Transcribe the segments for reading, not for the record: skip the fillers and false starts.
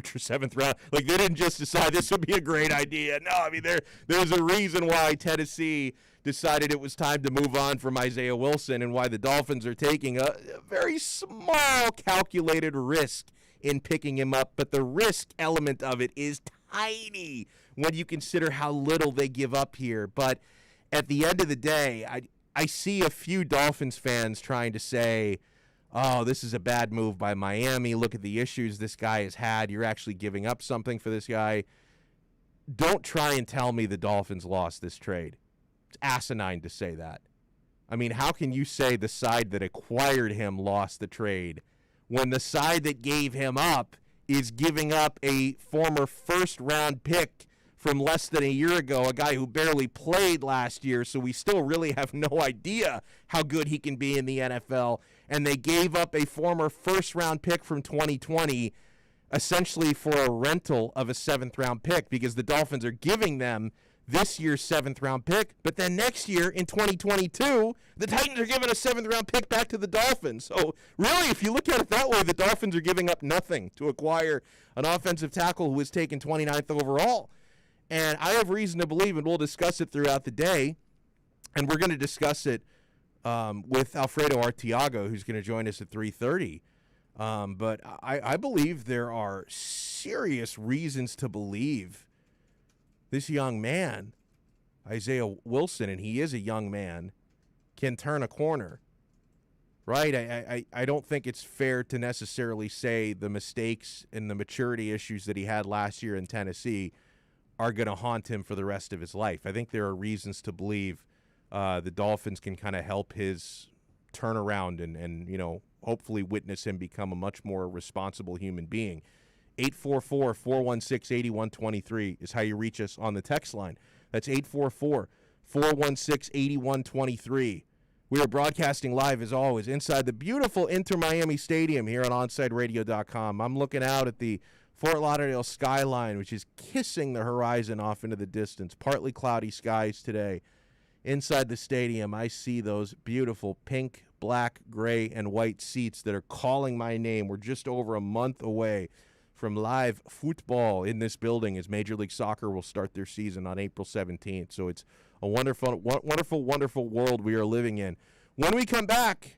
future seventh round. Like, they didn't just decide this would be a great idea. No, I mean, there's a reason why Tennessee decided it was time to move on from Isaiah Wilson and why the Dolphins are taking a very small calculated risk in picking him up. But the risk element of it is tiny when you consider how little they give up here. But at the end of the day, I see a few Dolphins fans trying to say, oh, this is a bad move by Miami. Look at the issues this guy has had. You're actually giving up something for this guy. Don't try and tell me the Dolphins lost this trade. It's asinine to say that. I mean, how can you say the side that acquired him lost the trade when the side that gave him up is giving up a former first-round pick from less than a year ago, a guy who barely played last year, so we still really have no idea how good he can be in the NFL, and they gave up a former first-round pick from 2020 essentially for a rental of a seventh-round pick because the Dolphins are giving them this year's seventh-round pick, but then next year in 2022, the Titans are giving a seventh-round pick back to the Dolphins. So really, if you look at it that way, the Dolphins are giving up nothing to acquire an offensive tackle who was taken 29th overall. And I have reason to believe, and we'll discuss it throughout the day, and we're going to discuss it with Alfredo Arteaga, who's going to join us at 3:30. But I believe there are serious reasons to believe this young man, Isaiah Wilson, and he is a young man, can turn a corner. Right? I don't think it's fair to necessarily say the mistakes and the maturity issues that he had last year in Tennessee are going to haunt him for the rest of his life. I think there are reasons to believe the Dolphins can kind of help his turnaround and you know, hopefully witness him become a much more responsible human being. 844-416-8123 is how you reach us on the text line. That's 844-416-8123. We are broadcasting live, as always, inside the beautiful Inter Miami Stadium here on OnSideRadio.com. I'm looking out at the Fort Lauderdale skyline, which is kissing the horizon off into the distance. Partly cloudy skies today. Inside the stadium, I see those beautiful pink, black, gray, and white seats that are calling my name. We're just over a month away from live football in this building as Major League Soccer will start their season on April 17th. So it's a wonderful, wonderful, wonderful world we are living in. When we come back,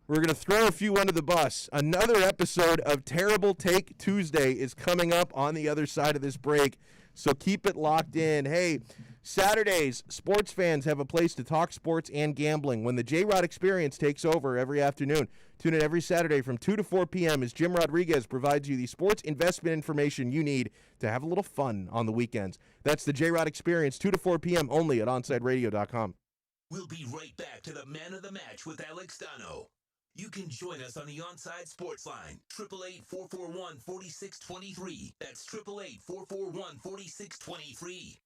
we're going to throw a few under the bus. Another episode of Terrible Take Tuesday is coming up on the other side of this break, so keep it locked in. Hey, Saturdays, sports fans have a place to talk sports and gambling when the J-Rod Experience takes over every afternoon. Tune in every Saturday from 2 to 4 p.m. as Jim Rodriguez provides you the sports investment information you need to have a little fun on the weekends. That's the J-Rod Experience, 2 to 4 p.m. only at OnSideRadio.com. We'll be right back to the Man of the Match with Alex Donno. You can join us on the Onside Sports Line, 888-441-4623. That's 888-441-4623.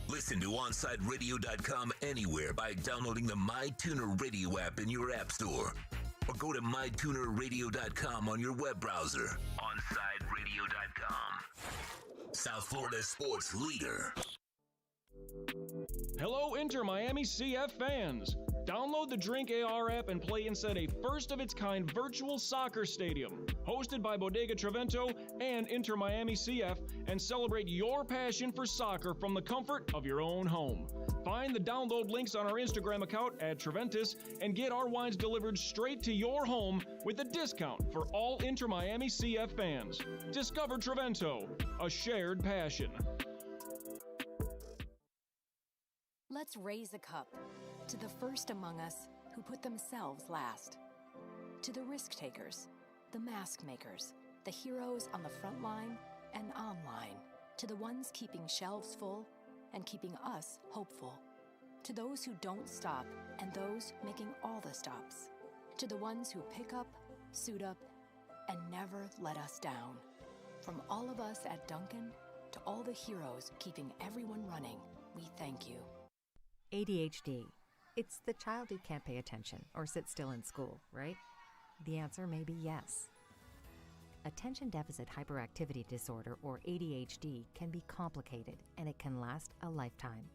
Listen to OnSideRadio.com anywhere by downloading the MyTuner Radio app in your app store. Or go to MyTunerRadio.com on your web browser. OnSideRadio.com. South Florida sports leader. Hello, Inter Miami CF fans. Download the Drink AR app and play inside a first-of-its-kind virtual soccer stadium, hosted by Bodega Trevento and Inter Miami CF, and celebrate your passion for soccer from the comfort of your own home. Find the download links on our Instagram account at Treventus and get our wines delivered straight to your home with a discount for all Inter Miami CF fans. Discover Trevento, a shared passion. Let's raise a cup to the first among us who put themselves last. To the risk takers, the mask makers, the heroes on the front line and online. To the ones keeping shelves full and keeping us hopeful. To those who don't stop and those making all the stops. To the ones who pick up, suit up, and never let us down. From all of us at Dunkin' to all the heroes keeping everyone running, we thank you. ADHD. It's the child who can't pay attention or sit still in school, right? The answer may be yes. Attention Deficit Hyperactivity Disorder, or ADHD, can be complicated and it can last a lifetime.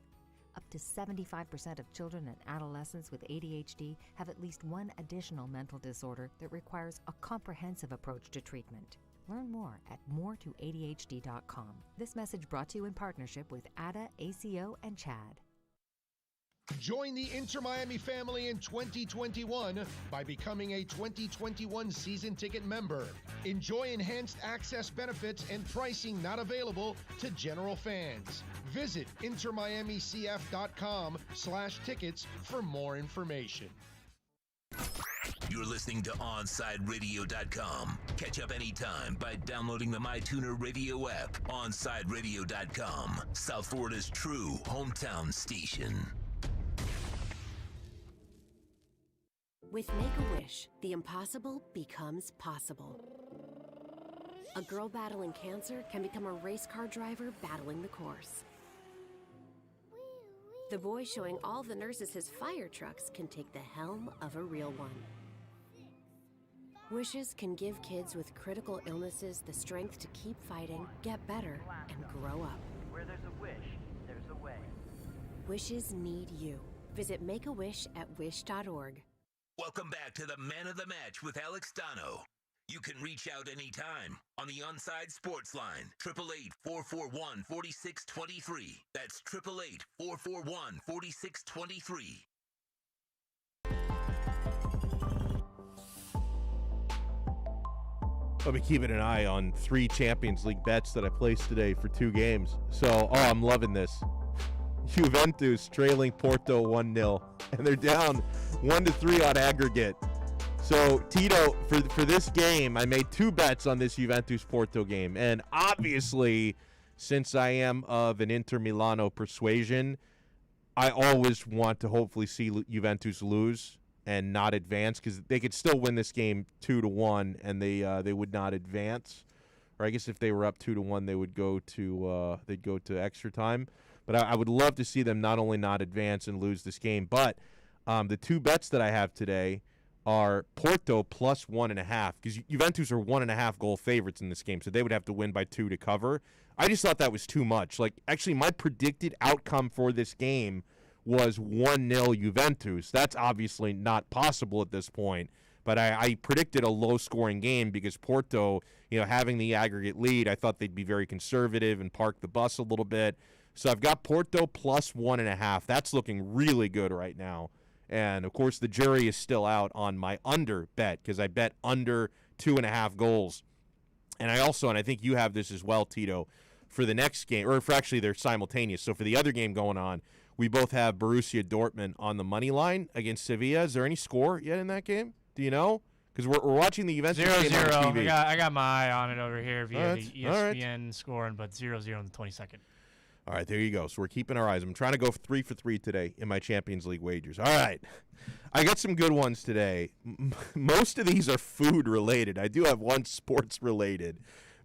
Up to 75% of children and adolescents with ADHD have at least one additional mental disorder that requires a comprehensive approach to treatment. Learn more at moretoadhd.com. This message brought to you in partnership with ADA, ACO, and CHAD. Join the Inter Miami family in 2021 by becoming a 2021 season ticket member. Enjoy enhanced access benefits and pricing not available to general fans. Visit intermiamicf.com/tickets for more information. You're listening to OnsideRadio.com. Catch up anytime by downloading the MyTuner Radio app. OnsideRadio.com, South Florida's true hometown station. With Make-A-Wish, the impossible becomes possible. A girl battling cancer can become a race car driver battling the course. The boy showing all the nurses his fire trucks can take the helm of a real one. Wishes can give kids with critical illnesses the strength to keep fighting, get better, and grow up. Where there's a wish, there's a way. Wishes need you. Visit Make-A-Wish at wish.org. Welcome back to the Man of the Match with Alex Donno. You can reach out anytime on the Onside Sports Line, 888-441-4623. That's 888-441-4623. I'll be keeping an eye on 3 Champions League bets that I placed today for 2 games. So, I'm loving this. Juventus trailing Porto 1-0, and they're down 1-3 on aggregate. So, Tito, for this game, I made 2 bets on this Juventus-Porto game. And obviously, since I am of an Inter Milano persuasion, I always want to hopefully see Juventus lose and not advance, because they could still win this game 2-1, and they would not advance. Or I guess if they were up 2-1, they would go to extra time. But I would love to see them not only not advance and lose this game, but the 2 bets that I have today are Porto plus 1.5, because Juventus are 1.5 goal favorites in this game, so they would have to win by 2 to cover. I just thought that was too much. Like, actually, my predicted outcome for this game was 1-0 Juventus. That's obviously not possible at this point, but I predicted a low-scoring game because Porto, having the aggregate lead, I thought they'd be very conservative and park the bus a little bit. So I've got Porto plus 1.5. That's looking really good right now. And, of course, the jury is still out on my under bet because I bet under 2.5 goals. And I think you have this as well, Tito, for the next game, or for actually they're simultaneous. So for the other game going on, we both have Borussia Dortmund on the money line against Sevilla. Is there any score yet in that game? Do you know? Because we're watching the Juventus game on TV. I got my eye on it over here via the ESPN scoring, but 0-0 on the 22nd. All right, there you go. So we're keeping our eyes. I'm trying to go 3 for 3 today in my Champions League wagers. All right. I got some good ones today. Most of these are food related. I do have one sports related,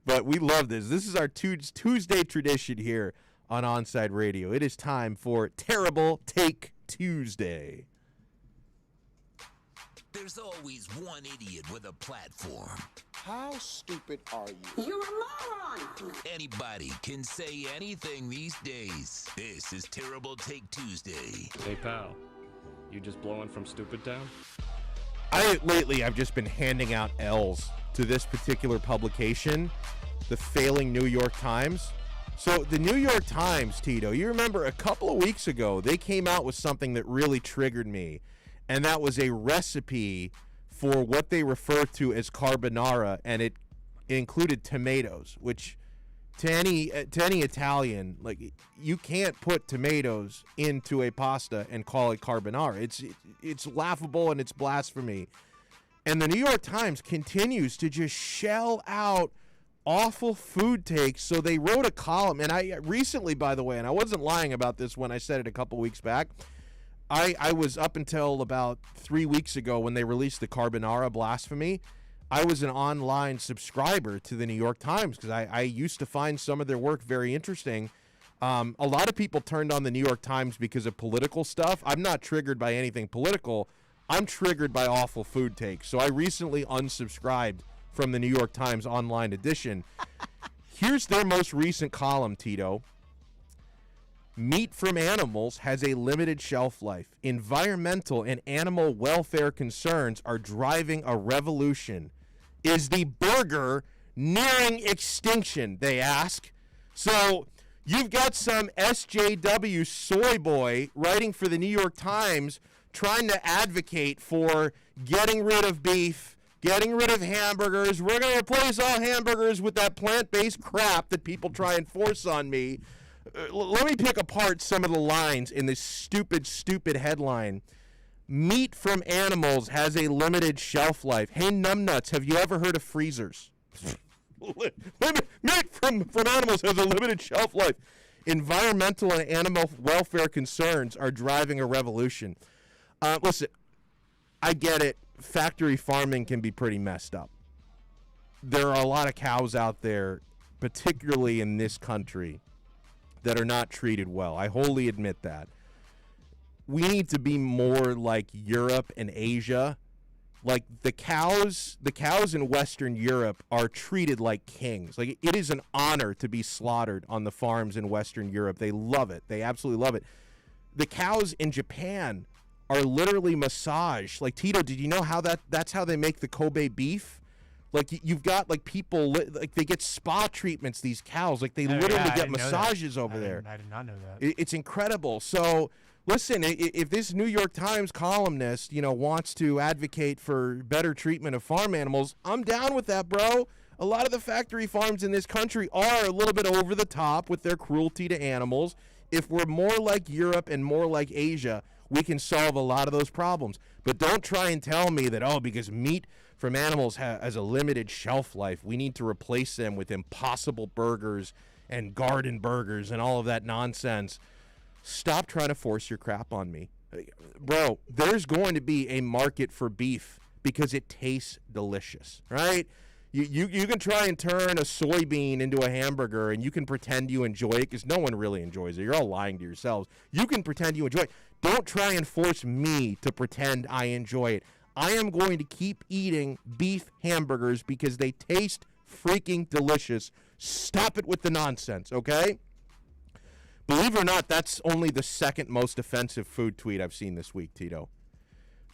but we love this. This is our Tuesday tradition here on Onside Radio. It is time for Terrible Take Tuesday. There's always one idiot with a platform. How stupid are you? You're a moron! Anybody can say anything these days. This is Terrible Take Tuesday. Hey, pal. You just blowing from Stupid Town? Lately, I've just been handing out L's to this particular publication, the failing New York Times. So the New York Times, Tito, you remember a couple of weeks ago, they came out with something that really triggered me, and that was a recipe for what they refer to as carbonara, and it included tomatoes, which to any Italian, like, you can't put tomatoes into a pasta and call it carbonara. It's laughable and it's blasphemy. And the New York Times continues to just shell out awful food takes. So they wrote a column, and I recently, by the way, and I wasn't lying about this when I said it a couple weeks back, I was up until about 3 weeks ago when they released the carbonara blasphemy. I was an online subscriber to the New York Times because I used to find some of their work very interesting. A lot of people turned on the New York Times because of political stuff. I'm not triggered by anything political. I'm triggered by awful food takes. So I recently unsubscribed from the New York Times online edition. Here's their most recent column, Tito. Meat from animals has a limited shelf life. Environmental and animal welfare concerns are driving a revolution. Is the burger nearing extinction, they ask. So you've got some SJW soy boy writing for the New York Times trying to advocate for getting rid of beef, getting rid of hamburgers. We're going to replace all hamburgers with that plant-based crap that people try and force on me. Let me pick apart some of the lines in this stupid headline. Meat from animals has a limited shelf life. Hey, numbnuts, have you ever heard of freezers? Meat from animals has a limited shelf life. Environmental and animal welfare concerns are driving a revolution. Listen, I get it. Factory farming can be pretty messed up. There are a lot of cows out there, particularly in this country, that are not treated well. I wholly admit that. We need to be more like Europe and Asia. Like the cows in Western Europe are treated like kings. Like it is an honor to be slaughtered on the farms in Western Europe. They love it. They absolutely love it. The cows in Japan are literally massaged. Like, Tito, did you know how that's how they make the Kobe beef? Like you've got like people like they get spa treatments, these cows. Like they literally get massages over there. I did not know that. It's incredible. So listen, if this New York Times columnist, wants to advocate for better treatment of farm animals, I'm down with that, bro. A lot of the factory farms in this country are a little bit over the top with their cruelty to animals. If we're more like Europe and more like Asia, we can solve a lot of those problems. But don't try and tell me that, because meat from animals has a limited shelf life, we need to replace them with Impossible Burgers and Garden Burgers and all of that nonsense. Stop trying to force your crap on me. Bro, there's going to be a market for beef because it tastes delicious, right? You can try and turn a soybean into a hamburger and you can pretend you enjoy it because no one really enjoys it. You're all lying to yourselves. You can pretend you enjoy it. Don't try and force me to pretend I enjoy it. I am going to keep eating beef hamburgers because they taste freaking delicious. Stop it with the nonsense, okay? Believe it or not, that's only the second most offensive food tweet I've seen this week, Tito.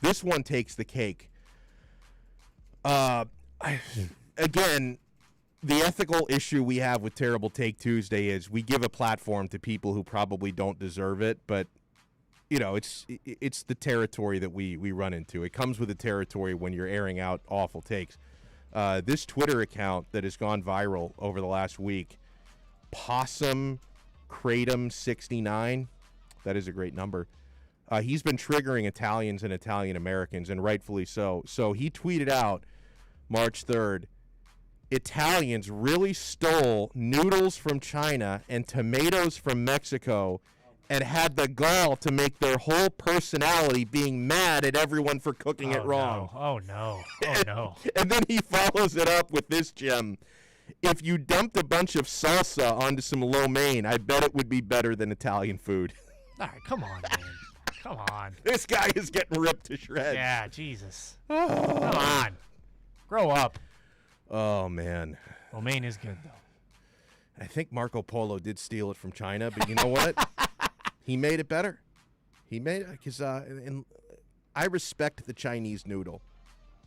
This one takes the cake. Again, the ethical issue we have with Terrible Take Tuesday is we give a platform to people who probably don't deserve it, but it's the territory that we run into. It comes with the territory when you're airing out awful takes. This Twitter account that has gone viral over the last week, Possum Kratom 69, that is a great number. He's been triggering Italians and Italian Americans, and rightfully so. So he tweeted out March 3rd, Italians really stole noodles from China and tomatoes from Mexico and had the gall to make their whole personality being mad at everyone for cooking it wrong. No. And then he follows it up with this gem. If you dumped a bunch of salsa onto some lo mein, I bet it would be better than Italian food. All right, come on, man. Come on. This guy is getting ripped to shreds. Yeah, Jesus. Come on. Grow up. Oh, man. Lo mein is good, though. I think Marco Polo did steal it from China, but you know what? He made it better. He made it because I respect the Chinese noodle.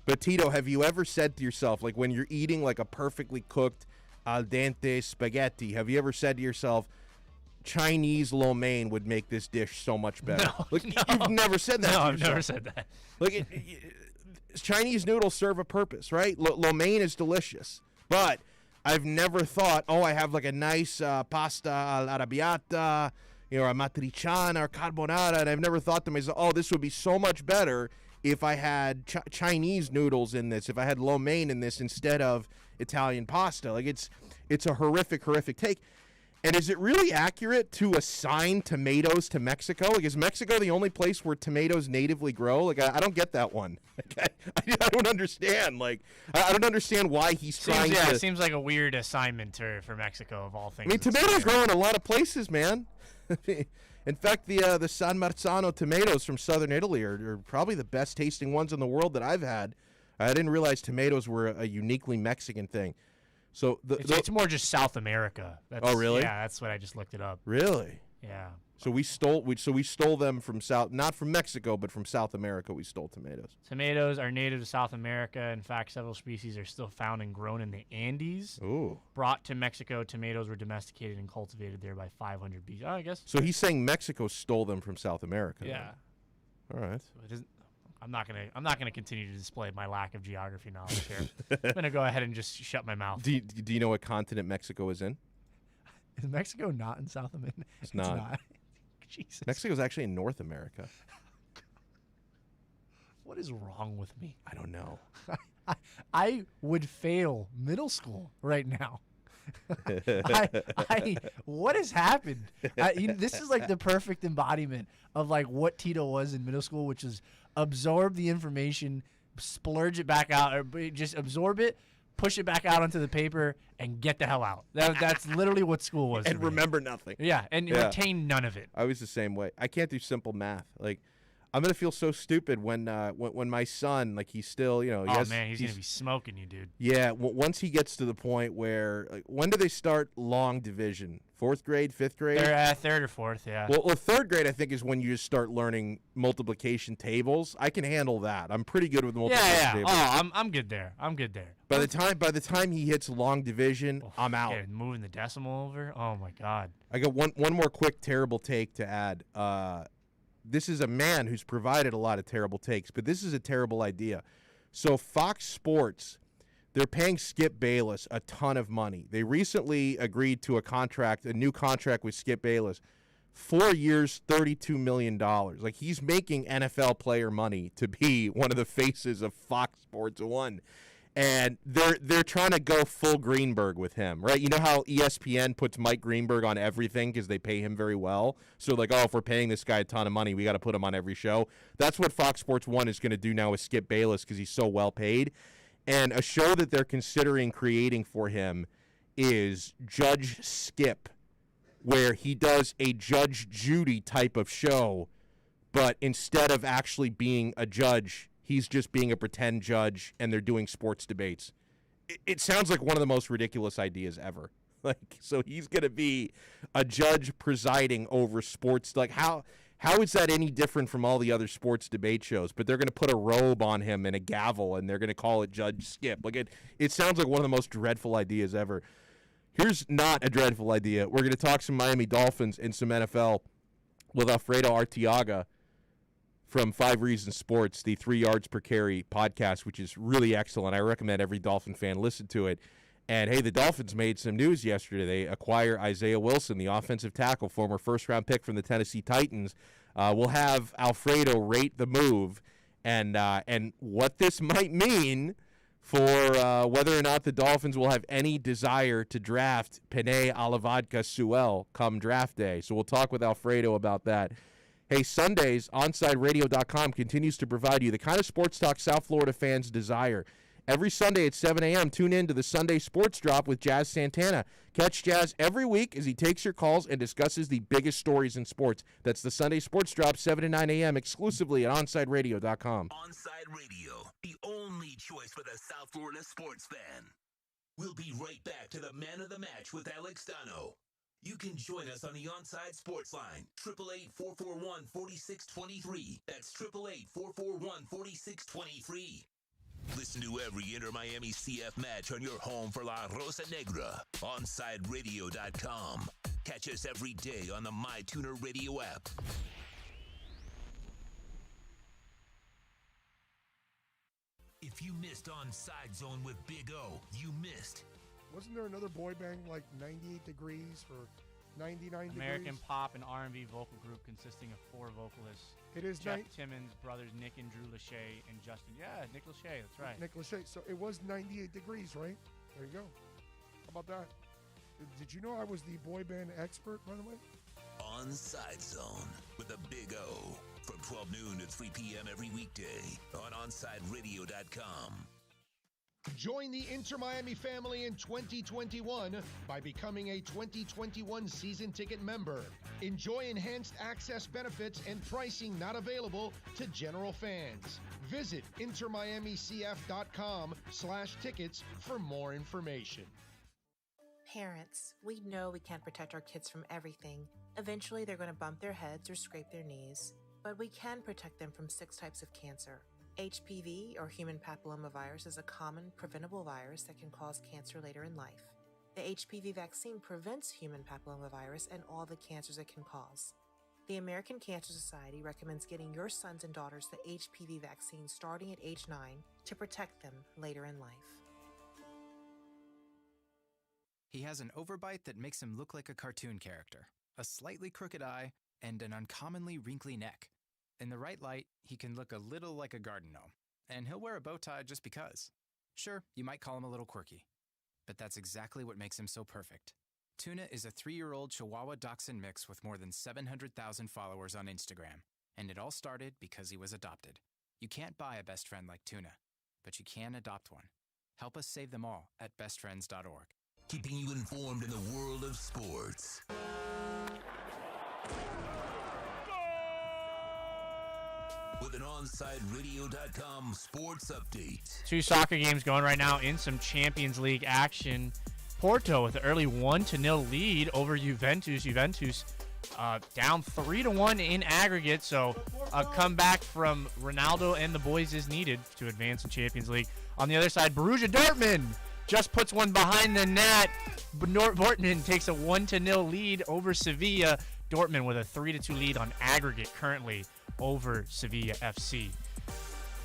But, Tito, have you ever said to yourself, like when you're eating like a perfectly cooked al dente spaghetti, have you ever said to yourself, Chinese lo mein would make this dish so much better? No. You've never said that to yourself. I've never said that. Like Chinese noodles serve a purpose, right? Lo mein is delicious. But I've never thought, I have like a nice pasta all'arrabbiata, or a matriciana or carbonara, and I've never thought to myself, this would be so much better if I had Chinese noodles in this, if I had lo mein in this instead of Italian pasta. Like it's a horrific take. And is it really accurate to assign tomatoes to Mexico? Like, is Mexico the only place where tomatoes natively grow? Like, I don't get that one. I don't understand. Like, I don't understand why he's trying to... it seems like a weird assignment for Mexico, of all things. I mean, tomatoes grow in a lot of places, man. In fact, the San Marzano tomatoes from southern Italy are probably the best tasting ones in the world that I've had. I didn't realize tomatoes were a uniquely Mexican thing. So it's more just South America. Really? Yeah, that's what I just looked it up. Really? Yeah. So we stole them from not from Mexico, but from South America. We stole tomatoes. Tomatoes are native to South America. In fact, several species are still found and grown in the Andes. Ooh. Brought to Mexico, tomatoes were domesticated and cultivated there by 500 BC. Oh, I guess. So he's saying Mexico stole them from South America. Yeah. Then. All right. So it isn't. I'm not gonna continue to display my lack of geography knowledge here. I'm gonna go ahead and just shut my mouth. Do you know what continent Mexico is in? Is Mexico not in South America? It's not. Jesus. Mexico's actually in North America. What is wrong with me? I don't know. I would fail middle school right now. What has happened? This is like the perfect embodiment of like what Tito was in middle school, which is absorb the information, splurge it back out, or just absorb it, push it back out onto the paper, and get the hell out. That's literally what school was. And remember nothing. Yeah, and retain none of it. I was the same way. I can't do simple math. Like, I'm gonna feel so stupid when my son, like, he's still, he's gonna be smoking you, dude. Yeah, once he gets to the point where, like, when do they start long division? 4th grade, 5th grade? They're 3rd or 4th, yeah. Well, 3rd grade, I think, is when you just start learning multiplication tables. I can handle that. I'm pretty good with multiplication tables. Oh, I'm good there. By the time he hits long division, I'm out. Yeah, moving the decimal over. Oh my God. I got one more quick terrible take to add. This is a man who's provided a lot of terrible takes, but this is a terrible idea. So Fox Sports, they're paying Skip Bayless a ton of money. They recently agreed to a new contract with Skip Bayless, 4 years, $32 million. Like, he's making NFL player money to be one of the faces of Fox Sports 1. And they're trying to go full Greenberg with him, right? You know how ESPN puts Mike Greenberg on everything because they pay him very well? So, like, if we're paying this guy a ton of money, we got to put him on every show. That's what Fox Sports 1 is going to do now with Skip Bayless because he's so well paid. And a show that they're considering creating for him is Judge Skip, where he does a Judge Judy type of show, but instead of actually being a judge, he's just being a pretend judge, and they're doing sports debates. It sounds like one of the most ridiculous ideas ever. Like, so he's going to be a judge presiding over sports. Like, how is that any different from all the other sports debate shows? But they're going to put a robe on him and a gavel, and they're going to call it Judge Skip. Like, it sounds like one of the most dreadful ideas ever. Here's not a dreadful idea. We're going to talk some Miami Dolphins and some NFL with Alfredo Arteaga from 5 Reasons Sports, the 3 yards per carry podcast, which is really excellent. I recommend every Dolphin fan listen to it. And, hey, the Dolphins made some news yesterday. They acquire Isaiah Wilson, the offensive tackle, former first-round pick from the Tennessee Titans. We'll have Alfredo rate the move and what this might mean for whether or not the Dolphins will have any desire to draft Penei Alavadka-Sewell come draft day. So we'll talk with Alfredo about that. Hey, Sundays, OnSideRadio.com continues to provide you the kind of sports talk South Florida fans desire. Every Sunday at 7 a.m., tune in to the Sunday Sports Drop with Jazz Santana. Catch Jazz every week as he takes your calls and discusses the biggest stories in sports. That's the Sunday Sports Drop, 7 to 9 a.m., exclusively at OnSideRadio.com. Onside Radio, the only choice for the South Florida sports fan. We'll be right back to the man of the match with Alex Donno. You can join us on the Onside Sports Line, 888-441-4623. That's 888-441-4623. Listen to every Inter-Miami CF match on your home for La Rosa Negra, OnSideRadio.com. Catch us every day on the MyTuner Radio app. If you missed Onside Zone with Big O, you missed. Wasn't there another boy band like 98 Degrees or 99 American Degrees? pop and R&B vocal group consisting of 4 vocalists. It is Jeff Timmons, brothers Nick and Drew Lachey, and Justin. Yeah, Nick Lachey, that's right. Nick Lachey. So it was 98 Degrees, right? There you go. How about that? Did you know I was the boy band expert, by the way? Onside Zone with a Big O from 12 noon to 3 p.m. every weekday on OnSideRadio.com. Join the Inter-Miami family in 2021 by becoming a 2021 season ticket member. Enjoy enhanced access benefits and pricing not available to general fans. Visit intermiamicf.com/tickets for more information. Parents, we know we can't protect our kids from everything. Eventually, they're going to bump their heads or scrape their knees. But we can protect them from 6 types of cancer. HPV, or human papillomavirus, is a common preventable virus that can cause cancer later in life. The HPV vaccine prevents human papillomavirus and all the cancers it can cause. The American Cancer Society recommends getting your sons and daughters the HPV vaccine starting at age 9 to protect them later in life. He has an overbite that makes him look like a cartoon character, a slightly crooked eye, and an uncommonly wrinkly neck. In the right light, he can look a little like a garden gnome, and he'll wear a bow tie just because. Sure, you might call him a little quirky, but that's exactly what makes him so perfect. Tuna is a 3-year-old Chihuahua Dachshund mix with more than 700,000 followers on Instagram, and it all started because he was adopted. You can't buy a best friend like Tuna, but you can adopt one. Help us save them all at bestfriends.org. Keeping you informed in the world of sports. With an OnsideRadio.com sports update. 2 soccer games going right now in some Champions League action. Porto with an early 1-0 lead over Juventus. Juventus down 3-1 in aggregate, so a comeback from Ronaldo and the boys is needed to advance in Champions League. On the other side, Borussia Dortmund just puts one behind the net. Dortmund takes a 1-0 lead over Sevilla. Dortmund with a 3-2 lead on aggregate currently over Sevilla FC.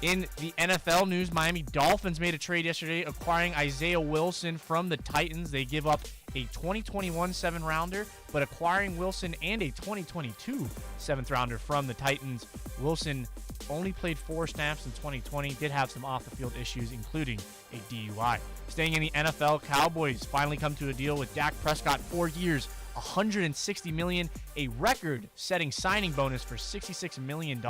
In the NFL news, Miami Dolphins made a trade yesterday acquiring Isaiah Wilson from the Titans. They give up a 2021 7th-rounder, but acquiring Wilson and a 2022 7th-rounder from the Titans. Wilson only played 4 snaps in 2020, did have some off-the-field issues, including a DUI. Staying in the NFL, Cowboys finally come to a deal with Dak Prescott, 4 years, $160 million, a record-setting signing bonus for $66 million,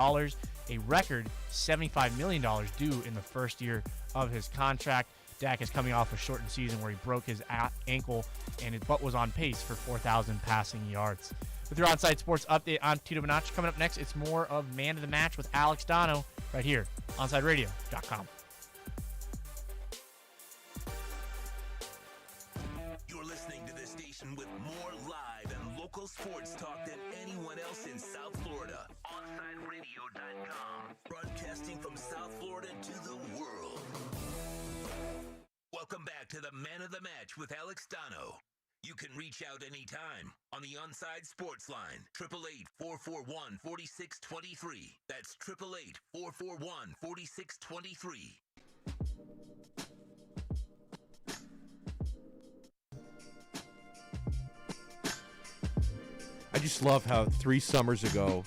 a record $75 million due in the first year of his contract. Dak is coming off a shortened season where he broke his ankle and his butt was on pace for 4,000 passing yards. With your On-Site Sports update, I'm Tito Bonacci. Coming up next, it's more of Man of the Match with Alex Donno right here, OnSideRadio.com. You're listening to the station with more live and local sports talk than anyone else in South Florida. OnSideRadio.com. Broadcasting from South Florida to the world. Welcome back to the Man of the Match with Alex Donno. You can reach out anytime on the Onside Sports Line, 888-441-4623. That's 888-441-4623. I just love how 3 summers ago,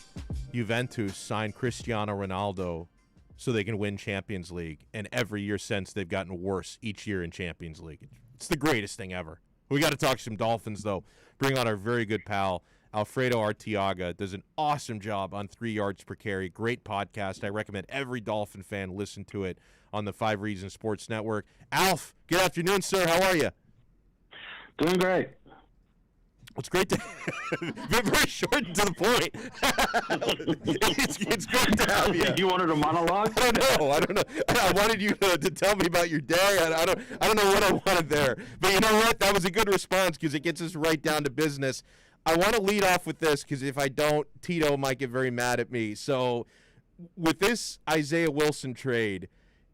Juventus signed Cristiano Ronaldo so they can win Champions League, and every year since they've gotten worse each year in Champions League. It's the greatest thing ever. We got to talk some Dolphins, though. Bring on our very good pal, Alfredo Arteaga. Does an awesome job on 3 yards per carry. Great podcast. I recommend every Dolphin fan listen to it on the 5 Reasons Sports Network. Alf, good afternoon, sir. How are you? Doing great. It's great to very short and to the point. it's great to have you. You wanted a monologue? I don't know. I wanted you to tell me about your day. I don't know what I wanted there. But you know what? That was a good response because it gets us right down to business. I want to lead off with this because if I don't, Tito might get very mad at me. So with this Isaiah Wilson trade,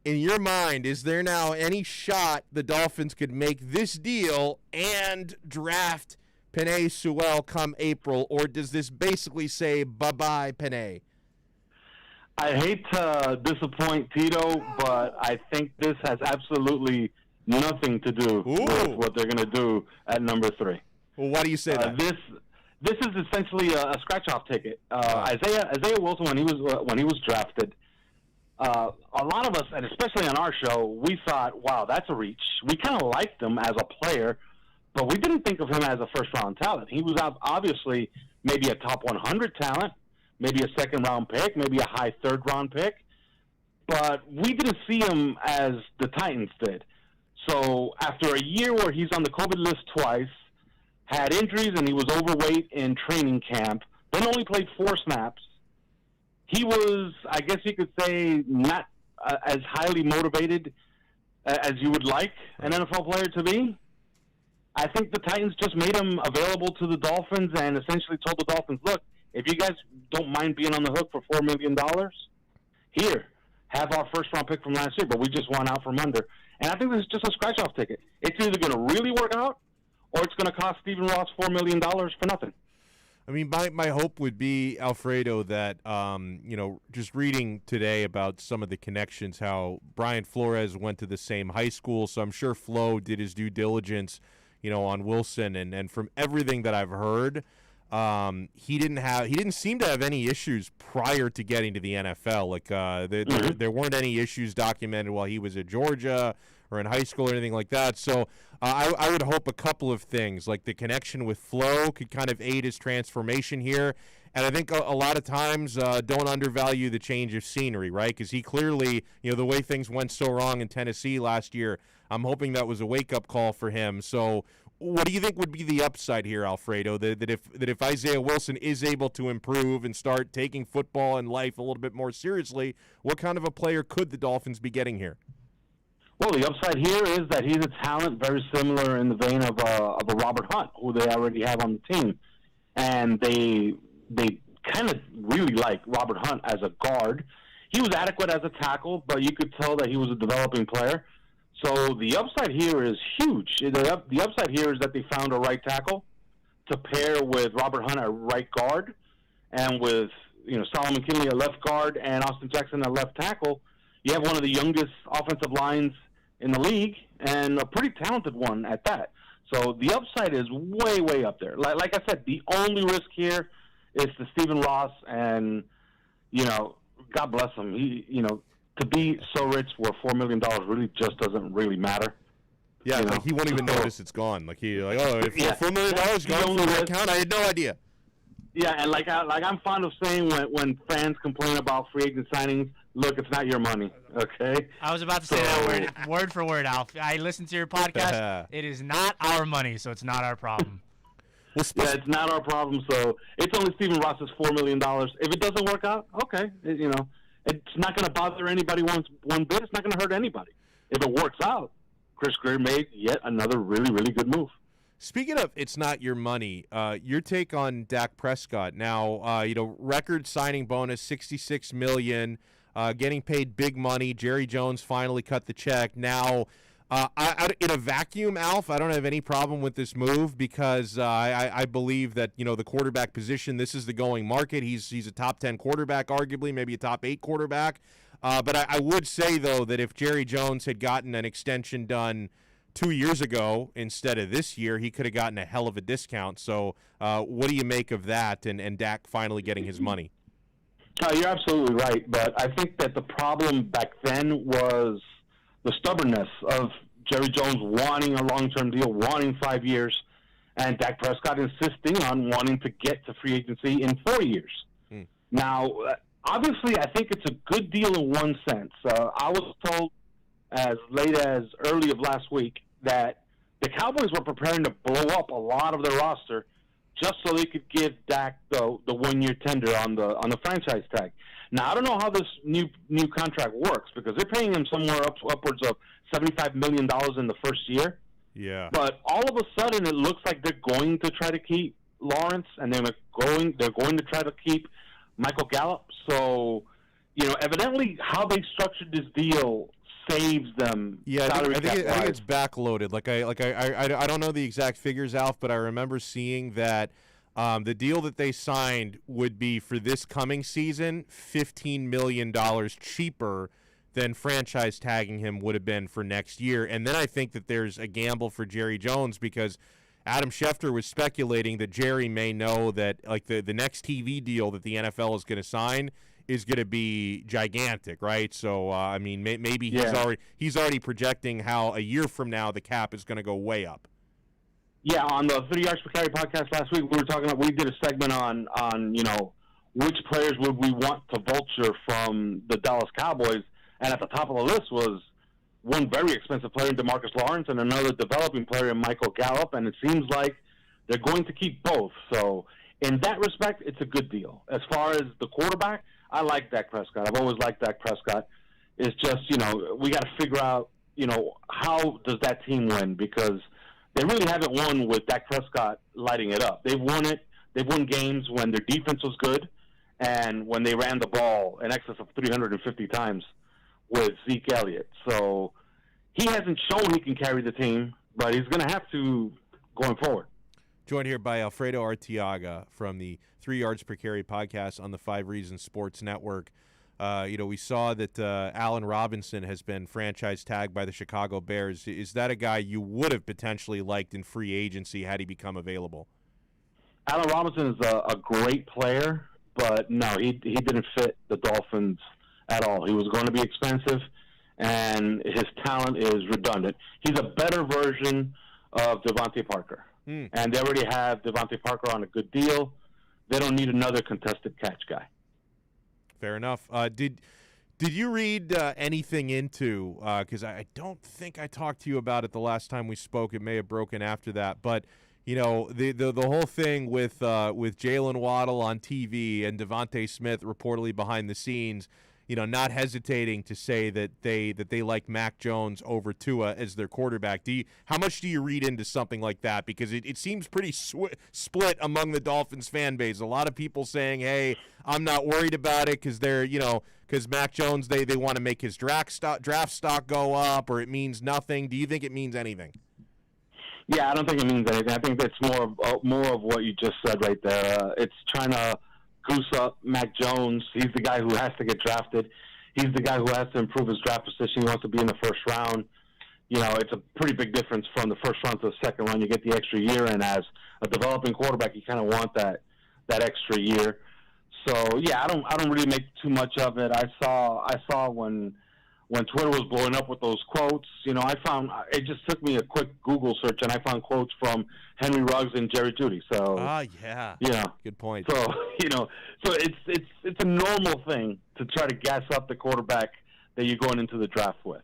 in your mind, is there now any shot the Dolphins could make this deal and draft Penei Sewell come April, or does this basically say bye-bye Penei? I hate to disappoint Tito, but I think this has absolutely nothing to do with what they're going to do at number 3. Well, why do you say that? This is essentially a scratch-off ticket. Isaiah Wilson, when he was drafted, a lot of us, and especially on our show, we thought, wow, that's a reach. We kind of liked him as a player, but we didn't think of him as a first-round talent. He was obviously maybe a top 100 talent, maybe a second-round pick, maybe a high third-round pick, but we didn't see him as the Titans did. So after a year where he's on the COVID list twice, had injuries and he was overweight in training camp, then only played 4 snaps, he was, I guess you could say, not as highly motivated as you would like an NFL player to be. I think the Titans just made him available to the Dolphins and essentially told the Dolphins, look, if you guys don't mind being on the hook for $4 million, here, have our first-round pick from last year, but we just won out from under. And I think this is just a scratch-off ticket. It's either going to really work out or it's going to cost Stephen Ross $4 million for nothing. I mean, my hope would be, Alfredo, that, just reading today about some of the connections, how Brian Flores went to the same high school, so I'm sure Flo did his due diligence, on Wilson, and from everything that I've heard, he didn't seem to have any issues prior to getting to the NFL. Like there weren't any issues documented while he was at Georgia or in high school or anything like that. So I would hope a couple of things, like the connection with Flo could kind of aid his transformation here. And I think a lot of times don't undervalue the change of scenery, right? Because he clearly, the way things went so wrong in Tennessee last year, I'm hoping that was a wake-up call for him. So what do you think would be the upside here, Alfredo, that if Isaiah Wilson is able to improve and start taking football and life a little bit more seriously, what kind of a player could the Dolphins be getting here? Well, the upside here is that he's a talent very similar in the vein of a Robert Hunt, who they already have on the team. And they kind of really like Robert Hunt as a guard. He was adequate as a tackle, but you could tell that he was a developing player. So the upside here is huge. The upside here is that they found a right tackle to pair with Robert Hunt at right guard, and with Solomon Kinley at left guard and Austin Jackson at left tackle. You have one of the youngest offensive lines in the league, and a pretty talented one at that. So the upside is way, way up there. Like I said, the only risk here is to Stephen Ross, and God bless him. To be so rich where $4 million really just doesn't really matter. Yeah, like he won't even notice it's gone. Like $4 million gone from my account, I had no idea. Yeah, and I'm fond of saying when fans complain about free agent signings, look, it's not your money, okay? I was about to say that word for word, Alf. I listened to your podcast. It is not our money, so it's not our problem. Yeah, it's not our problem, so it's only Stephen Ross's $4 million. If it doesn't work out, okay, it's not going to bother anybody one bit. It's not going to hurt anybody. If it works out, Chris Greer made yet another really, really good move. Speaking of it's not your money, your take on Dak Prescott. Now, record signing bonus, $66 million, getting paid big money. Jerry Jones finally cut the check. Now, in a vacuum, Alf, I don't have any problem with this move because I believe that, the quarterback position, this is the going market. He's a top 10 quarterback, arguably, maybe a top 8 quarterback. But I would say, though, that if Jerry Jones had gotten an extension done 2 years ago instead of this year, he could have gotten a hell of a discount. So what do you make of that and Dak finally getting his money? You're absolutely right. But I think that the problem back then was the stubbornness of Jerry Jones wanting a long-term deal, wanting 5 years, and Dak Prescott insisting on wanting to get to free agency in 4 years. Now, obviously, I think it's a good deal in one sense. I was told as late as early of last week that the Cowboys were preparing to blow up a lot of their roster just so they could give Dak the 1 year tender on the franchise tag. Now, I don't know how this new contract works because they're paying him somewhere upwards of $75 million in the first year. Yeah. But all of a sudden, it looks like they're going to try to keep Lawrence, and they're going to try to keep Michael Gallup. So, evidently, how they structured this deal saves them. Yeah, I think it's backloaded. I don't know the exact figures, Alf, but I remember seeing that the deal that they signed would be for this coming season $15 million cheaper than franchise tagging him would have been for next year. And then I think that there's a gamble for Jerry Jones because Adam Schefter was speculating that Jerry may know that the next TV deal that the NFL is going to sign is going to be gigantic, right? So maybe he's already projecting how a year from now the cap is going to go way up. Yeah, on the 30 Yards Per Carry podcast last week, we did a segment on which players would we want to vulture from the Dallas Cowboys, and at the top of the list was one very expensive player in DeMarcus Lawrence and another developing player in Michael Gallup, and it seems like they're going to keep both. So in that respect, it's a good deal. As far as the quarterback, I like Dak Prescott. I've always liked Dak Prescott. It's just, we got to figure out, how does that team win? Because they really haven't won with Dak Prescott lighting it up. They've won it. They've won games when their defense was good and when they ran the ball in excess of 350 times with Zeke Elliott. So he hasn't shown he can carry the team, but he's going to have to going forward. Joined here by Alfredo Arteaga from the 3 Yards Per Carry podcast on the 5 Reasons Sports Network. We saw that Allen Robinson has been franchise tagged by the Chicago Bears. Is that a guy you would have potentially liked in free agency had he become available? Allen Robinson is a great player, but no, he didn't fit the Dolphins at all. He was going to be expensive, and his talent is redundant. He's a better version of Devontae Parker, and they already have Devontae Parker on a good deal. They don't need another contested catch guy. Fair enough. Did you read anything into, because I don't think I talked to you about it the last time we spoke. It may have broken after that, but the whole thing with Jalen Waddle on TV and Devontae Smith reportedly behind the scenes, not hesitating to say that they like Mac Jones over Tua as their quarterback. How much do you read into something like that? Because it seems pretty split among the Dolphins fan base. A lot of people saying, "Hey, I'm not worried about it because because Mac Jones they want to make his draft stock go up, or it means nothing." Do you think it means anything? Yeah, I don't think it means anything. I think that's more of what you just said right there. It's trying to goose up Mac Jones. He's the guy who has to get drafted. He's the guy who has to improve his draft position. He wants to be in the first round. It's a pretty big difference from the first round to the second round. You get the extra year, and as a developing quarterback, you kind of want that extra year. So yeah, I don't really make too much of it. I saw when Twitter was blowing up with those quotes, I found it just took me a quick Google search and I found quotes from Henry Ruggs and Jerry Jeudy. So yeah, good point. So so it's a normal thing to try to gas up the quarterback that you're going into the draft with.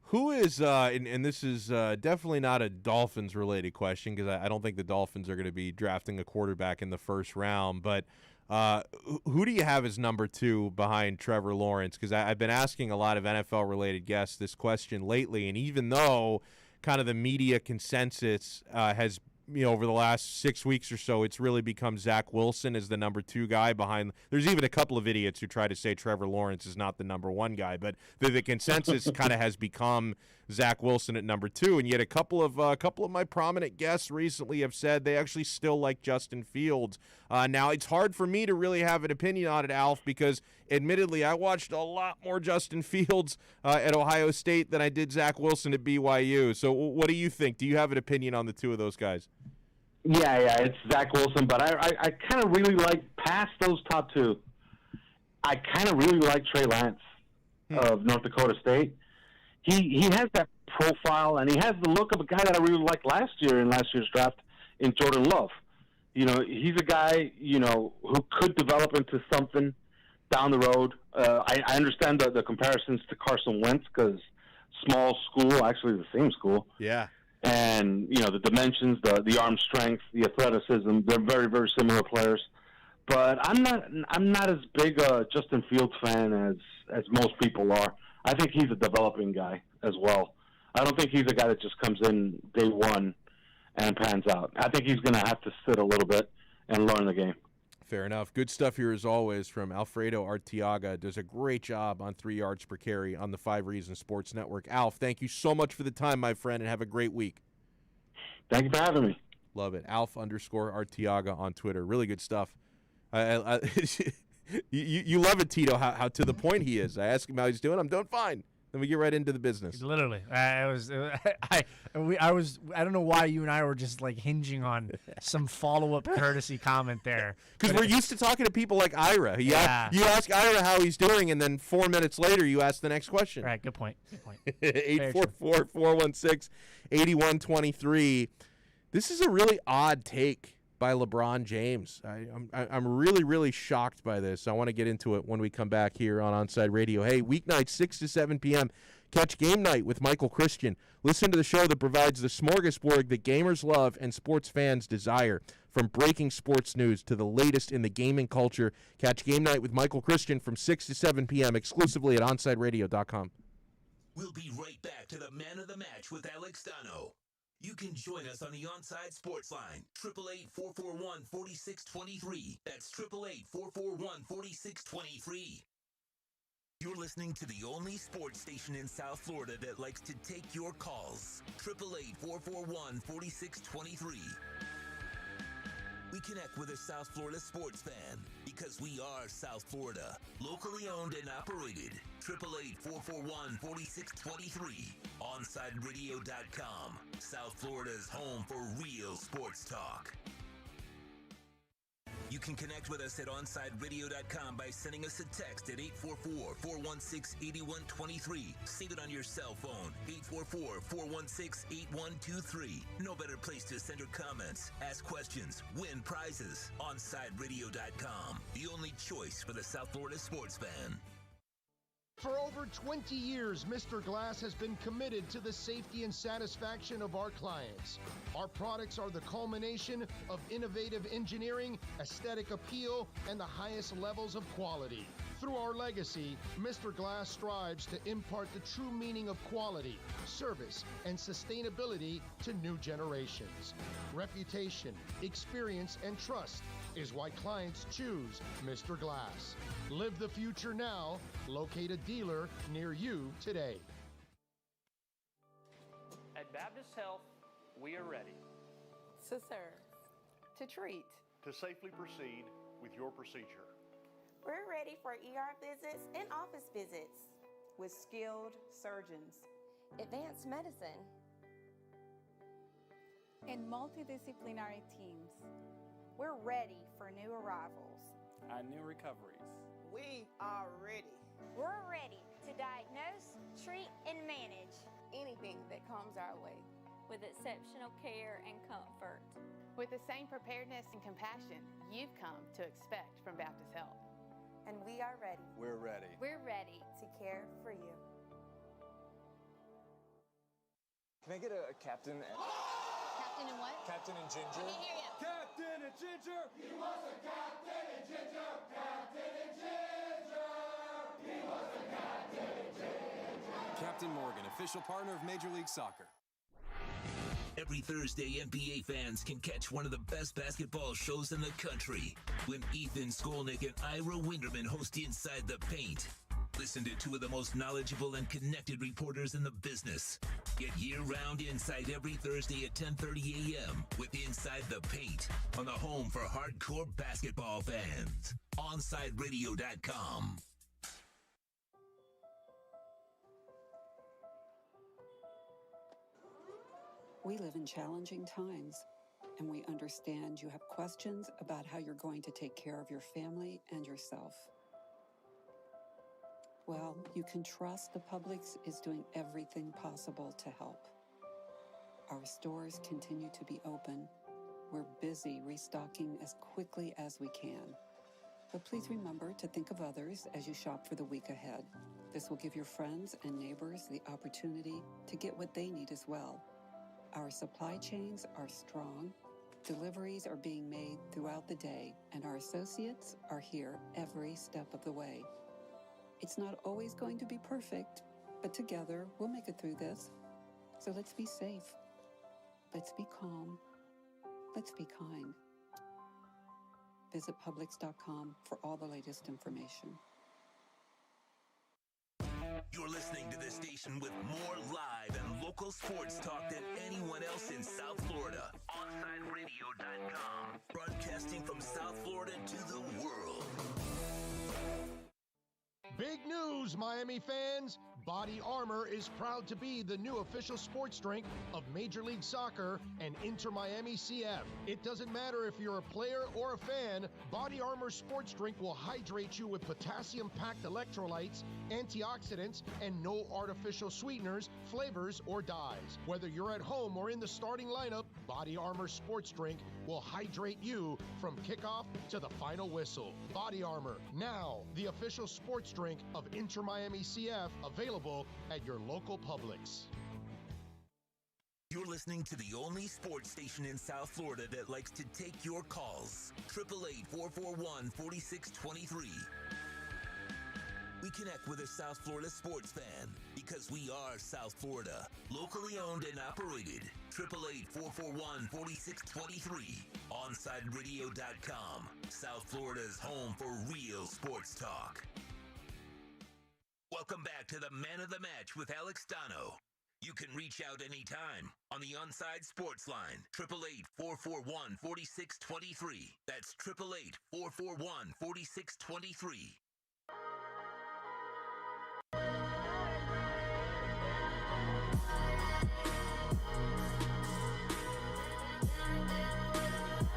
Who is and this is definitely not a Dolphins related question because I don't think the Dolphins are going to be drafting a quarterback in the first round, but who do you have as number 2 behind Trevor Lawrence? Because I've been asking a lot of NFL-related guests this question lately, and even though kind of the media consensus has, over the last 6 weeks or so, it's really become Zach Wilson as the number 2 guy behind. There's even a couple of idiots who try to say Trevor Lawrence is not the number 1 guy, but the consensus kind of has become Zach Wilson at number 2, and yet a couple of my prominent guests recently have said they actually still like Justin Fields. Now, it's hard for me to really have an opinion on it, Alf, because admittedly I watched a lot more Justin Fields at Ohio State than I did Zach Wilson at BYU. So what do you think? Do you have an opinion on the two of those guys? Yeah, it's Zach Wilson, but I kind of really like, past those top 2, I kind of really like Trey Lance of North Dakota State. He has that profile, and he has the look of a guy that I really liked last year in last year's draft in Jordan Love. He's a guy, who could develop into something down the road. I understand the comparisons to Carson Wentz because small school, actually the same school. Yeah. And, the dimensions, the arm strength, the athleticism, they're very, very similar players. But I'm not as big a Justin Fields fan as most people are. I think he's a developing guy as well. I don't think he's a guy that just comes in day one and pans out. I think he's going to have to sit a little bit and learn the game. Fair enough. Good stuff here as always from Alfredo Arteaga. Does a great job on 3 yards per carry on the 5 Reasons Sports Network. Alf, thank you so much for the time, my friend, and have a great week. Thank you for having me. Love it. Alf_Arteaga on Twitter. Really good stuff. You love it, Tito, how to the point he is. I ask him how he's doing. I'm doing fine. Then we get right into the business. Literally, I don't know why you and I were just like hinging on some follow-up courtesy comment there. Because we're used to talking to people like Ira. You ask Ira how he's doing, and then 4 minutes later you ask the next question. Right, good point. 844-416-8123. This is a really odd take by LeBron James. I'm really, really shocked by this. I want to get into it when we come back here on Onside Radio. Hey, weeknights 6 to 7 p.m., catch Game Night with Michael Christian. Listen to the show that provides the smorgasbord that gamers love and sports fans desire. From breaking sports news to the latest in the gaming culture, catch Game Night with Michael Christian from 6 to 7 p.m. exclusively at OnsideRadio.com. We'll be right back to the Man of the Match with Alex Donno. You can join us on the Onside Sports Line, 888-441-4623. That's 888-441-4623. You're listening to the only sports station in South Florida that likes to take your calls. 888-441-4623. We connect with a South Florida sports fan because we are South Florida. Locally owned and operated. 888-441-4623. OnSideRadio.com. South Florida's home for real sports talk. You can connect with us at OnSideRadio.com by sending us a text at 844-416-8123. Save it on your cell phone, 844-416-8123. No better place to send your comments, ask questions, win prizes. OnSideRadio.com, the only choice for the South Florida sports fan. For over 20 years, Mr. Glass has been committed to the safety and satisfaction of our clients. Our products are the culmination of innovative engineering, aesthetic appeal, and the highest levels of quality. Through our legacy, Mr. Glass strives to impart the true meaning of quality, service, and sustainability to new generations. Reputation, experience, and trust is why clients choose Mr. Glass. Live the future now. Locate a dealer near you today. At Baptist Health, we are ready to serve, to treat, to safely proceed with your procedure. We're ready for ER visits and office visits with skilled surgeons, advanced medicine, and multidisciplinary teams. We're ready for new arrivals and new recoveries. We are ready. We're ready to diagnose, treat, and manage anything that comes our way with exceptional care and comfort. With the same preparedness and compassion you've come to expect from Baptist Health. And we are ready. We're ready. We're ready to care for you. Can I get a captain? Captain and what? Captain and Ginger. I can't hear you. Captain and Ginger. He was a captain and Ginger. Captain and Ginger. He was a captain and Ginger. Captain Morgan, official partner of Major League Soccer. Every Thursday, NBA fans can catch one of the best basketball shows in the country when Ethan Skolnick and Ira Winderman host Inside the Paint. Listen to two of the most knowledgeable and connected reporters in the business. Get year-round insight every Thursday at 10:30 a.m. with Inside the Paint on the home for hardcore basketball fans. OnSideRadio.com. We live in challenging times, and we understand you have questions about how you're going to take care of your family and yourself. Well, you can trust the Publix is doing everything possible to help. Our stores continue to be open. We're busy restocking as quickly as we can. But please remember to think of others as you shop for the week ahead. This will give your friends and neighbors the opportunity to get what they need as well. Our supply chains are strong, deliveries are being made throughout the day, and our associates are here every step of the way. It's not always going to be perfect, but together we'll make it through this. So let's be safe. Let's be calm. Let's be kind. Visit Publix.com for all the latest information. You're listening to the station with more live and local sports talk than anyone else in South Florida. OnSideRadio.com. Broadcasting from South Florida to the world. Big news, Miami fans! Body Armor is proud to be the new official sports drink of Major League Soccer and Inter Miami CF. It doesn't matter if you're a player or a fan, Body Armor sports drink will hydrate you with potassium-packed electrolytes, antioxidants, and no artificial sweeteners, flavors, or dyes. Whether you're at home or in the starting lineup, Body Armor sports drink will hydrate you from kickoff to the final whistle. Body Armor, now the official sports drink of Inter Miami CF, available at your local Publix. You're listening to the only sports station in South Florida that likes to take your calls. 888-441-4623. We connect with a South Florida sports fan because because we are South Florida. Locally owned and operated. 888-441-4623. OnSideRadio.com. South Florida's home for real sports talk. Welcome back to the Man of the Match with Alex Donno. You can reach out anytime on the Onside Sports Line, 888-441-4623. That's 888-441-4623.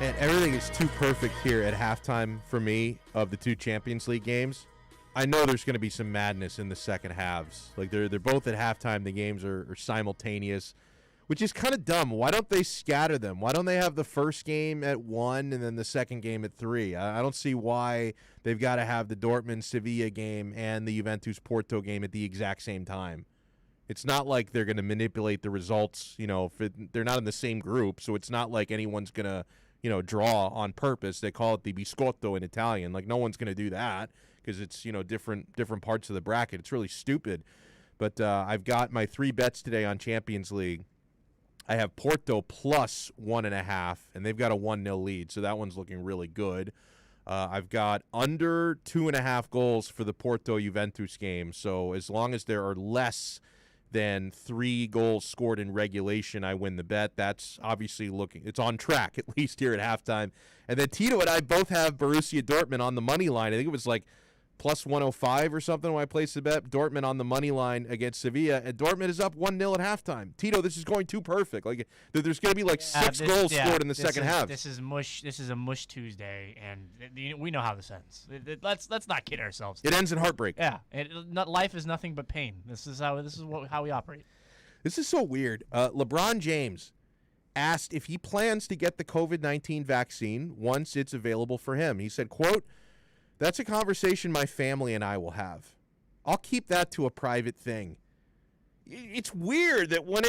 And everything is too perfect here at halftime for me of the two Champions League games. I know there's going to be some madness in the second halves. Like they're both at halftime. The games are simultaneous, which is kind of dumb. Why don't they scatter them? Why don't they have the first game at 1 and then the second game at 3? I don't see why they've got to have the Dortmund-Sevilla game and the Juventus-Porto game at the exact same time. It's not like they're going to manipulate the results. They're not in the same group, so it's not like anyone's going to draw on purpose. They call it the biscotto in Italian. Like, no one's going to do that because it's, different parts of the bracket. It's really stupid. But I've got my 3 bets today on Champions League. I have Porto plus 1.5, and they've got a 1-0 lead, so that one's looking really good. I've got under 2.5 goals for the Porto-Juventus game, so as long as there are less than 3 goals scored in regulation, I win the bet. That's obviously it's on track, at least here at halftime. And then Tito and I both have Borussia Dortmund on the money line. I think it was like plus 105 or something when I placed the bet. Dortmund on the money line against Sevilla, and Dortmund is up 1-0 at halftime. Tito, this is going too perfect. Like there's going to be 6 goals scored in the second half. This is mush. This is a mush Tuesday, and we know how this ends. Let's not kid ourselves. It ends in heartbreak. Yeah, life is nothing but pain. This is how we operate. This is so weird. LeBron James asked if he plans to get the COVID-19 vaccine once it's available for him. He said, quote, "That's a conversation my family and I will have. I'll keep that to a private thing." It's weird that when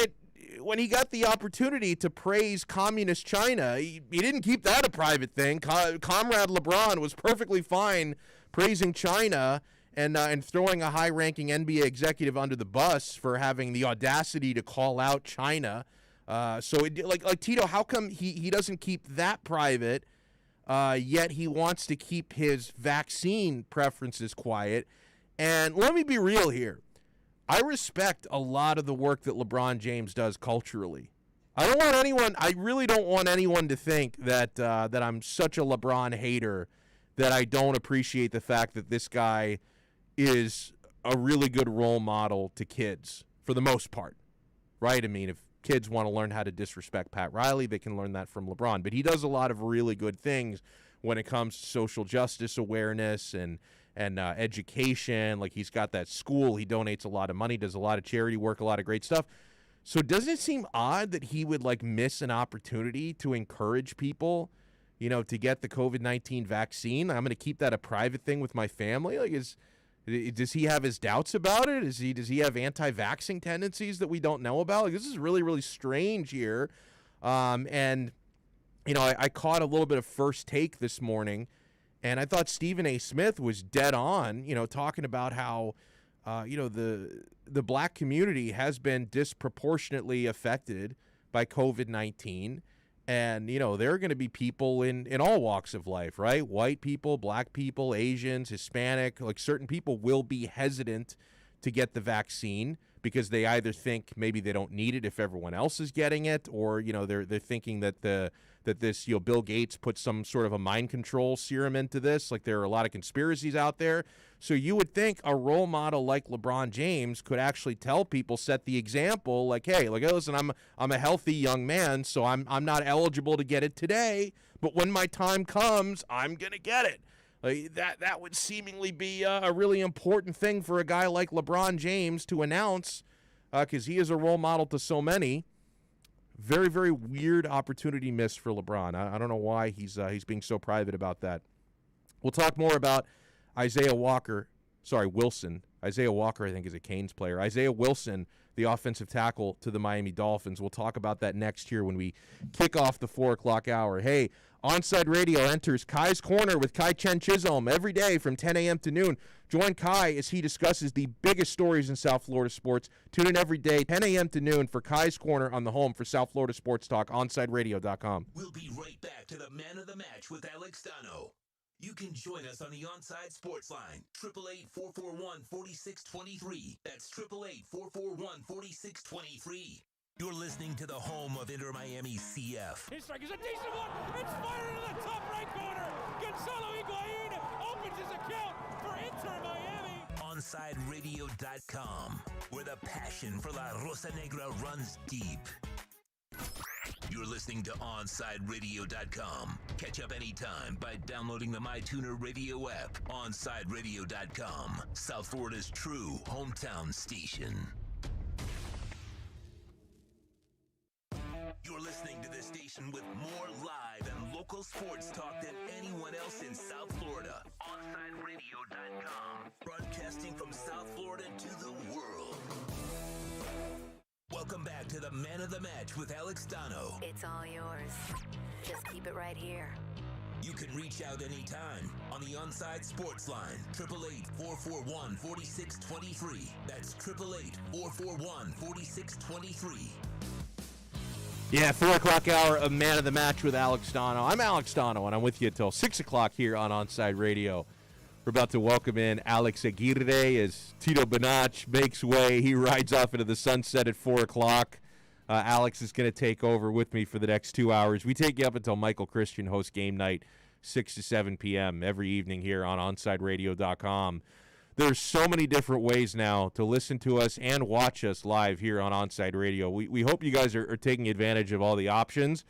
he got the opportunity to praise communist China, he didn't keep that a private thing. Comrade LeBron was perfectly fine praising China and throwing a high-ranking NBA executive under the bus for having the audacity to call out China. Like Tito, how come he doesn't keep that private? Yet he wants to keep his vaccine preferences quiet. And let me be real here. I respect a lot of the work that LeBron James does culturally. I really don't want anyone to think that I'm such a LeBron hater that I don't appreciate the fact that this guy is a really good role model to kids for the most part, right? I mean, if kids want to learn how to disrespect Pat Riley, they can learn that from LeBron. But he does a lot of really good things when it comes to social justice awareness and education. Like, he's got that school. He donates a lot of money, does a lot of charity work, a lot of great stuff. So doesn't it seem odd that he would miss an opportunity to encourage people, to get the COVID-19 vaccine? I'm going to keep that a private thing with my family. Does he have his doubts about it? Does he have anti-vaxxing tendencies that we don't know about? This is really, really strange here. I caught a little bit of First Take this morning, and I thought Stephen A. Smith was dead on, talking about how, the black community has been disproportionately affected by COVID-19. And, there are going to be people in all walks of life, right? White people, black people, Asians, Hispanic, certain people will be hesitant to get the vaccine because they either think maybe they don't need it if everyone else is getting it, or, they're thinking that this Bill Gates put some sort of a mind control serum into this. There are a lot of conspiracies out there. So you would think a role model like LeBron James could actually tell people, set the example, hey, listen, I'm a healthy young man, so I'm not eligible to get it today, but when my time comes, I'm gonna get it. That would seemingly be a really important thing for a guy like LeBron James to announce, because he is a role model to so many. Very, very weird opportunity missed for LeBron. I don't know why he's being so private about that. We'll talk more about Wilson. Isaiah Walker, I think, is a Canes player. Isaiah Wilson, the offensive tackle to the Miami Dolphins. We'll talk about that next year when we kick off the 4 o'clock hour. Hey, Onside Radio enters Kai's Corner with Kai Chen Chisholm every day from 10 a.m. to noon. Join Kai as he discusses the biggest stories in South Florida sports. Tune in every day, 10 a.m. to noon, for Kai's Corner on the home for South Florida Sports Talk, OnsideRadio.com. We'll be right back to the Man of the Match with Alex Donno. You can join us on the Onside Sports Line, 888-441-4623. That's 888-441-4623. You're listening to the home of Inter Miami CF. His strike is a decent one. It's fired into the top right corner. Gonzalo Higuain opens his account for Inter Miami. OnsideRadio.com, where the passion for La Rosa Negra runs deep. You're listening to OnsideRadio.com. Catch up anytime by downloading the MyTuner Radio app. OnsideRadio.com, South Florida's true hometown station. You're listening to this station with more live and local sports talk than anyone else in South Florida. OnsideRadio.com, broadcasting from South Florida to the world. Welcome back to the Man of the Match with Alex Donno. It's all yours. Just keep it right here. You can reach out anytime on the Onside Sports Line, 888-441-4623. That's 888-441-4623. Yeah, 4 o'clock hour of Man of the Match with Alex Donno. I'm Alex Donno, and I'm with you until 6 o'clock here on Onside Radio. We're about to welcome in Alex Aguirre as Tito Benach makes way. He rides off into the sunset at 4 o'clock. Alex is going to take over with me for the next 2 hours. We take you up until Michael Christian hosts Game Night, 6 to 7 p.m. every evening here on OnsideRadio.com. There's so many different ways now to listen to us and watch us live here on Onside Radio. We hope you guys are taking advantage of all the options.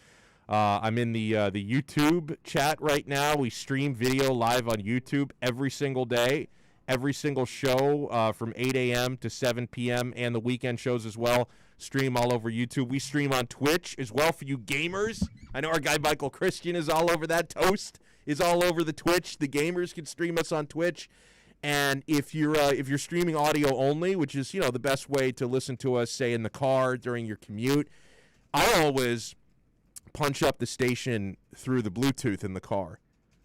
I'm in the YouTube chat right now. We stream video live on YouTube every single day, every single show from 8 a.m. to 7 p.m. and the weekend shows as well. Stream all over YouTube. We stream on Twitch as well for you gamers. I know our guy Michael Christian is all over that. Toast is all over the Twitch. The gamers can stream us on Twitch. And if you're streaming audio only, which is, the best way to listen to us, say in the car during your commute, I always punch up the station through the Bluetooth in the car.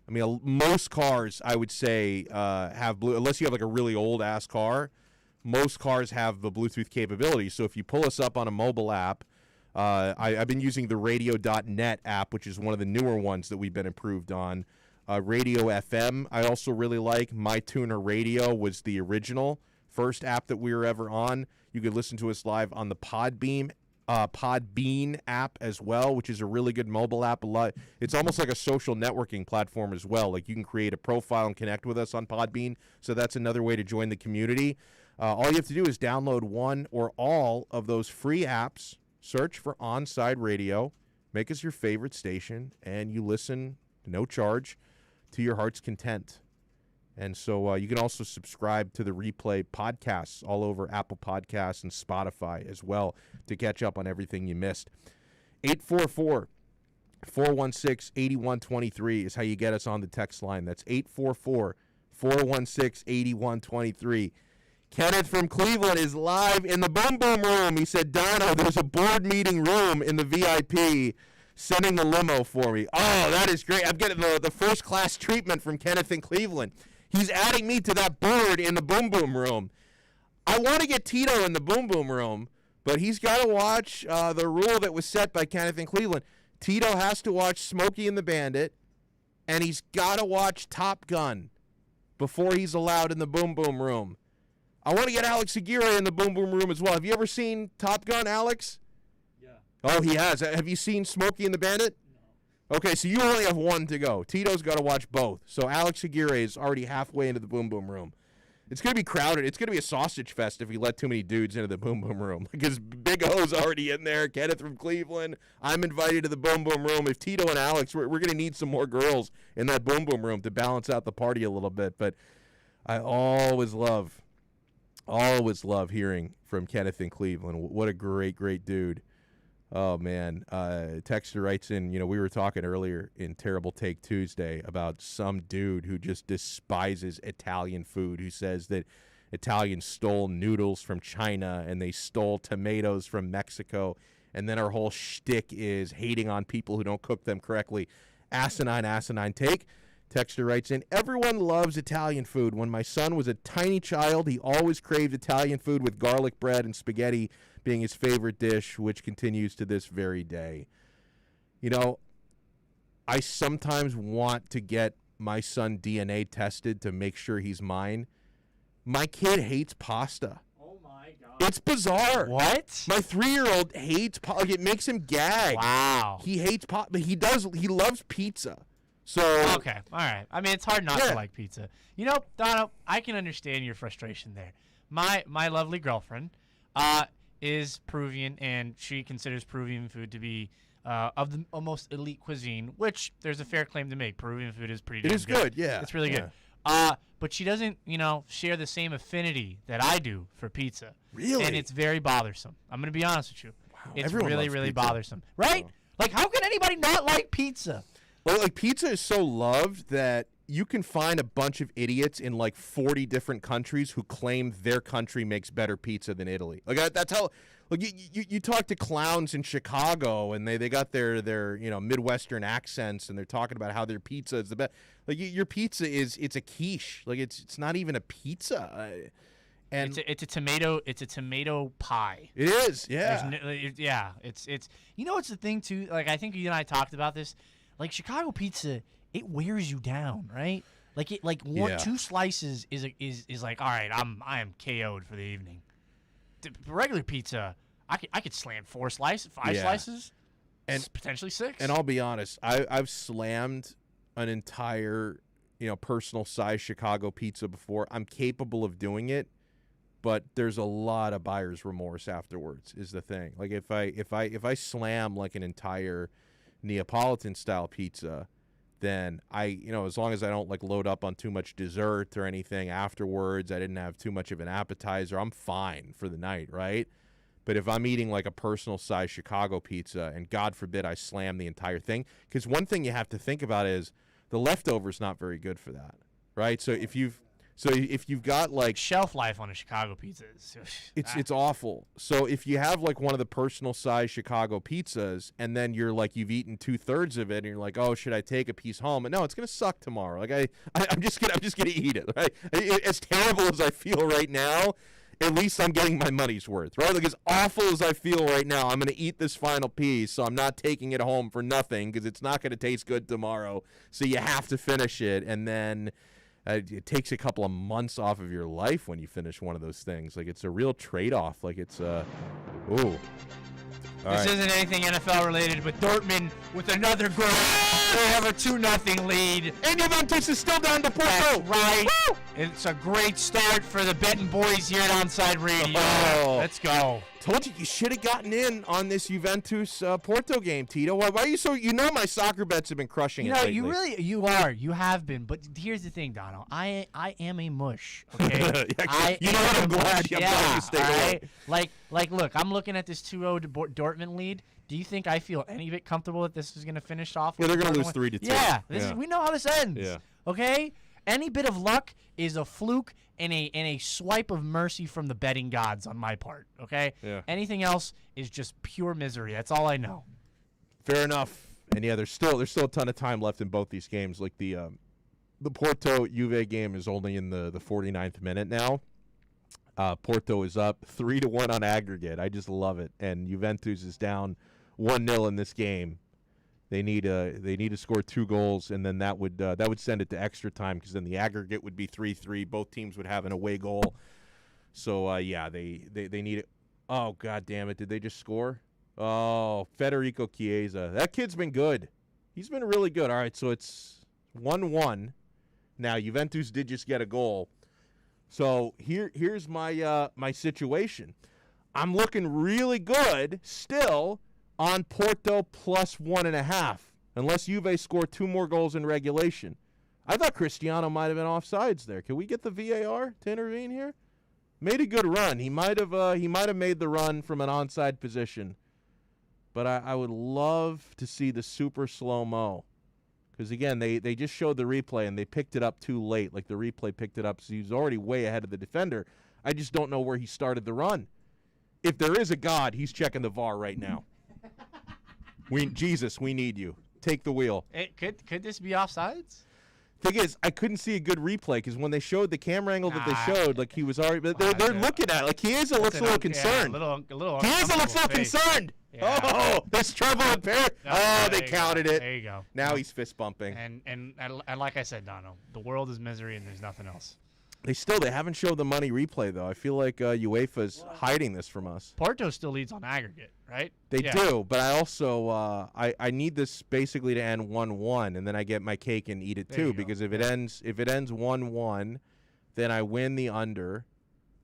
I mean, most cars, I would say, have unless you have like a really old ass car, most cars have the Bluetooth capability. So if you pull us up on a mobile app, I've been using the radio.net app, which is one of the newer ones that we've been improved on. Radio FM, I also really like. MyTuner Radio was the original first app that we were ever on. You could listen to us live on the Podbean app as well, which is a really good mobile app. It's almost like a social networking platform as well. Like you can create a profile and connect with us on Podbean. So that's another way to join the community. All you have to do is download one or all of those free apps, search for Onside Radio, make us your favorite station, and you listen, no charge, to your heart's content. And so you can also subscribe to the replay podcasts all over Apple Podcasts and Spotify as well to catch up on everything you missed. 844-416-8123 is how you get us on the text line. That's 844-416-8123. Kenneth from Cleveland is live in the Boom Boom Room. He said, Donno, there's a board meeting room in the VIP. Sending the limo for me. Oh, that is great. I'm getting the first-class treatment from Kenneth in Cleveland. He's adding me to that board in the Boom Boom Room. I want to get Tito in the Boom Boom Room, but he's got to watch the rule that was set by Kenneth in Cleveland. Tito has to watch Smokey and the Bandit, and he's got to watch Top Gun before he's allowed in the Boom Boom Room. I want to get Alex Aguirre in the Boom Boom Room as well. Have you ever seen Top Gun, Alex? Oh, he has. Have you seen Smokey and the Bandit? No. Okay, so you only have one to go. Tito's got to watch both. So Alex Aguirre is already halfway into the Boom Boom Room. It's going to be crowded. It's going to be a sausage fest if we let too many dudes into the Boom Boom Room. Because Big O's already in there. Kenneth from Cleveland. I'm invited to the Boom Boom Room. If Tito and Alex, we're going to need some more girls in that Boom Boom Room to balance out the party a little bit. But I always love hearing from Kenneth in Cleveland. What a great, great dude. Oh, man. Texter writes in, we were talking earlier in Terrible Take Tuesday about some dude who just despises Italian food, who says that Italians stole noodles from China and they stole tomatoes from Mexico, and then our whole shtick is hating on people who don't cook them correctly. asinine take. Texter writes in, everyone loves Italian food. When my son was a tiny child, he always craved Italian food with garlic bread and spaghetti being his favorite dish, which continues to this very day. You know, I sometimes want to get my son DNA tested to make sure he's mine. My kid hates pasta. Oh, my God. It's bizarre. What? My 3-year-old hates pasta. Like, it makes him gag. Wow. He hates pasta, but he loves pizza. So okay, all right. I mean, it's hard not to like pizza. You know, Donno, I can understand your frustration there. My lovely girlfriend is Peruvian, and she considers Peruvian food to be of the almost elite cuisine, which there's a fair claim to make. Peruvian food is pretty damn It is good, yeah. It's really good. But she doesn't, share the same affinity that I do for pizza. Really? And it's very bothersome. I'm going to be honest with you. Wow, it's everyone really, loves really pizza. bothersome. Right? Like, how can anybody not like pizza? Well, like, pizza is so loved that you can find a bunch of idiots in like 40 different countries who claim their country makes better pizza than Italy. Like, that's how. Like, you talk to clowns in Chicago, and they got their Midwestern accents, and they're talking about how their pizza is the best. Like, your pizza it's a quiche. Like, it's not even a pizza. And it's a tomato pie. It is, yeah. It's it's the thing too. Like, I think you and I talked about this. Like, Chicago pizza, it wears you down, right? Like, two slices is like, all right, I am KO'd for the evening. The regular pizza, I could slam 5 slices, and potentially 6. And I'll be honest, I've slammed an entire personal size Chicago pizza before. I'm capable of doing it, but there's a lot of buyer's remorse afterwards. Is the thing. Like, if I slam like an entire Neapolitan style pizza, then as long as I don't like load up on too much dessert or anything afterwards, I didn't have too much of an appetizer, I'm fine for the night, right? But if I'm eating like a personal size Chicago pizza, and God forbid I slam the entire thing, because one thing you have to think about is the leftover's not very good for that, right? So if you've got like shelf life on a Chicago pizza, it's awful. So if you have like one of the personal size Chicago pizzas, and then you've eaten 2/3 of it, and you're like, oh, should I take a piece home? And no, it's gonna suck tomorrow. Like I'm just gonna eat it. Right? As terrible as I feel right now, at least I'm getting my money's worth. Right? Like, as awful as I feel right now, I'm gonna eat this final piece, so I'm not taking it home for nothing, because it's not gonna taste good tomorrow. So you have to finish it, and then. It takes a couple of months off of your life when you finish one of those things. Like, it's a real trade-off. Like, it's ooh. This isn't anything NFL related, but Dortmund with another goal. They have a 2-0 lead. And Juventus is still down to Porto. That's right. Woo! It's a great start for the betting boys here at Onside Radio. Oh. Let's go. Told you should have gotten in on this Juventus Porto game, Tito. Why are you so? My soccer bets have been crushing it lately. You have been. But here's the thing, Donno. I am a mush. Okay. I'm glad you stayed away. Like, look, I'm looking at this 2-0 Dortmund lead. Do you think I feel any bit comfortable that this is going to finish off? Yeah, they're going to lose 3-2. Yeah, we know how this ends. Yeah. Okay. Any bit of luck is a fluke and a swipe of mercy from the betting gods on my part, okay? Yeah. Anything else is just pure misery. That's all I know. Fair enough. And yeah, there's still a ton of time left in both these games. Like, the Porto Juve game is only in the 49th minute now. Porto is up 3-1 on aggregate. I just love it. And Juventus is down 1-0 in this game. They need to score 2 goals, and then that would send it to extra time, because then the aggregate would be 3-3. Both teams would have an away goal. So they need it. Oh, God damn it! Did they just score? Oh, Federico Chiesa. That kid's been good. He's been really good. All right, so it's 1-1. Now, Juventus did just get a goal. So here's my my situation. I'm looking really good still on Porto plus 1.5, unless Juve score 2 more goals in regulation. I thought Cristiano might have been offsides there. Can we get the VAR to intervene here? Made a good run. He might have made the run from an onside position. But I would love to see the super slow-mo. Because, again, they just showed the replay, and they picked it up too late. Like, the replay picked it up, so he was already way ahead of the defender. I just don't know where he started the run. If there is a God, he's checking the VAR right now. Jesus, we need you. take the wheel. Could this be offsides? Thing is, I couldn't see a good replay because when they showed the camera angle that they showed, like he was already, but they're looking at it. Like he looks a little concerned. A little He looks a little concerned. Yeah. Oh, there's trouble in Paris. They counted it. There you go. Now he's fist bumping. And like I said, Donno, the world is misery and there's nothing else. They haven't showed the money replay though. I feel like UEFA's hiding this from us. Porto still leads on aggregate, right? They do, but I also I need this basically to end 1-1, and then I get my cake and eat it too. Because if it ends 1-1, then I win the under,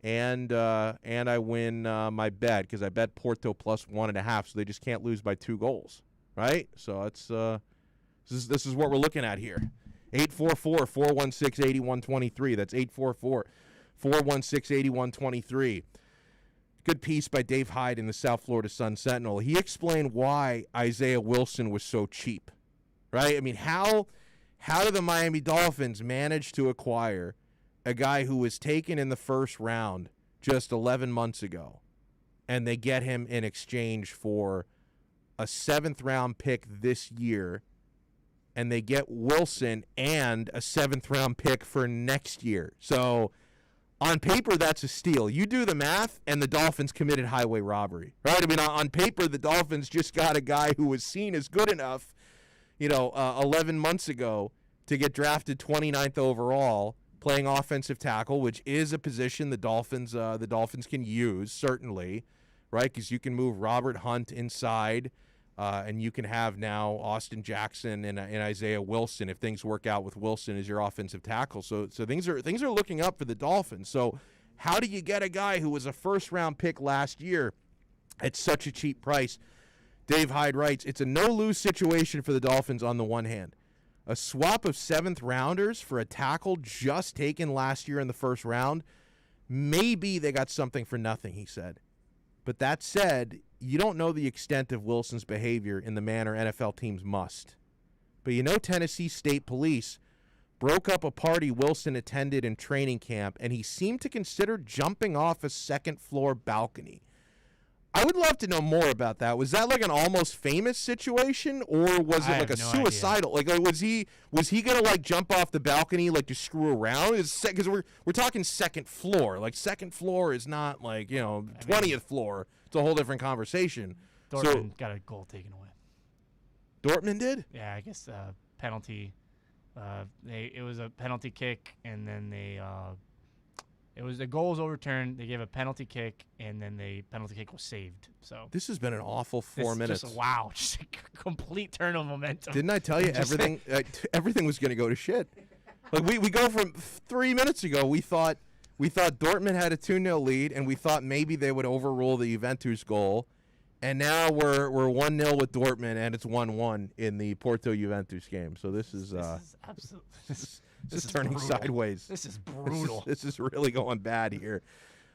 and I win my bet because I bet Porto plus 1.5, so they just can't lose by 2 goals, right? So it's this is what we're looking at here. 844-416-8123. That's 844-416-8123. Good piece by Dave Hyde in the South Florida Sun Sentinel. He explained why Isaiah Wilson was so cheap, right? I mean, how do the Miami Dolphins manage to acquire a guy who was taken in the first round just 11 months ago, and they get him in exchange for a 7th-round pick this year, and they get Wilson and a 7th-round pick for next year. So on paper, that's a steal. You do the math, and the Dolphins committed highway robbery, right? I mean, on paper, the Dolphins just got a guy who was seen as good enough, 11 months ago to get drafted 29th overall, playing offensive tackle, which is a position the Dolphins can use, certainly, right? Because you can move Robert Hunt inside, and you can have now Austin Jackson and Isaiah Wilson if things work out with Wilson as your offensive tackle. So things are looking up for the Dolphins. So how do you get a guy who was a first-round pick last year at such a cheap price? Dave Hyde writes, it's a no-lose situation for the Dolphins on the one hand. A swap of 7th-rounders for a tackle just taken last year in the first round, maybe they got something for nothing, he said. But that said, you don't know the extent of Wilson's behavior in the manner NFL teams must. But Tennessee State Police broke up a party Wilson attended in training camp, and he seemed to consider jumping off a 2nd-floor balcony. I would love to know more about that. Was that like an Almost Famous situation, or was it like a suicidal? Idea. Like was he gonna like jump off the balcony like to screw around? Because we're talking 2nd floor. Like 2nd floor is not like 20th floor. It's a whole different conversation. Dortmund got a goal taken away. Dortmund did? Yeah, I guess penalty. It was a penalty kick, and then the goal was overturned. They gave a penalty kick, and then the penalty kick was saved. So this has been an awful 4 minutes. Just a complete turn of momentum. Didn't I tell you everything was going to go to shit? Like we go from 3 minutes ago. We thought Dortmund had a 2-0 lead, and we thought maybe they would overrule the Juventus goal. And now we're 1-0 with Dortmund, and it's 1-1 in the Porto Juventus game. So this is absolutely this is turning sideways. This is brutal. This is really going bad here.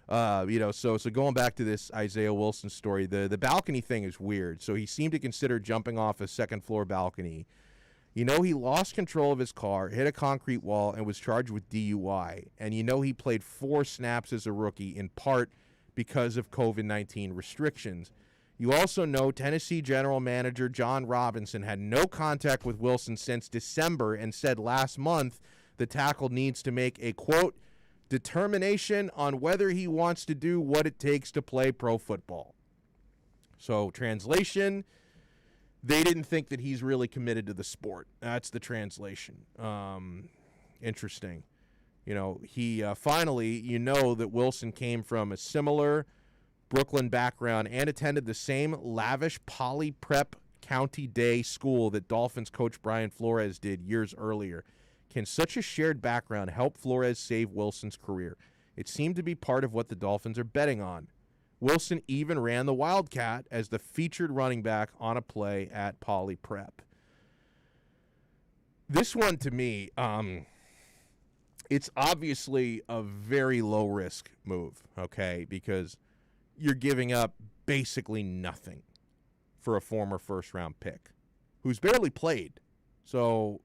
So going back to this Isaiah Wilson story, the balcony thing is weird. So he seemed to consider jumping off a 2nd-floor balcony. He lost control of his car, hit a concrete wall, and was charged with DUI. And he played 4 snaps as a rookie, in part because of COVID-19 restrictions. You also know Tennessee general manager John Robinson had no contact with Wilson since December and said last month the tackle needs to make a, quote, determination on whether he wants to do what it takes to play pro football. So, translation, they didn't think that he's really committed to the sport. That's the translation. Interesting. He finally, that Wilson came from a similar Brooklyn background and attended the same lavish poly prep county day school that Dolphins coach Brian Flores did years earlier. Can such a shared background help Flores save Wilson's career? It seemed to be part of what the Dolphins are betting on. Wilson even ran the Wildcat as the featured running back on a play at poly prep. This one, to me, it's obviously a very low-risk move, okay, because you're giving up basically nothing for a former first-round pick who's barely played. So,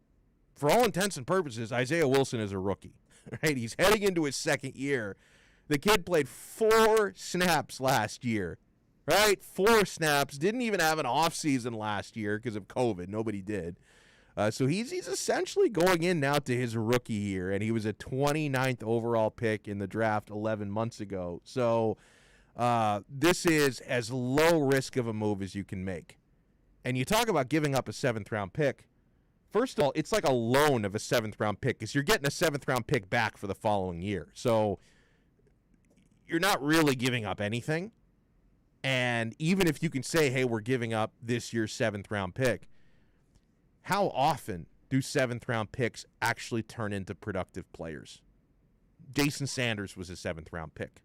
for all intents and purposes, Isaiah Wilson is a rookie, right? He's heading into his 2nd year. The kid played 4 snaps last year right? 4 snaps. Didn't even have an offseason last year because of COVID. Nobody did. So he's essentially going in now to his rookie year, and he was a 29th overall pick in the draft 11 months ago. So this is as low risk of a move as you can make. And you talk about giving up a 7th-round pick. First of all, it's like a loan of a 7th-round pick because you're getting a 7th-round pick back for the following year. So you're not really giving up anything. And even if you can say, hey, we're giving up this year's 7th-round pick, how often do 7th-round picks actually turn into productive players? Jason Sanders was a 7th-round pick.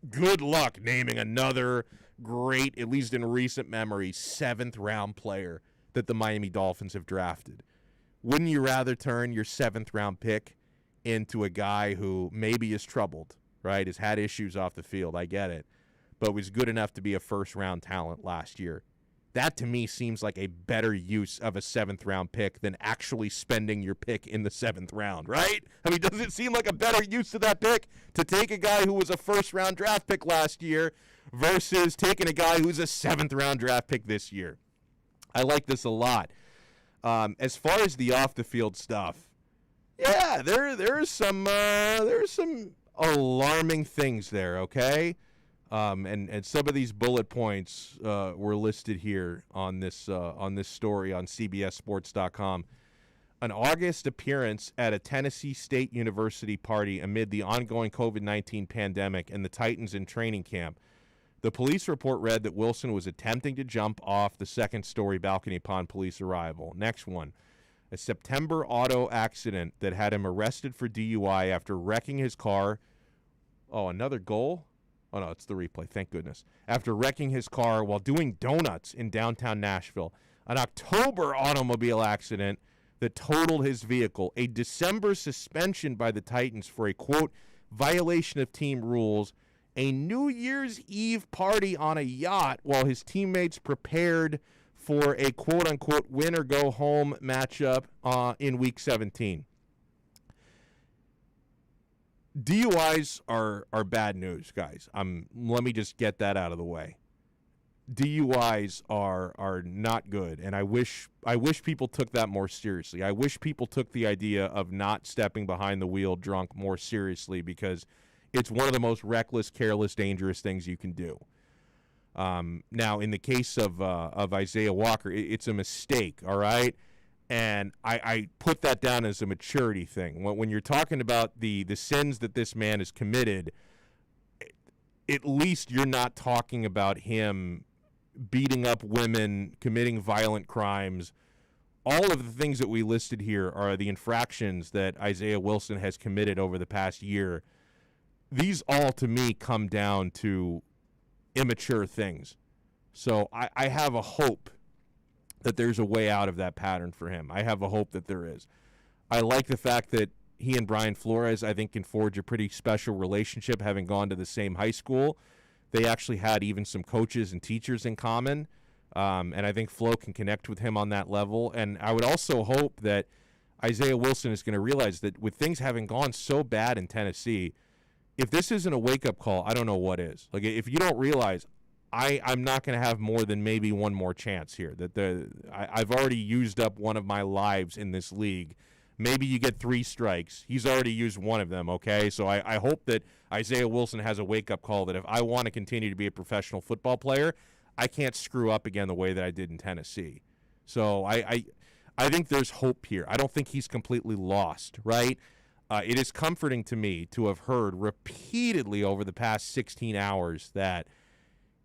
Good luck naming another great, at least in recent memory, 7th-round player that the Miami Dolphins have drafted. Wouldn't you rather turn your 7th-round pick into a guy who maybe is troubled, right, has had issues off the field, I get it, but was good enough to be a first-round talent last year? That, to me, seems like a better use of a 7th-round pick than actually spending your pick in the 7th round, right? I mean, does it seem like a better use of that pick to take a guy who was a first-round draft pick last year versus taking a guy who's a 7th-round draft pick this year? I like this a lot. As far as the off-the-field stuff, yeah, there's some alarming things there, okay? And some of these bullet points were listed here on this story on CBSSports.com. An August appearance at a Tennessee State University party amid the ongoing COVID-19 pandemic and the Titans in training camp. The police report read that Wilson was attempting to jump off the second-story balcony upon police arrival. Next one. A September auto accident that had him arrested for DUI after wrecking his car. Oh, another goal? Oh, no, it's the replay. Thank goodness. After wrecking his car while doing donuts in downtown Nashville. An October automobile accident that totaled his vehicle. A December suspension by the Titans for a, quote, violation of team rules. A New Year's Eve party on a yacht while his teammates prepared for a, quote, unquote, win-or-go-home matchup in Week 17. DUIs are bad news, guys. Let me just get that out of the way. DUIs are not good, and I wish people took that more seriously. I wish people took the idea of not stepping behind the wheel drunk more seriously, because it's one of the most reckless, careless, dangerous things you can do. Now, in the case of Isaiah Walker, it's a mistake, all right? And I put that down as a maturity thing. When you're talking about the sins that this man has committed, at least you're not talking about him beating up women, committing violent crimes. All of the things that we listed here are the infractions that Isaiah Wilson has committed over the past year. These all, to me, come down to immature things. So I have a hope that there's a way out of that pattern for him. I have a hope that there is. I like the fact that he and Brian Flores, I think, can forge a pretty special relationship, having gone to the same high school. They actually had even some coaches and teachers in common, and I think Flo can connect with him on that level. And I would also hope that Isaiah Wilson is going to realize that with things having gone so bad in Tennessee, if this isn't a wake-up call, I don't know what is. Like, if you don't realize, I'm not going to have more than maybe one more chance here. That I've already used up one of my lives in this league. Maybe you get 3 strikes. He's already used one of them, okay? So I hope that Isaiah Wilson has a wake-up call that if I want to continue to be a professional football player, I can't screw up again the way that I did in Tennessee. So I think there's hope here. I don't think he's completely lost, right? It is comforting to me to have heard repeatedly over the past 16 hours that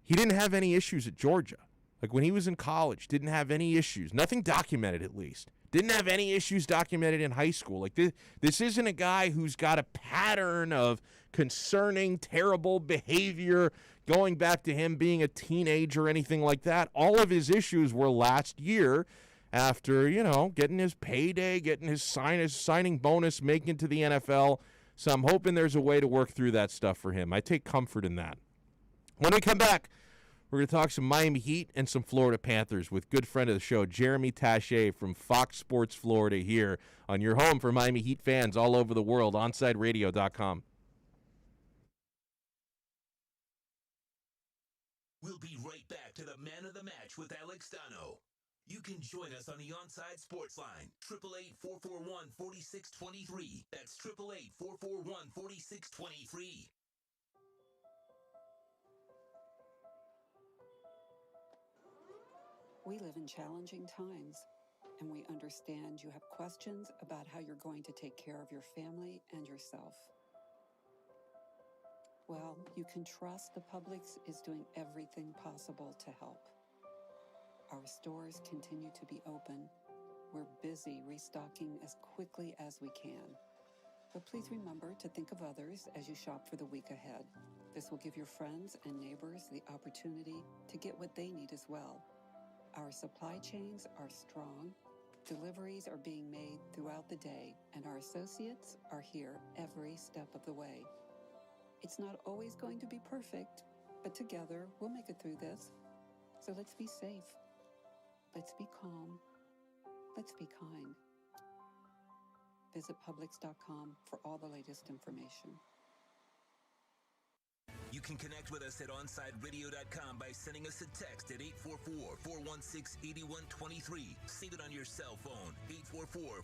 he didn't have any issues at Georgia. Like, when he was in college, didn't have any issues. Nothing documented, at least. Didn't have any issues documented in high school. Like, this isn't a guy who's got a pattern of concerning, terrible behavior going back to him being a teenager or anything like that. All of his issues were last year after, getting his payday, getting his signing bonus, making it to the NFL. So I'm hoping there's a way to work through that stuff for him. I take comfort in that. When we come back, we're going to talk some Miami Heat and some Florida Panthers with good friend of the show, Jeremy Taché from Fox Sports Florida, here on your home for Miami Heat fans all over the world, OnSideRadio.com. We'll be right back to the Man of the Match with Alex Donno. You can join us on the Onside Sports Line, 888-441-4623. That's 888-441-4623. We live in challenging times, and we understand you have questions about how you're going to take care of your family and yourself. Well, you can trust the Publix is doing everything possible to help. Our stores continue to be open. We're busy restocking as quickly as we can. But please remember to think of others as you shop for the week ahead. This will give your friends and neighbors the opportunity to get what they need as well. Our supply chains are strong. Deliveries are being made throughout the day, and our associates are here every step of the way. It's not always going to be perfect, but together we'll make it through this. So let's be safe. Let's be calm. Let's be kind. Visit Publix.com for all the latest information. You can connect with us at OnsideRadio.com by sending us a text at 844-416-8123. Save it on your cell phone,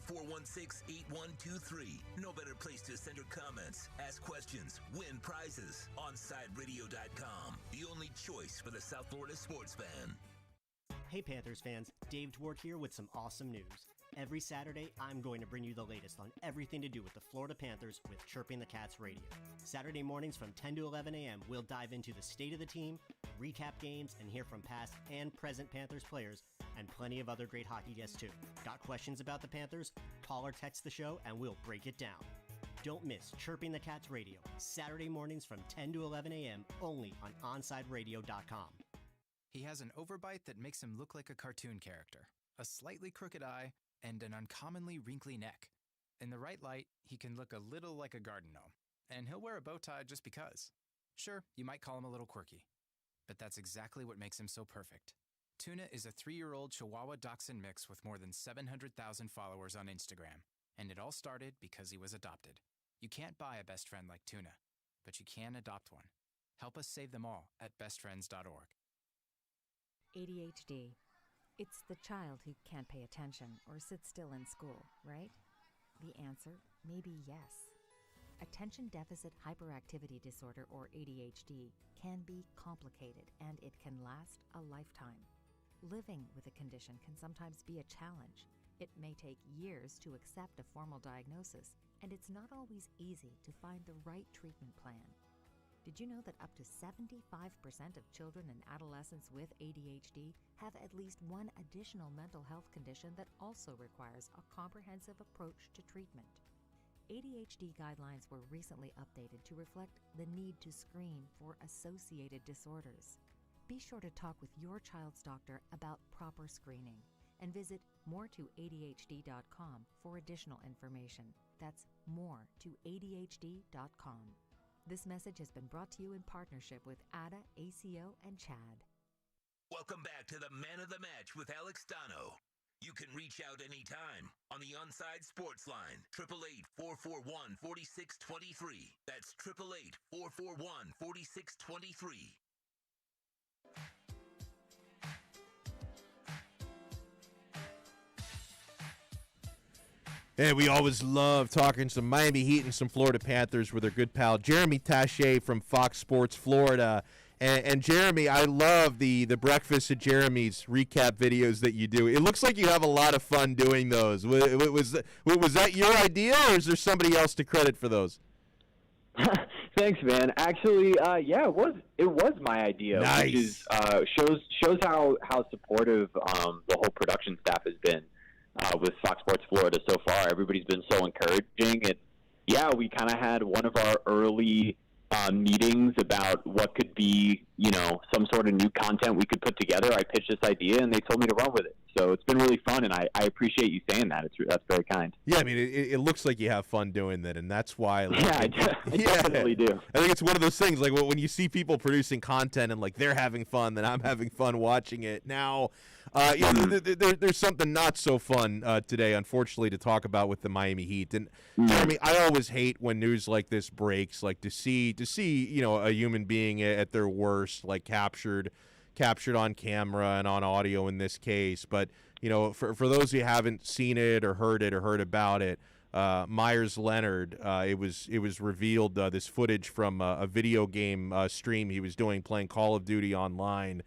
844-416-8123. No better place to send your comments, ask questions, win prizes. OnsideRadio.com, the only choice for the South Florida sports fan. Hey Panthers fans, Dave Dwork here with some awesome news. Every Saturday, I'm going to bring you the latest on everything to do with the Florida Panthers with Chirping the Cats Radio. Saturday mornings from 10 to 11 a.m., we'll dive into the state of the team, recap games, and hear from past and present Panthers players, and plenty of other great hockey guests too. Got questions about the Panthers? Call or text the show and we'll break it down. Don't miss Chirping the Cats Radio, Saturday mornings from 10 to 11 a.m., only on OnsideRadio.com. He has an overbite that makes him look like a cartoon character, a slightly crooked eye, and an uncommonly wrinkly neck. In the right light, he can look a little like a garden gnome, and he'll wear a bow tie just because. Sure, you might call him a little quirky, but that's exactly what makes him so perfect. Tuna is a 3-year-old Chihuahua Dachshund mix with more than 700,000 followers on Instagram, and it all started because he was adopted. You can't buy a best friend like Tuna, but you can adopt one. Help us save them all at bestfriends.org. ADHD. It's the child who can't pay attention or sit still in school, right? The answer may be yes. Attention Deficit Hyperactivity Disorder, or ADHD, can be complicated and it can last a lifetime. Living with a condition can sometimes be a challenge. It may take years to accept a formal diagnosis, and it's not always easy to find the right treatment plan. Did you know that up to 75% of children and adolescents with ADHD have at least one additional mental health condition that also requires a comprehensive approach to treatment? ADHD guidelines were recently updated to reflect the need to screen for associated disorders. Be sure to talk with your child's doctor about proper screening and visit moretoadhd.com for additional information. That's moretoadhd.com. This message has been brought to you in partnership with ADA, ACO, and CHAD. Welcome back to the Man of the Match with Alex Donno. You can reach out anytime on the Onside Sports Line, 888-441-4623. That's 888-441-4623. And we always love talking some Miami Heat and some Florida Panthers with our good pal Jeremy Taché from Fox Sports Florida. And Jeremy, I love the Breakfast at Jeremy's recap videos that you do. It looks like you have a lot of fun doing those. Was that your idea, or is there somebody else to credit for those? Thanks, man. Actually, yeah, it was my idea. Nice. Which is, shows how supportive the whole production staff has been with Fox Sports Florida so far. Everybody's been so encouraging, and yeah, we kind of had one of our early meetings about what could be, some sort of new content we could put together. I pitched this idea, and they told me to run with it. So it's been really fun, and I appreciate you saying that. That's very kind. Yeah, I mean, it looks like you have fun doing that, and that's why. Like, I definitely do. I think it's one of those things, like when you see people producing content and like they're having fun, then I'm having fun watching it. Now, there's something not so fun today, unfortunately, to talk about with the Miami Heat. And Jeremy, I always hate when news like this breaks, like to see a human being at their worst. worst, like captured on camera and on audio in this case. But for those who haven't seen it or heard about it, Myers Leonard, it was revealed this footage from a video game stream he was doing playing Call of Duty Online,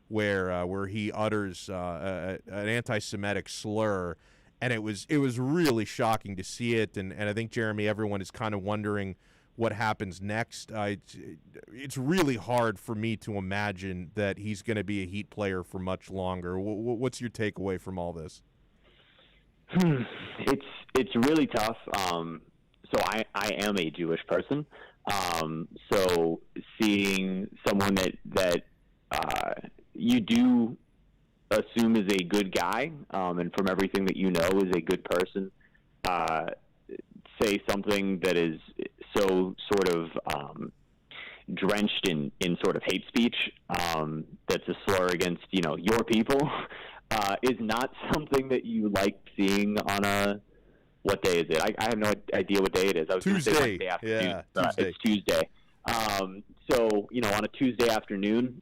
where he utters an anti-Semitic slur, and it was really shocking to see it. And I think, Jeremy, everyone is kind of wondering what happens next. It's really hard for me to imagine that he's going to be a Heat player for much longer. What's your takeaway from all this? It's really tough. So I am a Jewish person. So seeing someone that you do assume is a good guy, and from everything that you know is a good person, say something that is so sort of drenched in sort of hate speech, that's a slur against your people, is not something that you like seeing on a, what day is it? I have no idea what day it is. I was Tuesday. Gonna say Wednesday afternoon. Yeah, Tuesday. It's Tuesday. So on a Tuesday afternoon,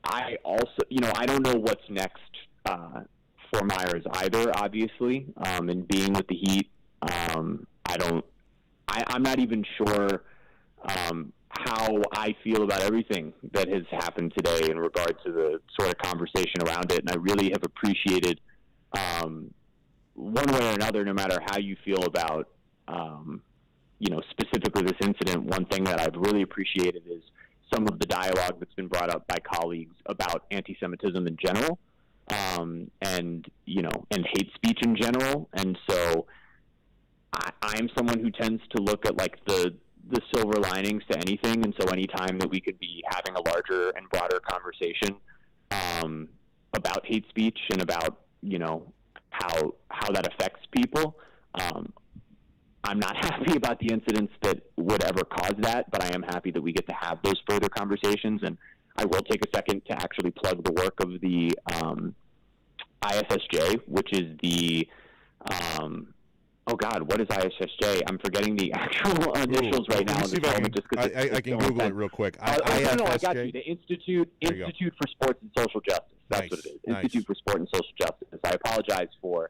I also I don't know what's next for Myers either. Obviously, and being with the Heat, I'm not even sure how I feel about everything that has happened today in regard to the sort of conversation around it. And I really have appreciated, one way or another, no matter how you feel about, specifically this incident, one thing that I've really appreciated is some of the dialogue that's been brought up by colleagues about anti-Semitism in general, and hate speech in general. And so I'm someone who tends to look at like the silver linings to anything, and so anytime that we could be having a larger and broader conversation about hate speech and about how that affects people, I'm not happy about the incidents that would ever cause that, but I am happy that we get to have those further conversations. And I will take a second to actually plug the work of the ISSJ, which is the oh God, what is ISSJ? I'm forgetting the actual initials right now. I can Google it real quick. No, I got you. The Institute for Sports and Social Justice. That's what it is. Nice. Institute for Sport and Social Justice. I apologize for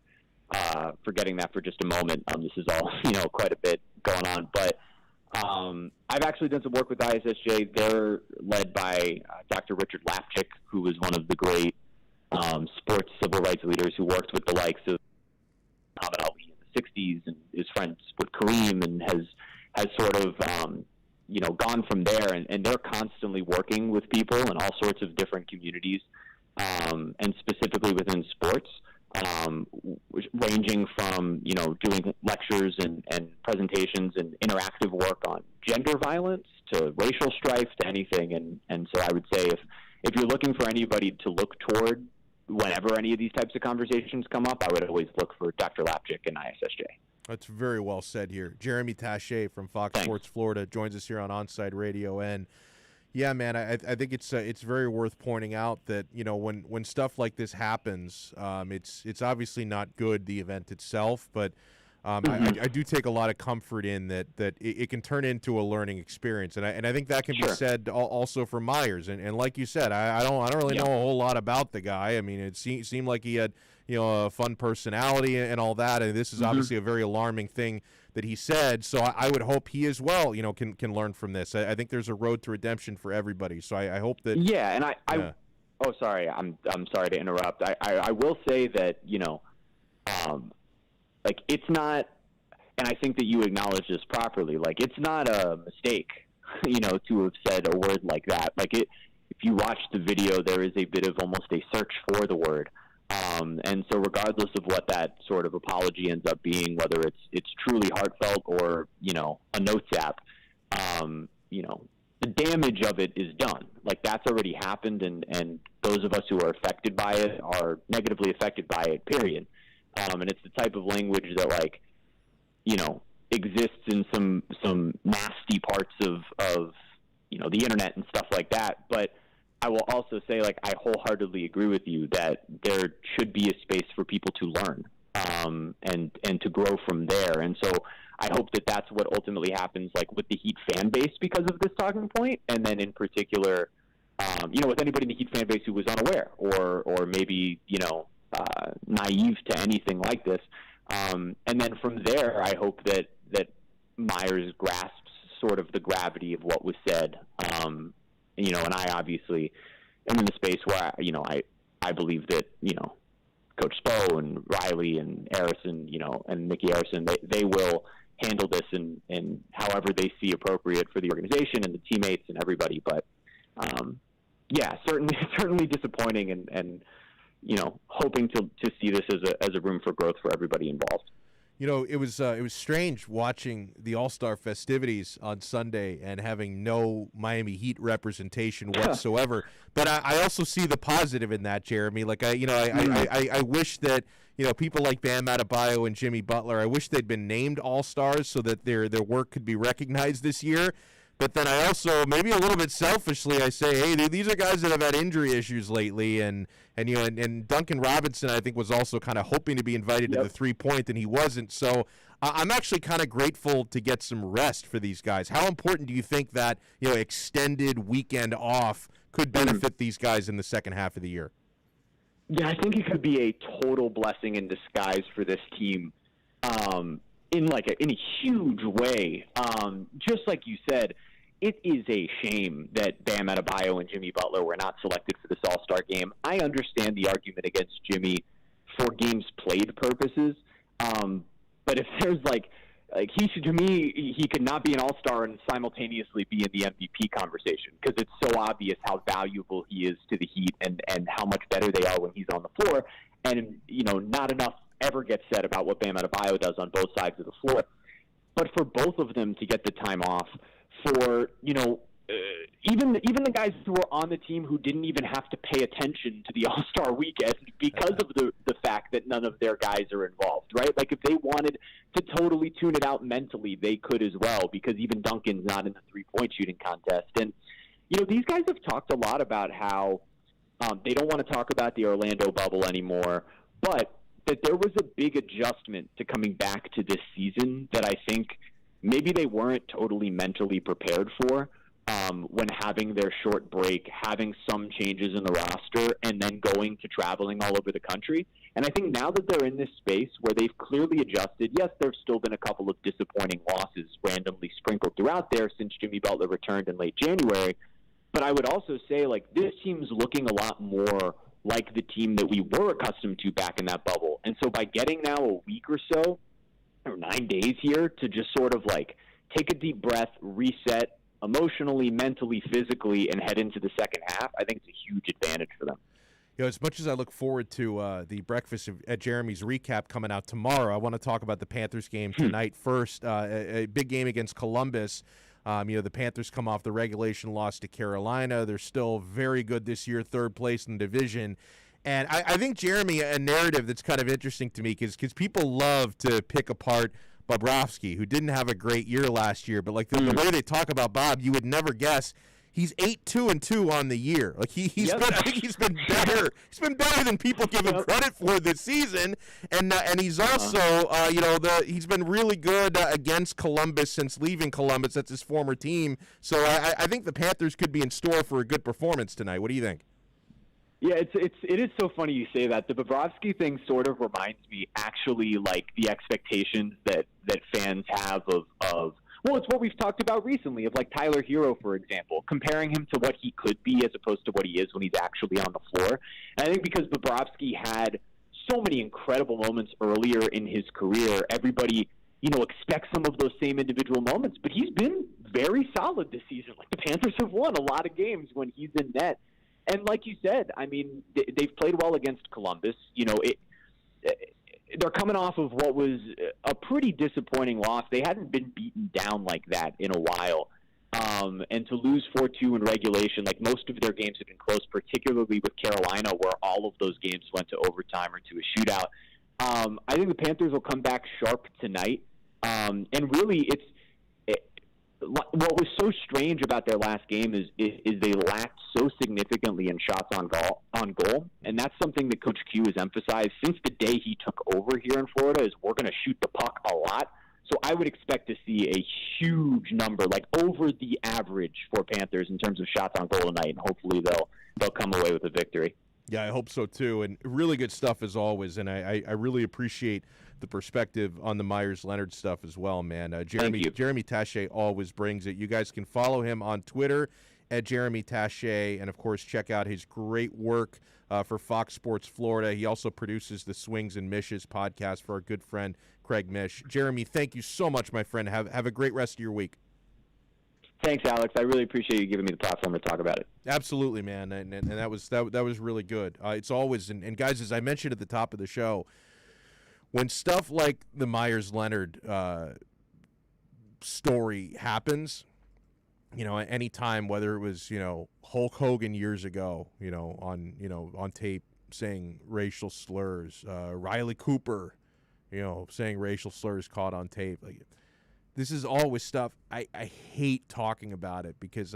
forgetting that for just a moment. This is all quite a bit going on, but I've actually done some work with ISSJ. They're led by Dr. Richard Lapchick, who was one of the great sports civil rights leaders who worked with the likes of Muhammad Ali in the 60s and is friends with Kareem, and has sort of gone from there, and they're constantly working with people in all sorts of different communities, and specifically within sports, ranging from doing lectures and presentations and interactive work on gender violence to racial strife to anything. And so I would say if you're looking for anybody to look toward whenever any of these types of conversations come up, I would always look for Dr. Lapchick and ISSJ. That's very well said here. Jeremy Taché from Fox Sports Florida joins us here on Onside Radio. And yeah, man, I think it's very worth pointing out that when stuff like this happens, it's obviously not good, the event itself, but I do take a lot of comfort in that it can turn into a learning experience, and I think that can be said also for Myers. And like you said, I don't really know a whole lot about the guy. I mean, it seemed like he had a fun personality and all that, and this is obviously a very alarming thing that he said. So I would hope he as well can learn from this. I think there's a road to redemption for everybody. So I hope that oh, sorry, I'm sorry to interrupt. I will say that like it's not, and I think that you acknowledge this properly, like it's not a mistake, to have said a word like that. Like if you watch the video, there is a bit of almost a search for the word. And so regardless of what that sort of apology ends up being, whether it's truly heartfelt or, a notes app, the damage of it is done. Like that's already happened, and those of us who are affected by it are negatively affected by it, period. And it's the type of language that exists in some nasty parts of the internet and stuff like that. But I will also say, I wholeheartedly agree with you that there should be a space for people to learn, and to grow from there. And so I hope that that's what ultimately happens, like with the Heat fan base because of this talking point, and then in particular, with anybody in the Heat fan base who was unaware or maybe naive to anything like this. And then from there, I hope that Myers grasps sort of the gravity of what was said. And I obviously am in the space where I believe that Coach Spo and Riley and Harrison, and Mickey Harrison, they will handle this in however they see appropriate for the organization and the teammates and everybody. But certainly disappointing, and hoping to see this as a room for growth for everybody involved. It was strange watching the All-Star festivities on Sunday and having no Miami Heat representation whatsoever. But I also see the positive in that, Jeremy. Like I wish that people like Bam Adebayo and Jimmy Butler, I wish they'd been named All-Stars so that their work could be recognized this year. But then I also, maybe a little bit selfishly, I say, hey, these are guys that have had injury issues lately, and Duncan Robinson, I think, was also kind of hoping to be invited to the 3-point, and he wasn't. So I'm actually kind of grateful to get some rest for these guys. How important do you think that extended weekend off could benefit these guys in the second half of the year? Yeah, I think it could be a total blessing in disguise for this team. In a huge way. Just like you said, it is a shame that Bam Adebayo and Jimmy Butler were not selected for this All-Star game. I understand the argument against Jimmy for games played purposes, but if there's he could not be an All-Star and simultaneously be in the MVP conversation, because it's so obvious how valuable he is to the Heat and how much better they are when he's on the floor, and not enough ever gets said about what Bam Adebayo does on both sides of the floor. But for both of them to get the time off, for even the guys who were on the team who didn't even have to pay attention to the All-Star weekend because of the fact that none of their guys are involved, right? Like if they wanted to totally tune it out mentally, they could as well, because even Duncan's not in the three-point shooting contest. And these guys have talked a lot about how they don't want to talk about the Orlando bubble anymore, but that there was a big adjustment to coming back to this season that I think maybe they weren't totally mentally prepared for when having their short break, having some changes in the roster, and then going to traveling all over the country. And I think now that they're in this space where they've clearly adjusted, yes, there's still been a couple of disappointing losses randomly sprinkled throughout there since Jimmy Butler returned in late January. But I would also say, this team's looking a lot more like the team that we were accustomed to back in that bubble. And so by getting now a week or so, or 9 days here, to just sort of take a deep breath, reset emotionally, mentally, physically, and head into the second half, I think it's a huge advantage for them. As much as I look forward to the breakfast at Jeremy's recap coming out tomorrow, I want to talk about the Panthers game tonight first. A big game against Columbus. The Panthers come off the regulation loss to Carolina. They're still very good this year, third place in the division. And I think, Jeremy, a narrative that's kind of interesting to me, because people love to pick apart Bobrovsky, who didn't have a great year last year. But the way they talk about Bob, you would never guess. He's 8-2-2 on the year. I think he's been better. He's been better than people give him credit for this season. And he's also he's been really good against Columbus since leaving Columbus. That's his former team. So I think the Panthers could be in store for a good performance tonight. What do you think? Yeah, it is so funny you say that. The Bobrovsky thing sort of reminds me actually like the expectations that fans have of well, it's what we've talked about recently of Tyler Hero, for example, comparing him to what he could be as opposed to what he is when he's actually on the floor. And I think because Bobrovsky had so many incredible moments earlier in his career, everybody, expects some of those same individual moments, but he's been very solid this season. The Panthers have won a lot of games when he's in net. And like you said, I mean, they've played well against Columbus. They're coming off of what was a pretty disappointing loss. They hadn't been beaten down like that in a while. And to lose 4-2 in regulation, most of their games have been close, particularly with Carolina, where all of those games went to overtime or to a shootout. I think the Panthers will come back sharp tonight. And really, what was so strange about their last game is they lacked so significantly in shots on goal, and that's something that Coach Q has emphasized since the day he took over here in Florida. Is we're going to shoot the puck a lot, So I would expect to see a huge number, like over the average for Panthers in terms of shots on goal tonight, and hopefully they'll come away with a victory. Yeah, I hope so too. And really good stuff as always. And I really appreciate the perspective on the Myers-Leonard stuff as well, man. Jeremy Taché always brings it. You guys can follow him on Twitter at Jeremy Taché, and of course check out his great work for Fox Sports Florida. He also produces the Swings and Mishes podcast for our good friend Craig Mish. Jeremy, thank you so much, my friend. Have a great rest of your week. Thanks, Alex. I really appreciate you giving me the platform to talk about it. Absolutely, man, and that was really good. It's always and guys, as I mentioned at the top of the show, when stuff like the Myers-Leonard story happens, at any time, whether it was Hulk Hogan years ago, on tape saying racial slurs, Riley Cooper, saying racial slurs caught on tape, like. This is always stuff I hate talking about it because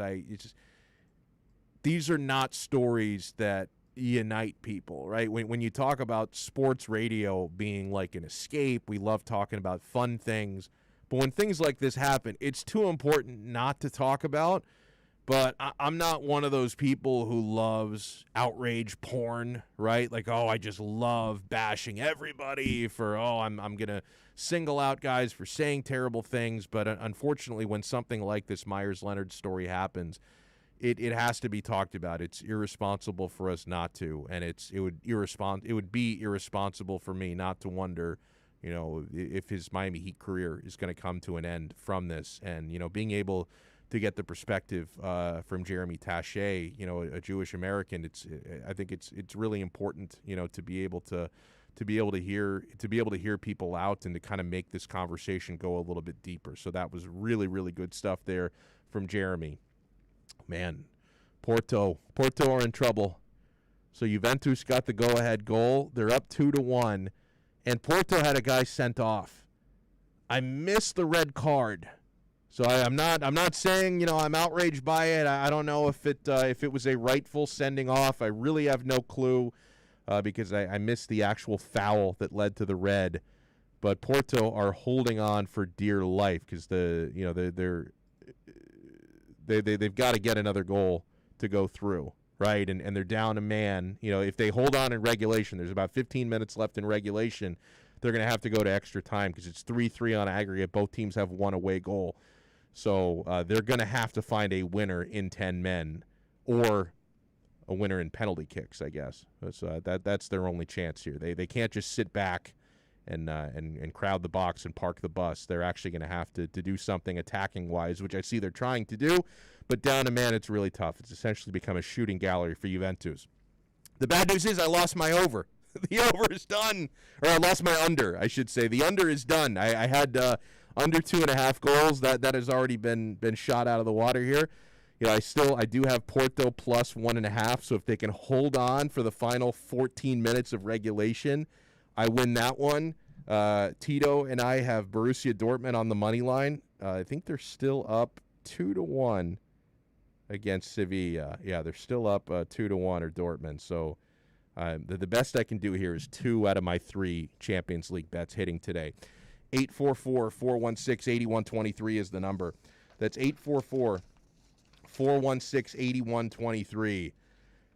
these are not stories that unite people, right? When you talk about sports radio being like an escape, we love talking about fun things. But when things like this happen, it's too important not to talk about. But I'm not one of those people who loves outrage porn, right? Like, I just love bashing everybody for, I'm going to single out guys for saying terrible things. But unfortunately, when something like this Myers-Leonard story happens, it has to be talked about. It's irresponsible for us not to, and it would be irresponsible for me not to wonder, if his Miami Heat career is going to come to an end from this. And, being able to get the perspective from Jeremy Taché, a Jewish American, I think it's really important, to be able to hear people out and to kind of make this conversation go a little bit deeper. So that was really, really good stuff there from Jeremy. Man, Porto are in trouble. So Juventus got the go-ahead goal. They're up 2-1, and Porto had a guy sent off. I missed the red card. So I'm not saying, I'm outraged by it. I don't know if it was a rightful sending off. I really have no clue because I missed the actual foul that led to the red. But Porto are holding on for dear life because they've got to get another goal to go through, right? And they're down a man. If they hold on in regulation, there's about 15 minutes left in regulation. They're going to have to go to extra time because it's 3-3 on aggregate. Both teams have one away goal. So they're going to have to find a winner in 10 men or a winner in penalty kicks, I guess. That's their only chance here. They can't just sit back and crowd the box and park the bus. They're actually going to have to do something attacking-wise, which I see they're trying to do. But down a man, it's really tough. It's essentially become a shooting gallery for Juventus. The bad news is I lost my over. The over is done. Or I lost my under, I should say. The under is done. I had under 2.5 goals. That has already been shot out of the water here. I do have Porto plus 1.5. So if they can hold on for the final 14 minutes of regulation, I win that one. Tito and I have Borussia Dortmund on the money line. I think they're still up 2-1 against Sevilla. Yeah, they're still up 2-1 or Dortmund. So the best I can do here is 2 out of my 3 Champions League bets hitting today. 844-416-8123 is the number. That's 844-416-8123.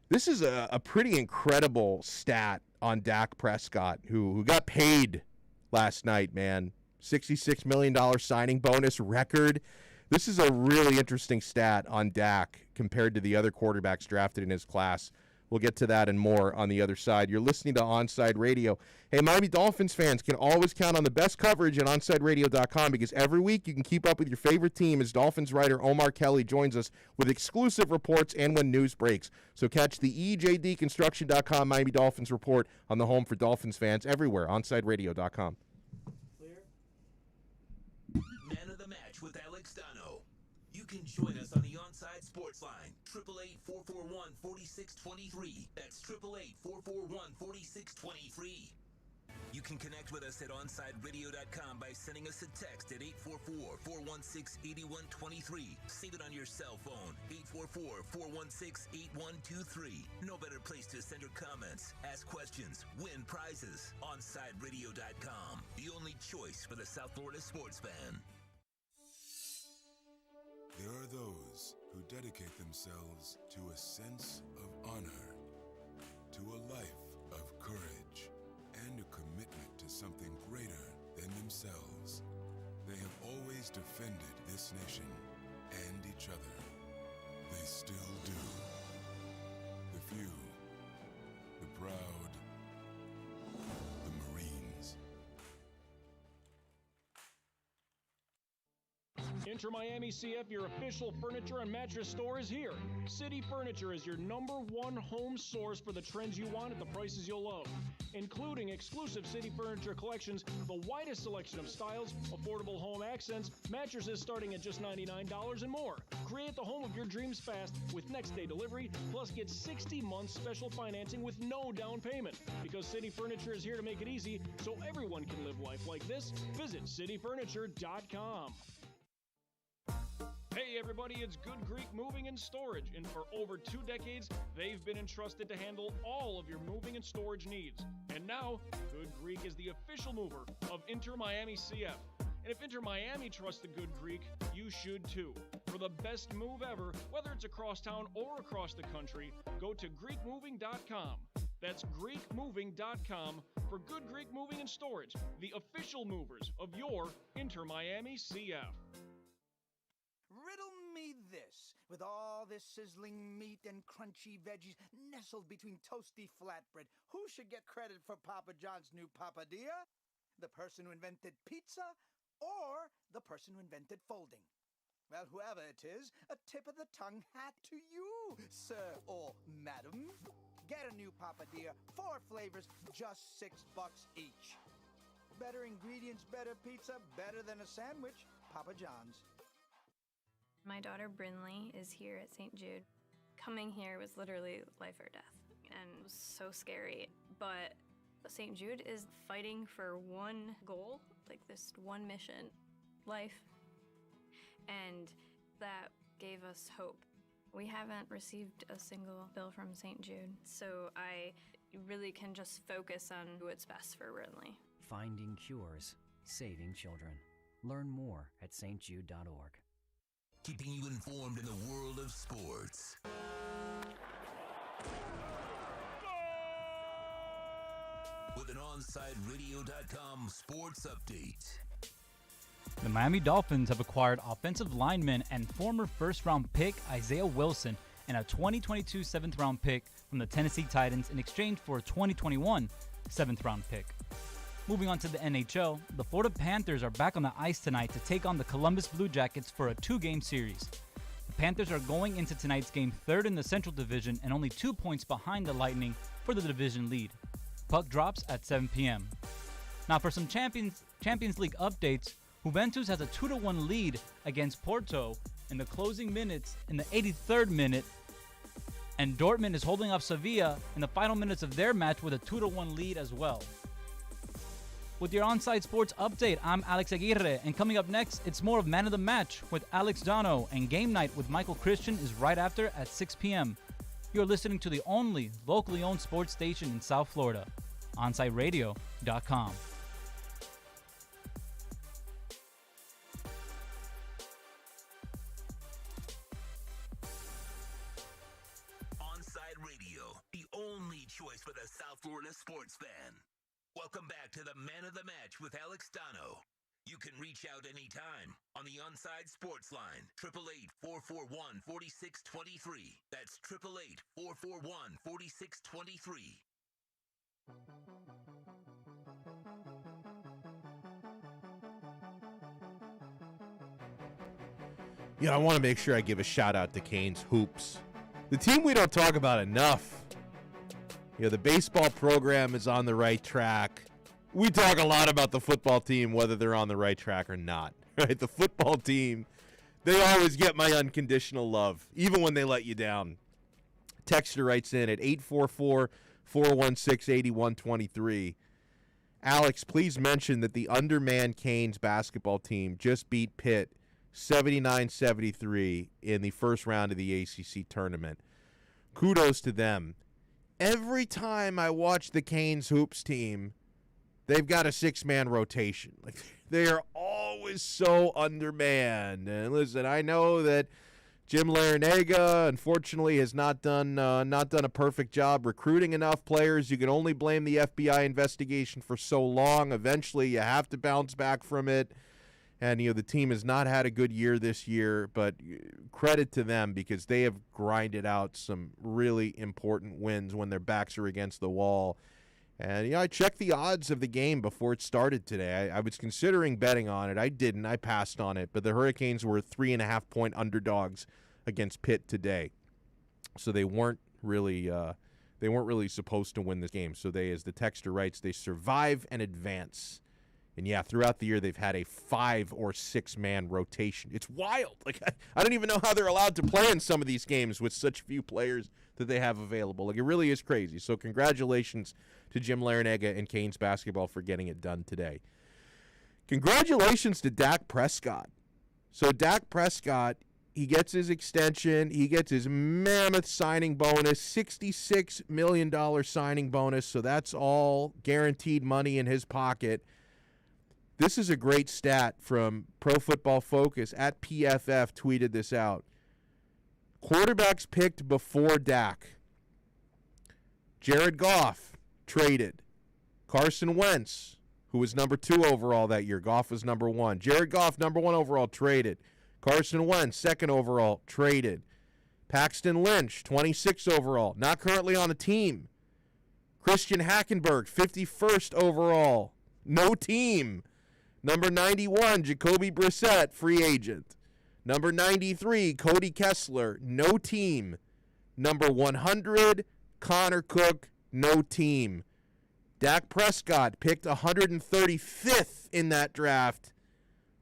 This is a pretty incredible stat on Dak Prescott, who got paid last night, man. $66 million signing bonus record. This is a really interesting stat on Dak compared to the other quarterbacks drafted in his class. We'll get to that and more on the other side. You're listening to Onside Radio. Hey, Miami Dolphins fans can always count on the best coverage at OnsideRadio.com because every week you can keep up with your favorite team as Dolphins writer Omar Kelly joins us with exclusive reports and when news breaks. So catch the EJDConstruction.com Miami Dolphins report on the home for Dolphins fans everywhere, OnsideRadio.com. Man of the match with Alex Donno. You can join us on the Onside Sports Line, 888-441-4623. That's 888-441-4623. You can connect with us at OnsideRadio.com by sending us a text at 844-416-8123. Save it on your cell phone, 844-416-8123. No better place to send your comments, ask questions, win prizes. OnsideRadio.com, the only choice for the South Florida sports fan. There are those who dedicate themselves to a sense of honor, to a life of courage, and a commitment to something greater than themselves. They have always defended this nation and each other. They still do. The few, the proud, the Marines. Enter Miami CF, your official furniture and mattress store, is here. City Furniture is your #1 home source for the trends you want at the prices you'll love. Including exclusive City Furniture collections, the widest selection of styles, affordable home accents, mattresses starting at just $99 and more. Create the home of your dreams fast with next-day delivery, plus get 60 months special financing with no down payment. Because City Furniture is here to make it easy so everyone can live life like this, visit cityfurniture.com. Hey everybody, it's Good Greek Moving and Storage, and for over 2 decades, they've been entrusted to handle all of your moving and storage needs. And now, Good Greek is the official mover of Inter Miami CF. And if Inter Miami trusts the Good Greek, you should too. For the best move ever, whether it's across town or across the country, go to GreekMoving.com. That's GreekMoving.com for Good Greek Moving and Storage, the official movers of your Inter Miami CF. Riddle me this. With all this sizzling meat and crunchy veggies nestled between toasty flatbread, who should get credit for Papa John's new papadilla? The person who invented pizza or the person who invented folding? Well, whoever it is, a tip of the tongue hat to you, sir or madam. Get a new papadilla, 4 flavors, just $6 each. Better ingredients, better pizza, better than a sandwich. Papa John's. My daughter Brinley is here at St. Jude. Coming here was literally life or death, and it was so scary. But St. Jude is fighting for one goal, like this one mission, life. And that gave us hope. We haven't received a single bill from St. Jude, so I really can just focus on what's best for Brinley. Finding cures, saving children. Learn more at stjude.org. Keeping you informed in the world of sports. With an OnsideRadio.com sports update. The Miami Dolphins have acquired offensive lineman and former first-round pick Isaiah Wilson and a 2022 7th-round pick from the Tennessee Titans in exchange for a 2021 7th-round pick. Moving on to the NHL, the Florida Panthers are back on the ice tonight to take on the Columbus Blue Jackets for a 2-game series. The Panthers are going into tonight's game 3rd in the Central Division and only 2 points behind the Lightning for the division lead. Puck drops at 7 p.m. Now for some Champions League updates, Juventus has a 2-1 lead against Porto in the closing minutes in the 83rd minute, and Dortmund is holding off Sevilla in the final minutes of their match with a 2-1 lead as well. With your Onside Sports update, I'm Alex Aguirre, and coming up next, it's more of Man of the Match with Alex Donno, and Game Night with Michael Christian is right after at 6 p.m. You're listening to the only locally owned sports station in South Florida, OnsideRadio.com. Onside Radio, the only choice for the South Florida sports fan. Welcome back to the Man of the Match with Alex Donno. You can reach out anytime on the Onside Sports Line, 888-441-4623. That's 888-441-4623. Yeah, I want to make sure I give a shout out to Canes Hoops, the team we don't talk about enough. You know, the baseball program is on the right track. We talk a lot about the football team, whether they're on the right track or not. Right? The football team, they always get my unconditional love, even when they let you down. Texter writes in at 844-416-8123. Alex, please mention that the undermanned Canes basketball team just beat Pitt 79-73 in the first round of the ACC tournament. Kudos to them. Every time I watch the Canes hoops team, they've got a 6-man rotation. Like, they are always so undermanned. And listen, I know that Jim Larinaga, unfortunately, has not done a perfect job recruiting enough players. You can only blame the FBI investigation for so long. Eventually, you have to bounce back from it. And, the team has not had a good year this year, but credit to them because they have grinded out some really important wins when their backs are against the wall. And, I checked the odds of the game before it started today. I was considering betting on it. I didn't. I passed on it. But the Hurricanes were 3.5-point underdogs against Pitt today. So they weren't really supposed to win this game. So they, as the texter writes, they survive and advance. And, yeah, throughout the year they've had a 5 or 6-man rotation. It's wild. Like, I don't even know how they're allowed to play in some of these games with such few players that they have available. Like, it really is crazy. So congratulations to Jim Larinaga and Canes basketball for getting it done today. Congratulations to Dak Prescott. So Dak Prescott, he gets his extension. He gets his mammoth signing bonus, $66 million signing bonus. So that's all guaranteed money in his pocket. This is a great stat from Pro Football Focus. At PFF tweeted this out. Quarterbacks picked before Dak. Jared Goff, traded. Carson Wentz, who was number 2 overall that year. Goff was number 1. Jared Goff, number 1 overall, traded. Carson Wentz, 2nd overall, traded. Paxton Lynch, 26 overall, not currently on a team. Christian Hackenberg, 51st overall, no team. Number 91, Jacoby Brissett, free agent. Number 93, Cody Kessler, no team. Number 100, Connor Cook, no team. Dak Prescott, picked 135th in that draft,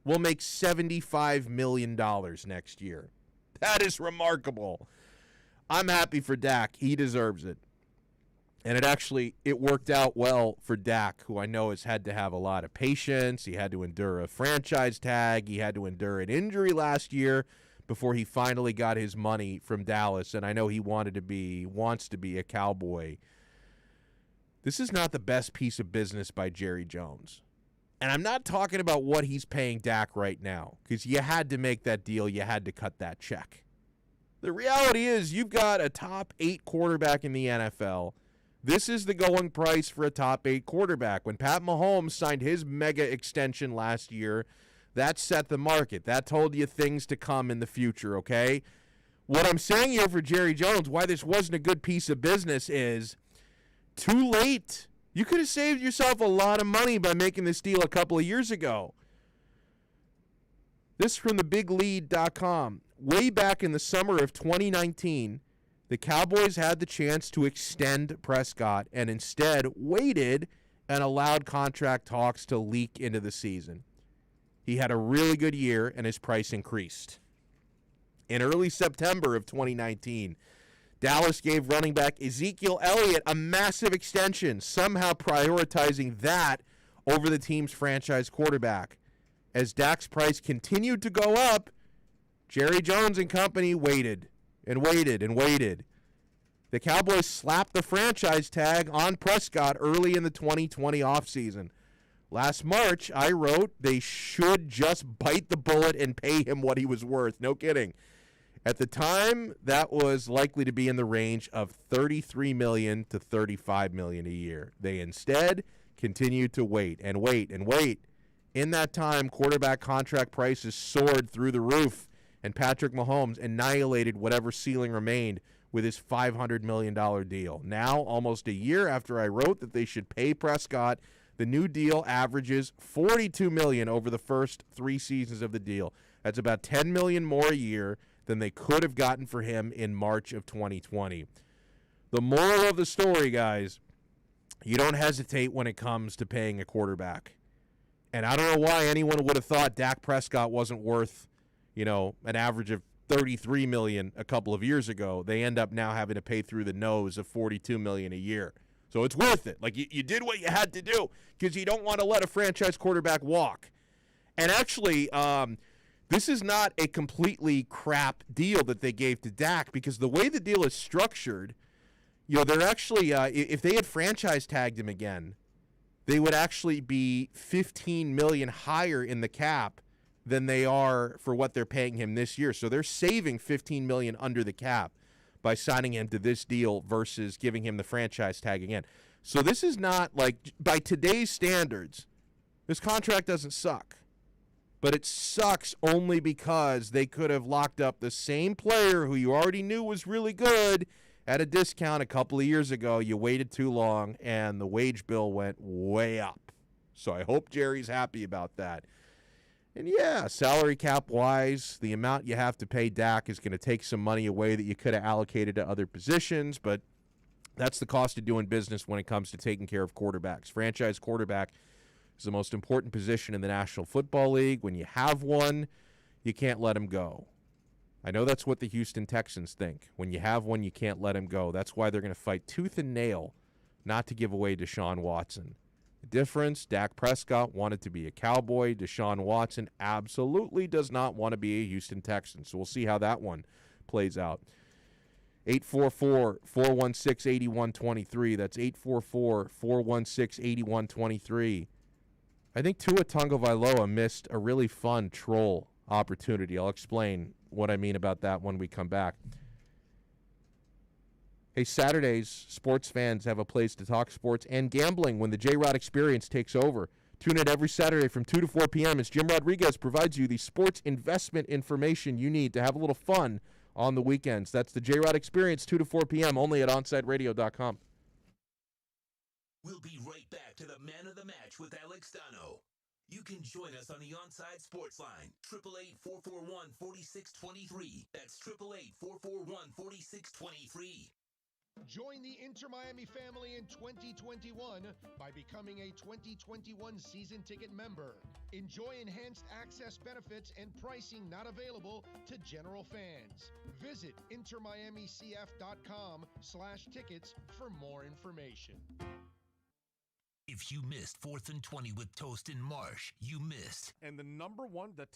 will make $75 million next year. That is remarkable. I'm happy for Dak. He deserves it. And it worked out well for Dak, who I know has had to have a lot of patience. He had to endure a franchise tag. He had to endure an injury last year before he finally got his money from Dallas. And I know he wants to be a Cowboy. This is not the best piece of business by Jerry Jones. And I'm not talking about what he's paying Dak right now, because you had to make that deal. You had to cut that check. The reality is you've got a top 8 quarterback in the NFL. This is the going price for a top 8 quarterback. When Pat Mahomes signed his mega extension last year, that set the market. That told you things to come in the future, okay? What I'm saying here for Jerry Jones, why this wasn't a good piece of business is too late. You could have saved yourself a lot of money by making this deal a couple of years ago. This from thebiglead.com. Way back in the summer of 2019, the Cowboys had the chance to extend Prescott and instead waited and allowed contract talks to leak into the season. He had a really good year and his price increased. In early September of 2019, Dallas gave running back Ezekiel Elliott a massive extension, somehow prioritizing that over the team's franchise quarterback. As Dak's price continued to go up, Jerry Jones and company waited and waited and waited. The Cowboys slapped the franchise tag on Prescott early in the 2020 offseason. Last March, I wrote they should just bite the bullet and pay him what he was worth. No kidding. At the time, that was likely to be in the range of $33 million to $35 million a year. They instead continued to wait and wait and wait. In that time, quarterback contract prices soared through the roof, and Patrick Mahomes annihilated whatever ceiling remained with his $500 million deal. Now, almost a year after I wrote that they should pay Prescott, the new deal averages $42 million over the first 3 seasons of the deal. That's about $10 million more a year than they could have gotten for him in March of 2020. The moral of the story, guys, you don't hesitate when it comes to paying a quarterback. And I don't know why anyone would have thought Dak Prescott wasn't worth, an average of $33 million a couple of years ago. They end up now having to pay through the nose of $42 million a year. So it's worth it. Like, you did what you had to do because you don't want to let a franchise quarterback walk. And actually, this is not a completely crap deal that they gave to Dak, because the way the deal is structured, they're actually, if they had franchise tagged him again, they would actually be $15 million higher in the cap than they are for what they're paying him this year. So they're saving $15 million under the cap by signing him to this deal versus giving him the franchise tag again. So this is not like, by today's standards, this contract doesn't suck. But it sucks only because they could have locked up the same player who you already knew was really good at a discount a couple of years ago. You waited too long, and the wage bill went way up. So I hope Jerry's happy about that. And yeah, salary cap wise, the amount you have to pay Dak is going to take some money away that you could have allocated to other positions, but that's the cost of doing business when it comes to taking care of quarterbacks. Franchise quarterback is the most important position in the National Football League. When you have one, you can't let him go. I know that's what the Houston Texans think. When you have one, you can't let him go. That's why they're going to fight tooth and nail not to give away Deshaun Watson. The difference, Dak Prescott wanted to be a Cowboy. Deshaun Watson absolutely does not want to be a Houston Texan. So we'll see how that one plays out. 844-416-8123. That's 844-416-8123. I think Tua Tagovailoa missed a really fun troll opportunity. I'll explain what I mean about that when we come back. Hey, Saturdays, sports fans have a place to talk sports and gambling when the J-Rod Experience takes over. Tune in every Saturday from 2 to 4 p.m. as Jim Rodriguez provides you the sports investment information you need to have a little fun on the weekends. That's the J-Rod Experience, 2 to 4 p.m., only at OnSideRadio.com. We'll be right back to the man of the match with Alex Donno. You can join us on the Onside Sports Line, 888-441-4623. That's 888-441-4623. Join the Inter Miami family in 2021 by becoming a 2021 season ticket member. Enjoy enhanced access benefits and pricing not available to general fans. Visit intermiamicf.com/tickets for more information. If you missed 4th and 20 with Toast and Marsh, you missed. And the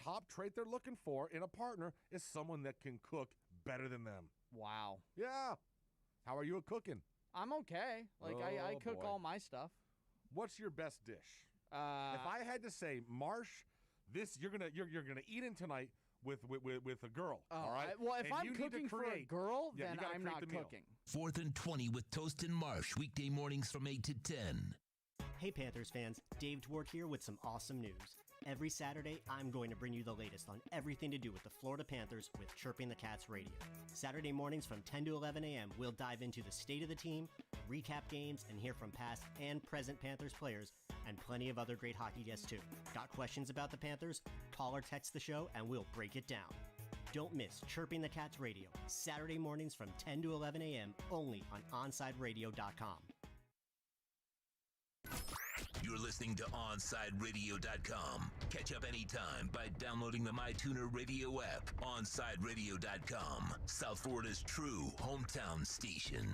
top trait they're looking for in a partner is someone that can cook better than them. Wow. Yeah. How are you at cooking? I'm okay. I cook all my stuff. What's your best dish? If I had to say, Marsh, this you're gonna eat in tonight with a girl. All right. Well, if I'm cooking for a girl, then I'm not cooking. 4th and 20 with Toast and Marsh, weekday mornings from 8 to 10. Hey Panthers fans, Dave Dwork here with some awesome news. Every Saturday, I'm going to bring you the latest on everything to do with the Florida Panthers with Chirping the Cats Radio. Saturday mornings from 10 to 11 a.m., we'll dive into the state of the team, recap games, and hear from past and present Panthers players, and plenty of other great hockey guests too. Got questions about the Panthers? Call or text the show and we'll break it down. Don't miss Chirping the Cats Radio, Saturday mornings from 10 to 11 a.m., only on OnSideRadio.com. You're listening to OnSideRadio.com. Catch up anytime by downloading the MyTuner Radio app. OnSideRadio.com, South Florida's true hometown station.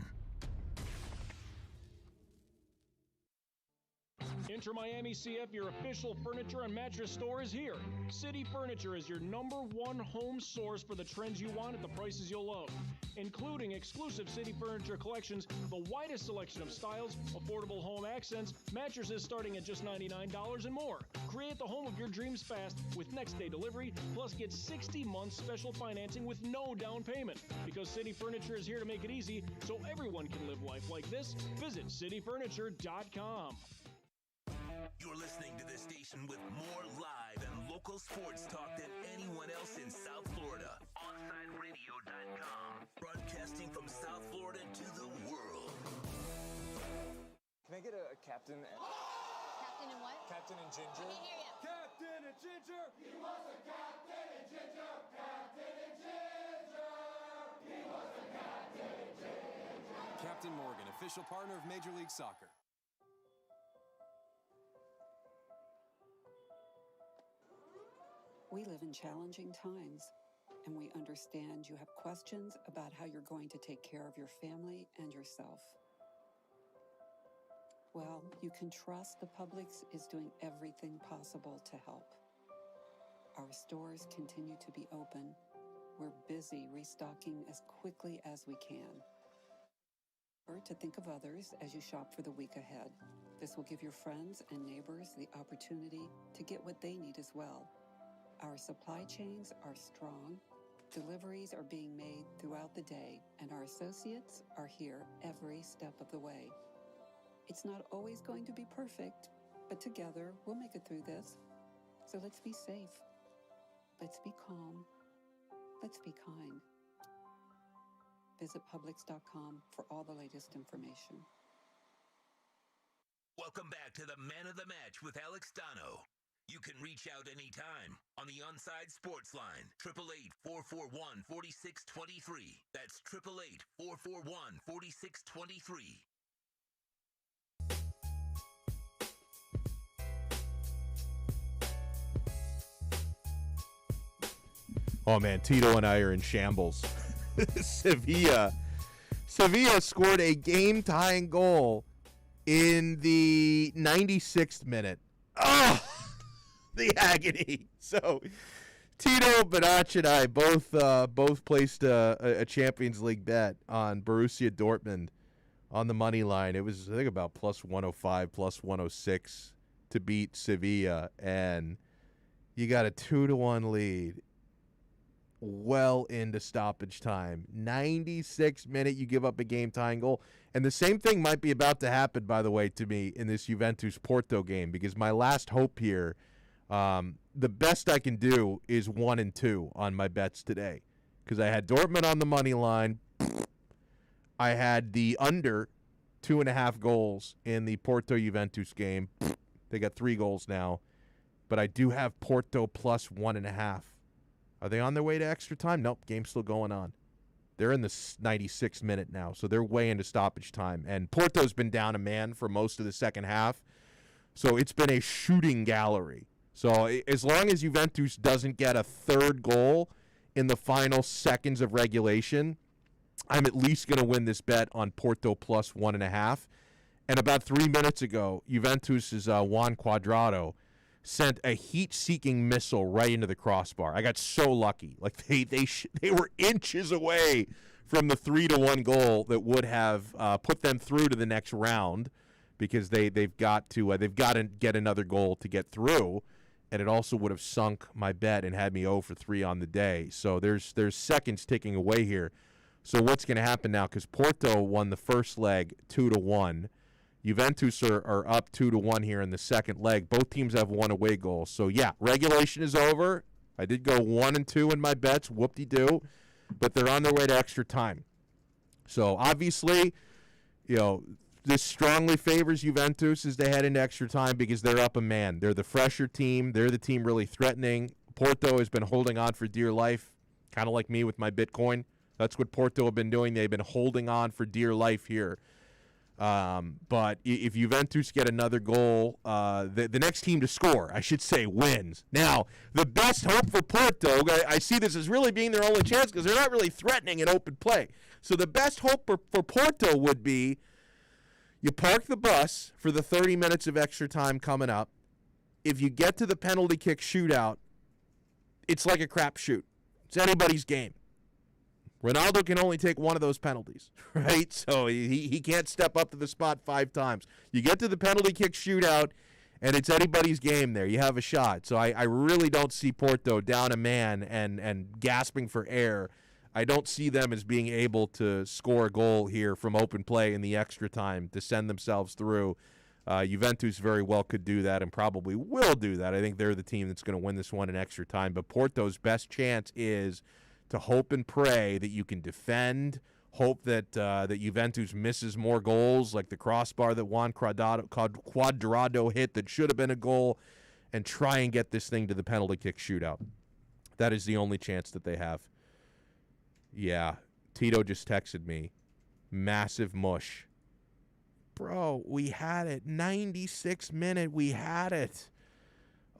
Inter Miami CF, your official furniture and mattress store, is here. City Furniture is your #1 home source for the trends you want at the prices you'll love, including exclusive City Furniture collections, the widest selection of styles, affordable home accents, mattresses starting at just $99 and more. Create the home of your dreams fast with next day delivery, plus get 60 months special financing with no down payment. Because City Furniture is here to make it easy so everyone can live life like this, visit cityfurniture.com. You're listening to this station with more live and local sports talk than anyone else in South Florida. OnSideRadio.com. Broadcasting from South Florida to the world. Can I get a captain? Captain and what? Captain and Ginger. I can't hear you. Captain and Ginger. He was a captain and ginger. Captain and ginger. He was a captain and ginger. Captain Morgan, official partner of Major League Soccer. We live in challenging times, and we understand you have questions about how you're going to take care of your family and yourself. Well, you can trust the Publix is doing everything possible to help. Our stores continue to be open. We're busy restocking as quickly as we can. Remember to think of others as you shop for the week ahead. This will give your friends and neighbors the opportunity to get what they need as well. Our supply chains are strong. Deliveries are being made throughout the day, and our associates are here every step of the way. It's not always going to be perfect, but together we'll make it through this. So let's be safe. Let's be calm. Let's be kind. Visit Publix.com for all the latest information. Welcome back to the Man of the Match with Alex Donno. You can reach out anytime on the Onside Sports Line, 888-441-4623. That's 888-441-4623. Oh, man, Tito and I are in shambles. Sevilla scored a game-tying goal in the 96th minute. Oh, the agony. So Tito, Benach, and I both placed a Champions League bet on Borussia Dortmund on the money line. It was, I think, about plus 105, plus 106 to beat Sevilla, and you got a 2-1 lead well into stoppage time. 96th minute, you give up a game-tying goal. And the same thing might be about to happen, by the way, to me in this Juventus-Porto game, because my last hope here, the best I can do is 1-2 on my bets today, because I had Dortmund on the money line. I had the under 2.5 goals in the Porto-Juventus game. They got 3 goals now. But I do have Porto plus 1.5. Are they on their way to extra time? Nope, game's still going on. They're in the 96th minute now, so they're way into stoppage time. And Porto's been down a man for most of the second half, so it's been a shooting gallery. So as long as Juventus doesn't get a third goal in the final seconds of regulation, I'm at least going to win this bet on Porto plus 1.5. And about 3 minutes ago, Juventus' Juan Cuadrado sent a heat-seeking missile right into the crossbar. I got so lucky. Like they were inches away from the 3-1 goal that would have put them through to the next round, because they've got to get another goal to get through, and it also would have sunk my bet and had me 0 for 3 on the day. So there's seconds ticking away here. So what's going to happen now? Because Porto won the first leg 2-1. Juventus are up 2-1 here in the second leg. Both teams have 1 away goal. So, yeah, regulation is over. I did go 1-2 in my bets. Whoop-de-doo. But they're on their way to extra time. So, obviously, this strongly favors Juventus as they head into extra time because they're up a man. They're the fresher team. They're the team really threatening. Porto has been holding on for dear life, kind of like me with my Bitcoin. That's what Porto have been doing. They've been holding on for dear life here. But if Juventus get another goal, the next team to score, I should say, wins. Now, the best hope for Porto, I see this as really being their only chance because they're not really threatening in open play. So the best hope for Porto would be you park the bus for the 30 minutes of extra time coming up. If you get to the penalty kick shootout, it's like a crapshoot. It's anybody's game. Ronaldo can only take one of those penalties, right? So he can't step up to the spot 5 times. You get to the penalty kick shootout, and it's anybody's game there. You have a shot. So I really don't see Porto down a man and gasping for air. I don't see them as being able to score a goal here from open play in the extra time to send themselves through. Juventus very well could do that and probably will do that. I think they're the team that's going to win this one in extra time. But Porto's best chance is to hope and pray that you can defend, hope that Juventus misses more goals, like the crossbar that Juan Cuadrado hit that should have been a goal, and try and get this thing to the penalty kick shootout. That is the only chance that they have. Yeah, Tito just texted me. Massive mush. Bro, we had it. 96th minute, we had it.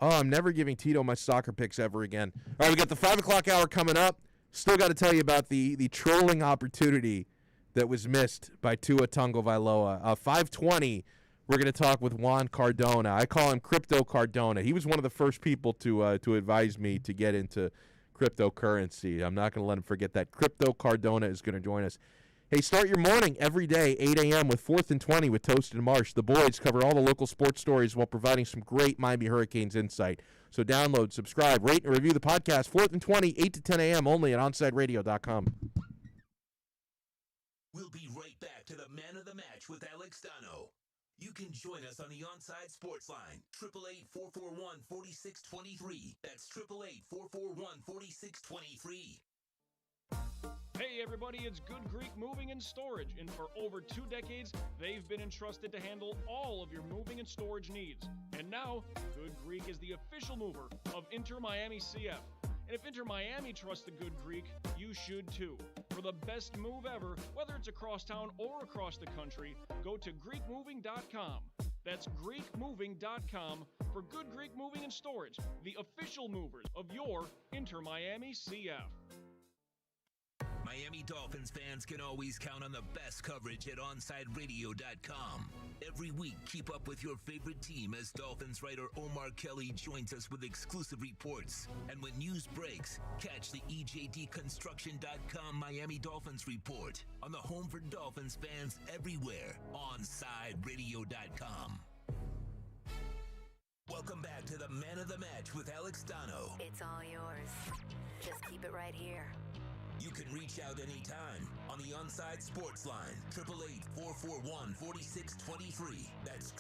Oh, I'm never giving Tito my soccer picks ever again. All right, we got the 5 o'clock hour coming up. Still got to tell you about the trolling opportunity that was missed by Tua Tagovailoa. 5:20 We're going to talk with Juan Cardona. I call him Crypto Cardona. He was one of the first people to advise me to get into cryptocurrency. I'm not going to let him forget that. Crypto Cardona is going to join us. Hey, start your morning every day, 8 a.m. with 4th and 20 with Toasted and Marsh. The boys cover all the local sports stories while providing some great Miami Hurricanes insight. So download, subscribe, rate, and review the podcast. 4th and 20, 8 to 10 a.m. only at OnSideRadio.com. We'll be right back to the Man of the Match with Alex Donno. You can join us on the Onside Sports Line, 888-441-4623. That's 888-441-4623. Hey everybody, it's Good Greek Moving and Storage, and for over 2 decades, they've been entrusted to handle all of your moving and storage needs. And now, Good Greek is the official mover of Inter Miami CF. And if Inter Miami trusts the Good Greek, you should too. For the best move ever, whether it's across town or across the country, go to GreekMoving.com. That's GreekMoving.com for Good Greek Moving and Storage, the official movers of your Inter Miami CF. Miami Dolphins fans can always count on the best coverage at OnSideRadio.com. Every week, keep up with your favorite team as Dolphins writer Omar Kelly joins us with exclusive reports. And when news breaks, catch the EJDConstruction.com Miami Dolphins report on the home for Dolphins fans everywhere, OnSideRadio.com. Welcome back to the Man of the Match with Alex Donno. It's all yours. Just keep it right here. You can reach out anytime on the Onside Sports Line, 888-441-4623. That's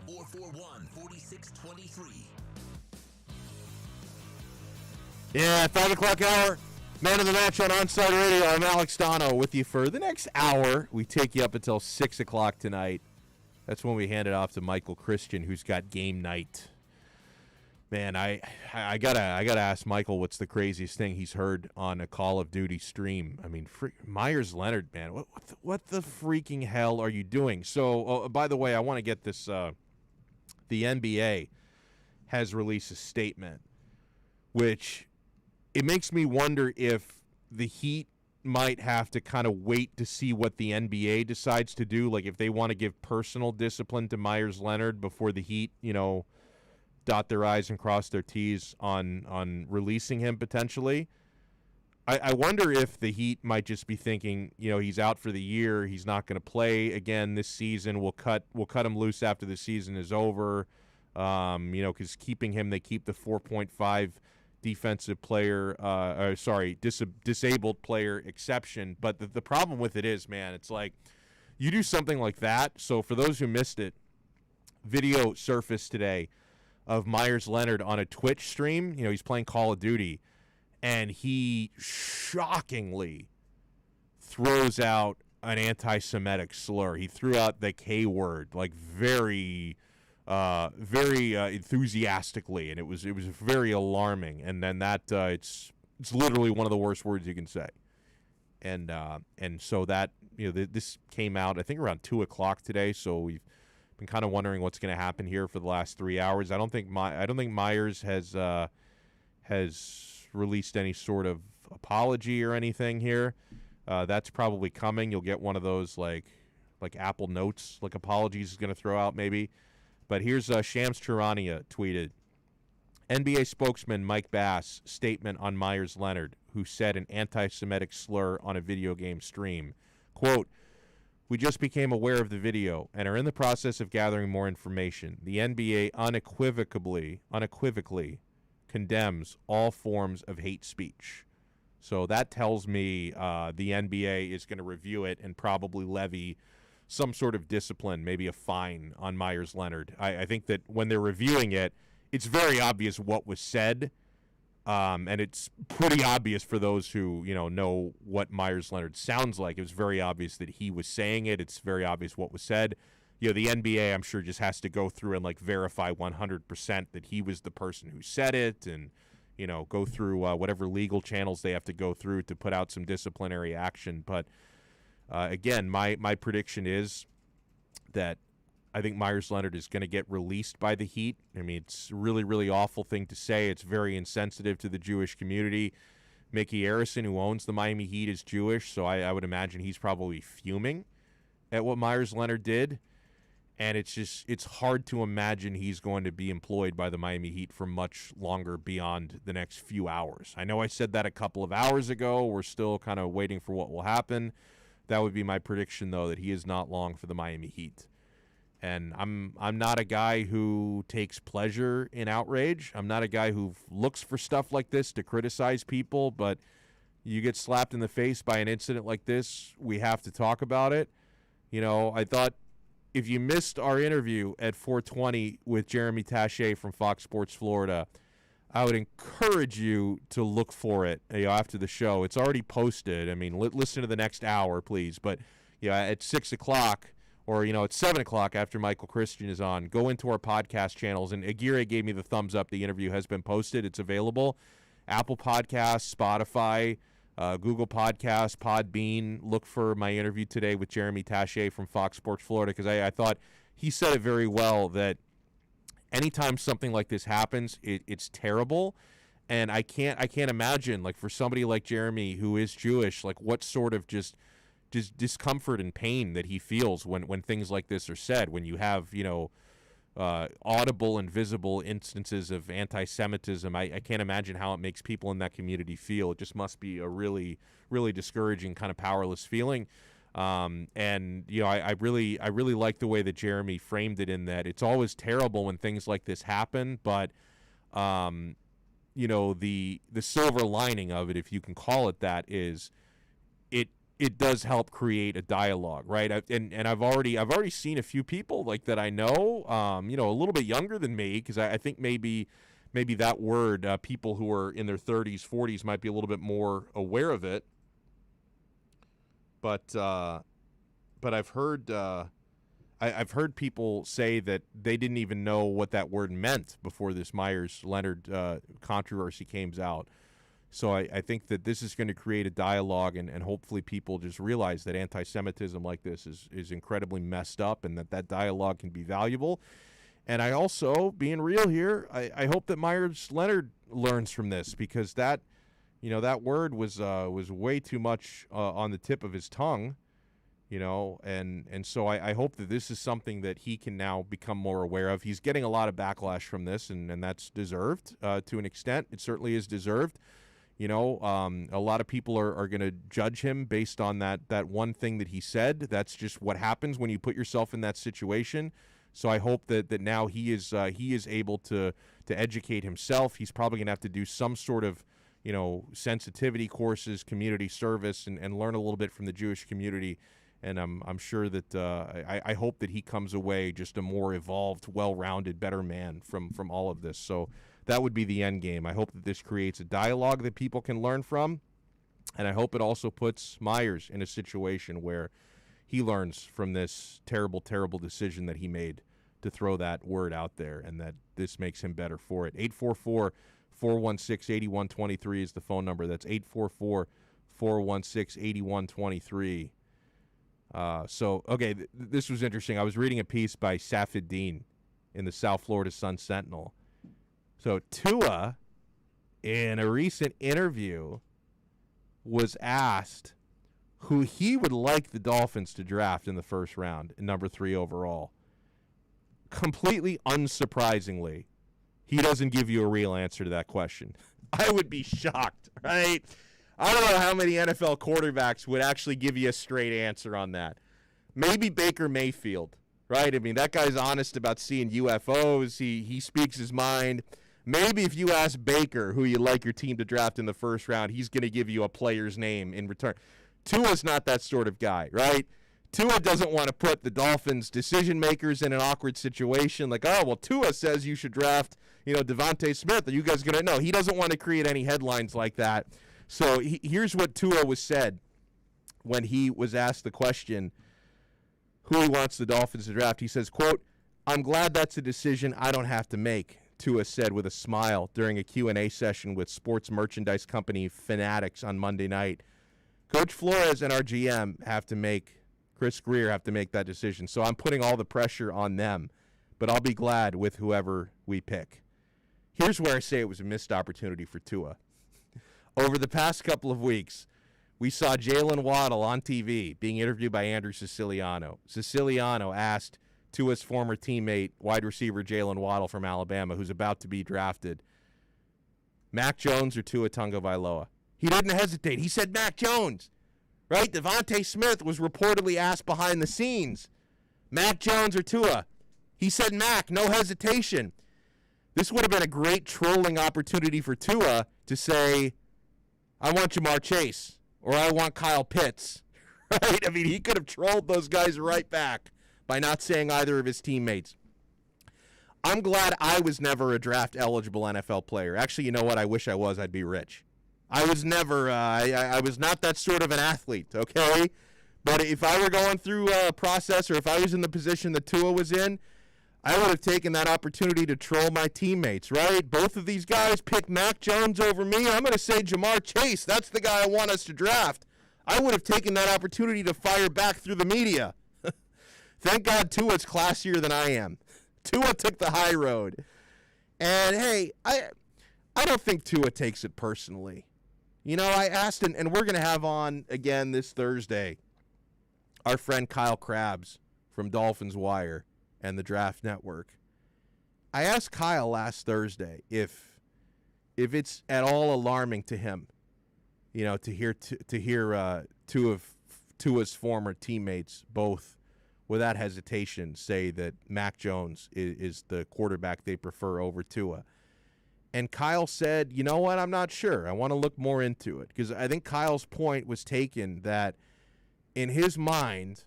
888-441-4623. Yeah, 5 o'clock hour, Man of the Match on Onside Radio. I'm Alex Donno with you for the next hour. We take you up until 6 o'clock tonight. That's when we hand it off to Michael Christian, who's got game night. Man, I gotta ask Michael what's the craziest thing he's heard on a Call of Duty stream. I mean, Myers Leonard, man, what the freaking hell are you doing? So, by the way, I want to get this. The NBA has released a statement, which it makes me wonder if the Heat might have to kind of wait to see what the NBA decides to do, like if they want to give personal discipline to Myers Leonard before the Heat, dot their I's and cross their T's on releasing him potentially. I wonder if the Heat might just be thinking, he's out for the year. He's not going to play again this season. We'll cut him loose after the season is over. Because keeping him, they keep the 4.5 defensive player, disabled player exception. But the problem with it is, man, it's like you do something like that. So for those who missed it, video surfaced today of Myers Leonard on a Twitch stream. He's playing Call of Duty, and he shockingly throws out an anti-Semitic slur. He threw out the K word, like very enthusiastically, and it was very alarming. And then that it's literally one of the worst words you can say. And so that this came out I think around 2 o'clock today. So we've been kind of wondering what's going to happen here for the last 3 hours. I don't think Myers has released any sort of apology or anything here. That's probably coming. You'll get one of those like Apple Notes, like apologies is going to throw out maybe. But here's Shams Charania tweeted, NBA spokesman Mike Bass statement on Myers Leonard, who said an anti-Semitic slur on a video game stream. Quote, "We just became aware of the video and are in the process of gathering more information. The NBA unequivocally condemns all forms of hate speech." So that tells me the NBA is going to review it and probably levy some sort of discipline, maybe a fine on Myers Leonard. I think that when they're reviewing it, it's very obvious what was said. And it's pretty obvious for those who, know what Myers Leonard sounds like. It was very obvious that he was saying it. It's very obvious what was said. The NBA, I'm sure, just has to go through and verify 100% that he was the person who said it, and go through whatever legal channels they have to go through to put out some disciplinary action. But again, my prediction is that I think Myers Leonard is going to get released by the Heat. I mean, it's a really, really awful thing to say. It's very insensitive to the Jewish community. Mickey Arison, who owns the Miami Heat, is Jewish, so I would imagine he's probably fuming at what Myers Leonard did. And it's hard to imagine he's going to be employed by the Miami Heat for much longer beyond the next few hours. I know I said that a couple of hours ago. We're still kind of waiting for what will happen. That would be my prediction, though, that he is not long for the Miami Heat. And I'm not a guy who takes pleasure in outrage. I'm not a guy who looks for stuff like this to criticize people, but you get slapped in the face by an incident like this, we have to talk about it. You know, I thought if you missed our interview at 420 with Jeremy Taché from Fox Sports Florida, I would encourage you to look for it after the show. It's already posted. I mean, listen to the next hour, please. But at 6 o'clock or, at 7 o'clock after Michael Christian is on, go into our podcast channels. And Aguirre gave me the thumbs up. The interview has been posted. It's available. Apple Podcasts, Spotify, Google Podcasts, Podbean. Look for my interview today with Jeremy Taché from Fox Sports Florida, because I thought he said it very well that anytime something like this happens, it's terrible. And I can't imagine, like, for somebody like Jeremy who is Jewish, like, what sort of just discomfort and pain that he feels when things like this are said, when you have, audible and visible instances of anti-Semitism. I can't imagine how it makes people in that community feel. It just must be a really, really discouraging kind of powerless feeling. I really like the way that Jeremy framed it, in that it's always terrible when things like this happen, but the silver lining of it, if you can call it that, is it does help create a dialogue, right? And I've already seen a few people like that I know, a little bit younger than me, because I think maybe that word, people who are in their 30s, 40s might be a little bit more aware of it. But I've heard people say that they didn't even know what that word meant before this Myers-Leonard controversy came out. So I think that this is going to create a dialogue, and hopefully people just realize that anti-Semitism like this is incredibly messed up, and that dialogue can be valuable. And I also, being real here, I hope that Myers-Leonard learns from this, because that word was way too much on the tip of his tongue, and so I hope that this is something that he can now become more aware of. He's getting a lot of backlash from this, and that's deserved to an extent. It certainly is deserved. A lot of people are going to judge him based on that one thing that he said. That's just what happens when you put yourself in that situation. So I hope that now he is able to educate himself. He's probably going to have to do some sort of sensitivity courses, community service, and learn a little bit from the Jewish community. And I'm sure that I hope that he comes away just a more evolved, well-rounded, better man from all of this. So that would be the end game. I hope that this creates a dialogue that people can learn from, and I hope it also puts Myers in a situation where he learns from this terrible, terrible decision that he made to throw that word out there, and that this makes him better for it. 844-416-8123 is the phone number. That's 844-416-8123. This was interesting. I was reading a piece by Safid Din in the South Florida Sun-Sentinel. So Tua, in a recent interview, was asked who he would like the Dolphins to draft in the first round, number 3 overall. Completely unsurprisingly, he doesn't give you a real answer to that question. I would be shocked, right? I don't know how many NFL quarterbacks would actually give you a straight answer on that. Maybe Baker Mayfield, right? I mean, that guy's honest about seeing UFOs. He speaks his mind. Maybe if you ask Baker who you'd like your team to draft in the first round, he's going to give you a player's name in return. Tua's not that sort of guy, right? Tua doesn't want to put the Dolphins' decision makers in an awkward situation. Like, oh, well, Tua says you should draft, Devontae Smith. Are you guys going to? No, he doesn't want to create any headlines like that. So here's what Tua was said when he was asked the question who he wants the Dolphins to draft. He says, quote, "I'm glad that's a decision I don't have to make," Tua said with a smile during a Q&A session with sports merchandise company Fanatics on Monday night. Coach Flores and our GM Chris Greer have to make that decision. So I'm putting all the pressure on them, but I'll be glad with whoever we pick. Here's where I say it was a missed opportunity for Tua. Over the past couple of weeks, we saw Jalen Waddle on TV being interviewed by Andrew Siciliano. Siciliano asked Tua's former teammate, wide receiver Jalen Waddle from Alabama, who's about to be drafted. Mac Jones or Tua Tagovailoa? He didn't hesitate. He said Mac Jones, right? Devontae Smith was reportedly asked behind the scenes, Mac Jones or Tua? He said Mac, no hesitation. This would have been a great trolling opportunity for Tua to say, I want Jamar Chase, or I want Kyle Pitts, right? I mean, he could have trolled those guys right back by not saying either of his teammates. I'm glad I was never a draft-eligible NFL player. Actually, you know what? I wish I was. I'd be rich. I was never, I was not that sort of an athlete, okay? But if I were going through a process, or if I was in the position that Tua was in, I would have taken that opportunity to troll my teammates, right? Both of these guys picked Mac Jones over me. I'm going to say Jamar Chase. That's the guy I want us to draft. I would have taken that opportunity to fire back through the media. Thank God Tua's classier than I am. Tua took the high road. And, hey, I don't think Tua takes it personally. You know, I asked, and we're going to have on again this Thursday, our friend Kyle Krabs from Dolphins Wire and the Draft Network. I asked Kyle last Thursday if it's at all alarming to him, you know, to hear two of Tua's former teammates both without hesitation say that Mac Jones is the quarterback they prefer over Tua. And Kyle said, you know what, I'm not sure. I want to look more into it. Because I think Kyle's point was taken that in his mind,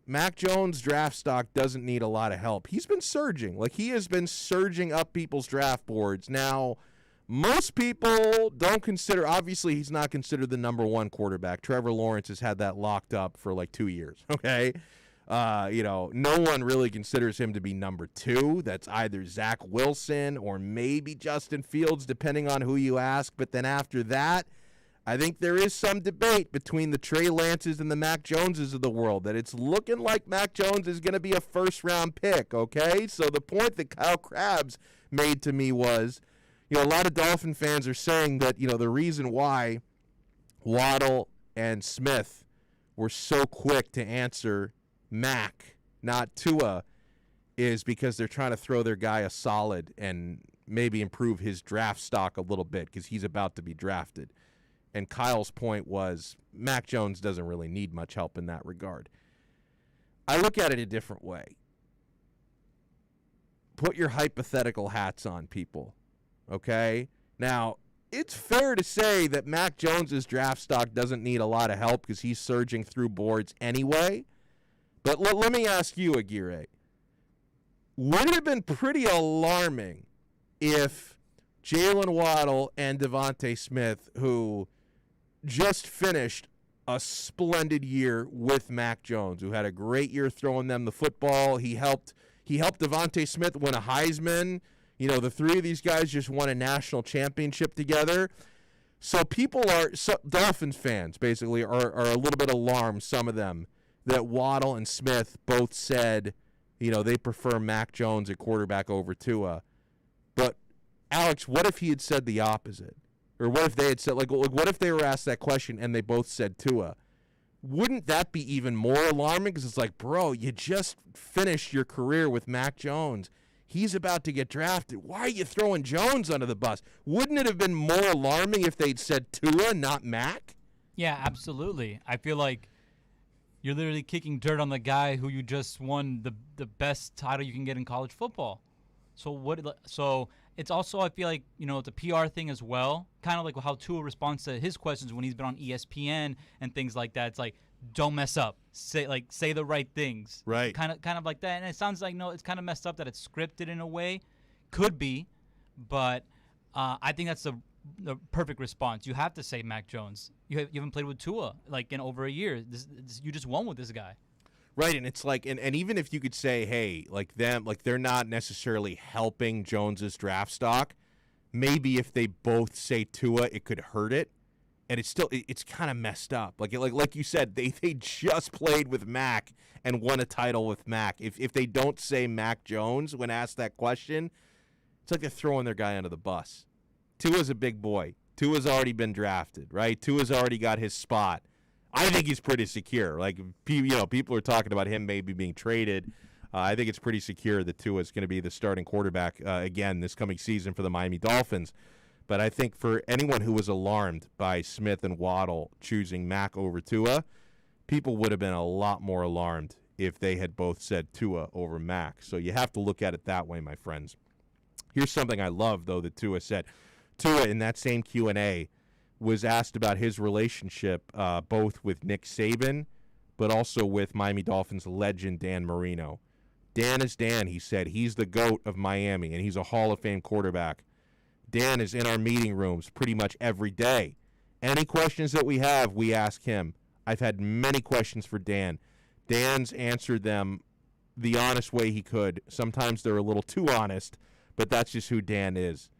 Mac Jones' draft stock doesn't need a lot of help. He's been surging. Like, he has been surging up people's draft boards. Now, most people don't consider, obviously he's not considered the number one quarterback. Trevor Lawrence has had that locked up for like 2 years, okay? You know, no one really considers him to be number two. That's either Zach Wilson or maybe Justin Fields, depending on who you ask. But then after that, I think there is some debate between the Trey Lances and the Mac Joneses of the world that it's looking like Mac Jones is going to be a first-round pick, okay? So the point that Kyle Krabs made to me was, you know, a lot of Dolphin fans are saying that, you know, the reason why Waddle and Smith were so quick to answer Mac, not Tua, is because they're trying to throw their guy a solid and maybe improve his draft stock a little bit because he's about to be drafted. And Kyle's point was Mac Jones doesn't really need much help in that regard. I look at it a different way. Put your hypothetical hats on, people, okay? Now, it's fair to say that Mac Jones's draft stock doesn't need a lot of help because he's surging through boards anyway. But let me ask you, Aguirre, would it have been pretty alarming if Jalen Waddle and Devontae Smith, who just finished a splendid year with Mac Jones, who had a great year throwing them the football, he helped Devontae Smith win a Heisman. You know, the three of these guys just won a national championship together. So Dolphins fans basically are a little bit alarmed, some of them, that Waddle and Smith both said, you know, they prefer Mac Jones at quarterback over Tua. But, Alex, what if he had said the opposite? Or what if they had said, like what if they were asked that question and they both said Tua? Wouldn't that be even more alarming? Because it's like, bro, you just finished your career with Mac Jones. He's about to get drafted. Why are you throwing Jones under the bus? Wouldn't it have been more alarming if they'd said Tua, not Mac? Yeah, absolutely. I feel like you're literally kicking dirt on the guy who you just won the best title you can get in college football. So it's also, I feel like, you know, it's a PR thing as well. Kind of like how Tua responds to his questions when he's been on ESPN and things like that. It's like, don't mess up. Say the right things. Right. Kind of like that. And it sounds like, no, it's kind of messed up that it's scripted in a way. Could be, but I think that's the perfect response. You have to say Mac Jones. You haven't played with Tua like in over a year. You just won with this guy. Right, and it's like, and even if you could say, hey, like they're not necessarily helping Jones's draft stock, maybe if they both say Tua, it could hurt it, and it's kind of messed up. Like you said, they just played with Mac and won a title with Mac. If they don't say Mac Jones when asked that question, it's like they're throwing their guy under the bus. Tua's a big boy. Tua's already been drafted, right? Tua's already got his spot. I think he's pretty secure. Like, you know, people are talking about him maybe being traded. I think it's pretty secure that Tua is going to be the starting quarterback again this coming season for the Miami Dolphins. But I think for anyone who was alarmed by Smith and Waddle choosing Mac over Tua, people would have been a lot more alarmed if they had both said Tua over Mac. So you have to look at it that way, my friends. Here's something I love, though, that Tua said. Tua, in that same Q&A, was asked about his relationship both with Nick Saban but also with Miami Dolphins legend Dan Marino. Dan is Dan, he said. He's the GOAT of Miami, and he's a Hall of Fame quarterback. Dan is in our meeting rooms pretty much every day. Any questions that we have, we ask him. I've had many questions for Dan. Dan's answered them the honest way he could. Sometimes they're a little too honest, but that's just who Dan is.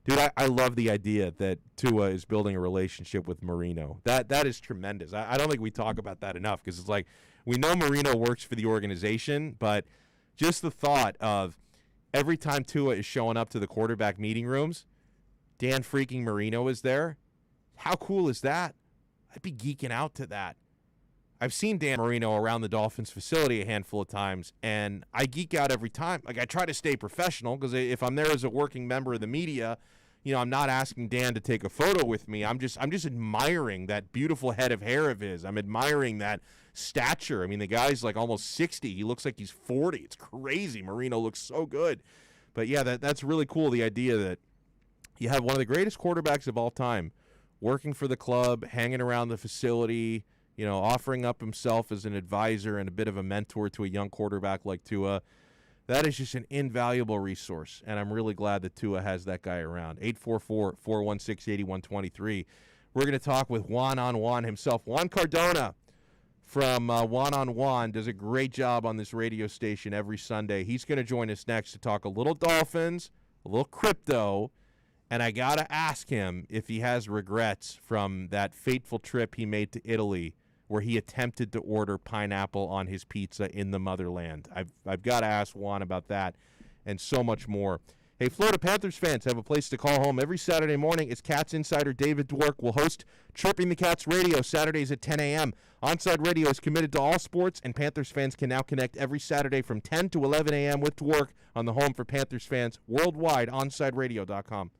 Dude, I love the idea that Tua is building a relationship with Marino. That is tremendous. I don't think we talk about that enough because it's like we know Marino works for the organization, but just the thought of every time Tua is showing up to the quarterback meeting rooms, Dan freaking Marino is there. How cool is that? I'd be geeking out to that. I've seen Dan Marino around the Dolphins facility a handful of times, and I geek out every time. Like, I try to stay professional because if I'm there as a working member of the media, I'm not asking Dan to take a photo with me. I'm just admiring that beautiful head of hair of his. I'm admiring that stature. I mean, the guy's like almost 60. He looks like he's 40. It's crazy. Marino looks so good. But, yeah, that's really cool, the idea that you have one of the greatest quarterbacks of all time working for the club, hanging around the facility, offering up himself as an advisor and a bit of a mentor to a young quarterback like Tua. That is just an invaluable resource, and I'm really glad that Tua has that guy around. 844-416-8123. We're going to talk with Juan on Juan himself. Juan Cardona from Juan on Juan does a great job on this radio station every Sunday. He's going to join us next to talk a little Dolphins, a little crypto, and I got to ask him if he has regrets from that fateful trip he made to Italy where he attempted to order pineapple on his pizza in the motherland. I've got to ask Juan about that and so much more. Hey, Florida Panthers fans have a place to call home. Every Saturday morning, it's Cats insider David Dwork will host Chirping the Cats Radio Saturdays at 10 a.m. Onside Radio is committed to all sports, and Panthers fans can now connect every Saturday from 10 to 11 a.m. with Dwork on the home for Panthers fans worldwide, OnsideRadio.com.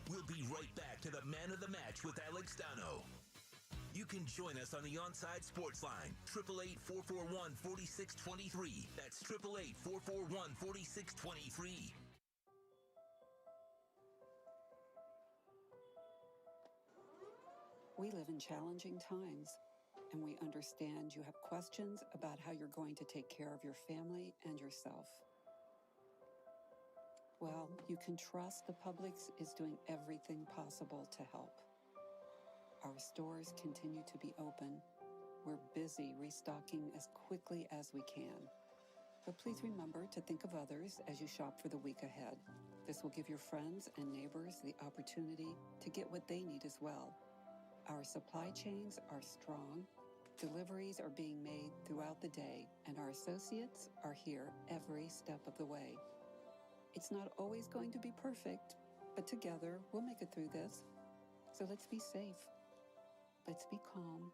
We'll be right back to the Man of the Match with Alex Donno. You can join us on the Onside Sports Line, 888-441-4623. That's 888-441-4623. We live in challenging times, and we understand you have questions about how you're going to take care of your family and yourself. Well, you can trust the Publix is doing everything possible to help. Our stores continue to be open. We're busy restocking as quickly as we can. But please remember to think of others as you shop for the week ahead. This will give your friends and neighbors the opportunity to get what they need as well. Our supply chains are strong. Deliveries are being made throughout the day, and our associates are here every step of the way. It's not always going to be perfect, but together we'll make it through this. So let's be safe. Let's be calm.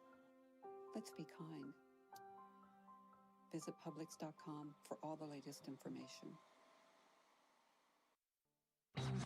Let's be kind. Visit Publix.com for all the latest information.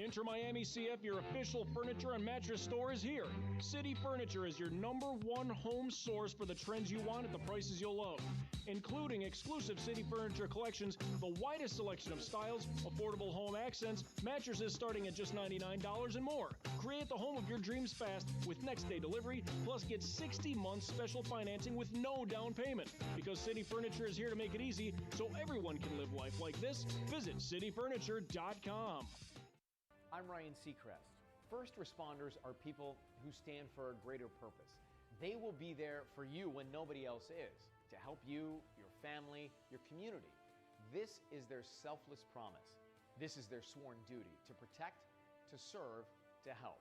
Enter Miami CF, your official furniture and mattress store, is here. City Furniture is your #1 home source for the trends you want at the prices you'll love, including exclusive City Furniture collections, the widest selection of styles, affordable home accents, mattresses starting at just $99 and more. Create the home of your dreams fast with next-day delivery, plus get 60 months special financing with no down payment. Because City Furniture is here to make it easy so everyone can live life like this, visit cityfurniture.com. I'm Ryan Seacrest. First responders are people who stand for a greater purpose. They will be there for you when nobody else is, to help you, your family, your community. This is their selfless promise. This is their sworn duty, to protect, to serve, to help.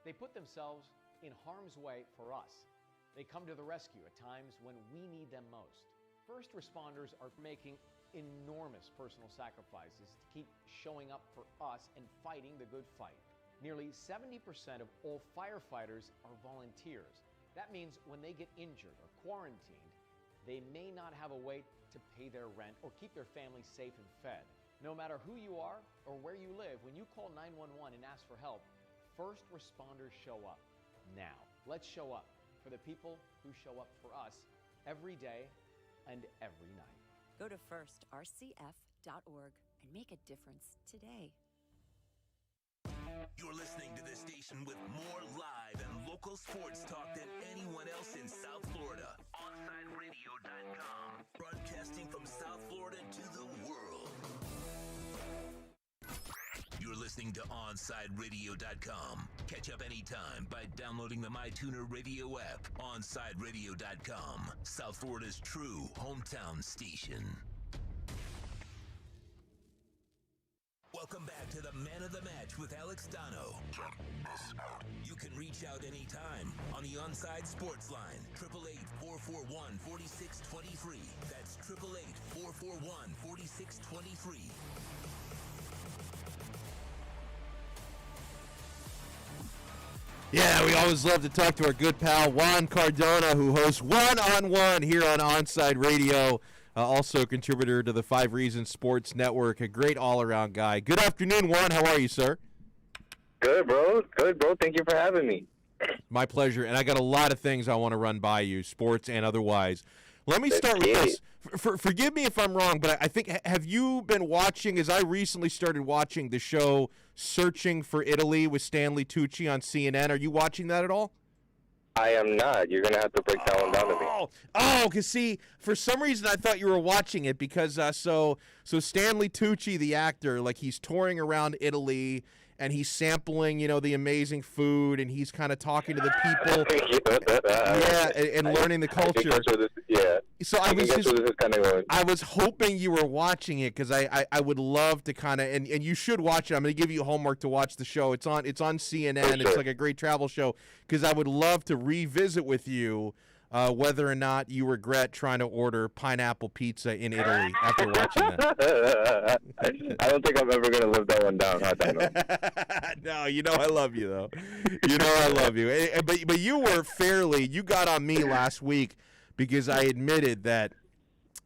They put themselves in harm's way for us. They come to the rescue at times when we need them most. First responders are making enormous personal sacrifices to keep showing up for us and fighting the good fight. Nearly 70% of all firefighters are volunteers. That means when they get injured or quarantined, they may not have a way to pay their rent or keep their family safe and fed. No matter who you are or where you live, when you call 911 and ask for help, first responders show up. Now, let's show up for the people who show up for us every day and every night. Go to firstrcf.org and make a difference today. You're listening to the station with more live and local sports talk than anyone else in South Florida. OnSideRadio.com. Broadcasting from South Florida to the world. You're listening to OnSideRadio.com. Catch up anytime by downloading the MyTuner Radio app. OnSideRadio.com. South Florida's true hometown station. Welcome back to the Man of the Match with Alex Donno. You can reach out anytime on the Onside Sports Line, 888-441-4623. That's 888-441-4623. Yeah, we always love to talk to our good pal Juan Cardona, who hosts One on One here on Onside Radio. Also a contributor to the 5 Reasons Sports Network, a great all-around guy. Good afternoon, Juan. How are you, sir? Good, bro. Good, bro. Thank you for having me. My pleasure. And I got a lot of things I want to run by you, sports and otherwise. Let me start with this. Forgive me if I'm wrong, but I think, have you been watching, as I recently started watching the show Searching for Italy with Stanley Tucci on CNN. Are you watching that at all? I am not. You're going to have to break that one down to me. Because see, for some reason I thought you were watching it because so Stanley Tucci, the actor, like he's touring around Italy and he's sampling, the amazing food and he's kind of talking to the people. and learning the culture. So I was hoping you were watching it because I would love to kind of, and you should watch it. I'm going to give you homework to watch the show. It's on CNN. Sure. It's like a great travel show because I would love to revisit with you whether or not you regret trying to order pineapple pizza in Italy after watching that. I don't think I'm ever going to live that one down. No, I love you, though. I love you. But you got on me last week because I admitted that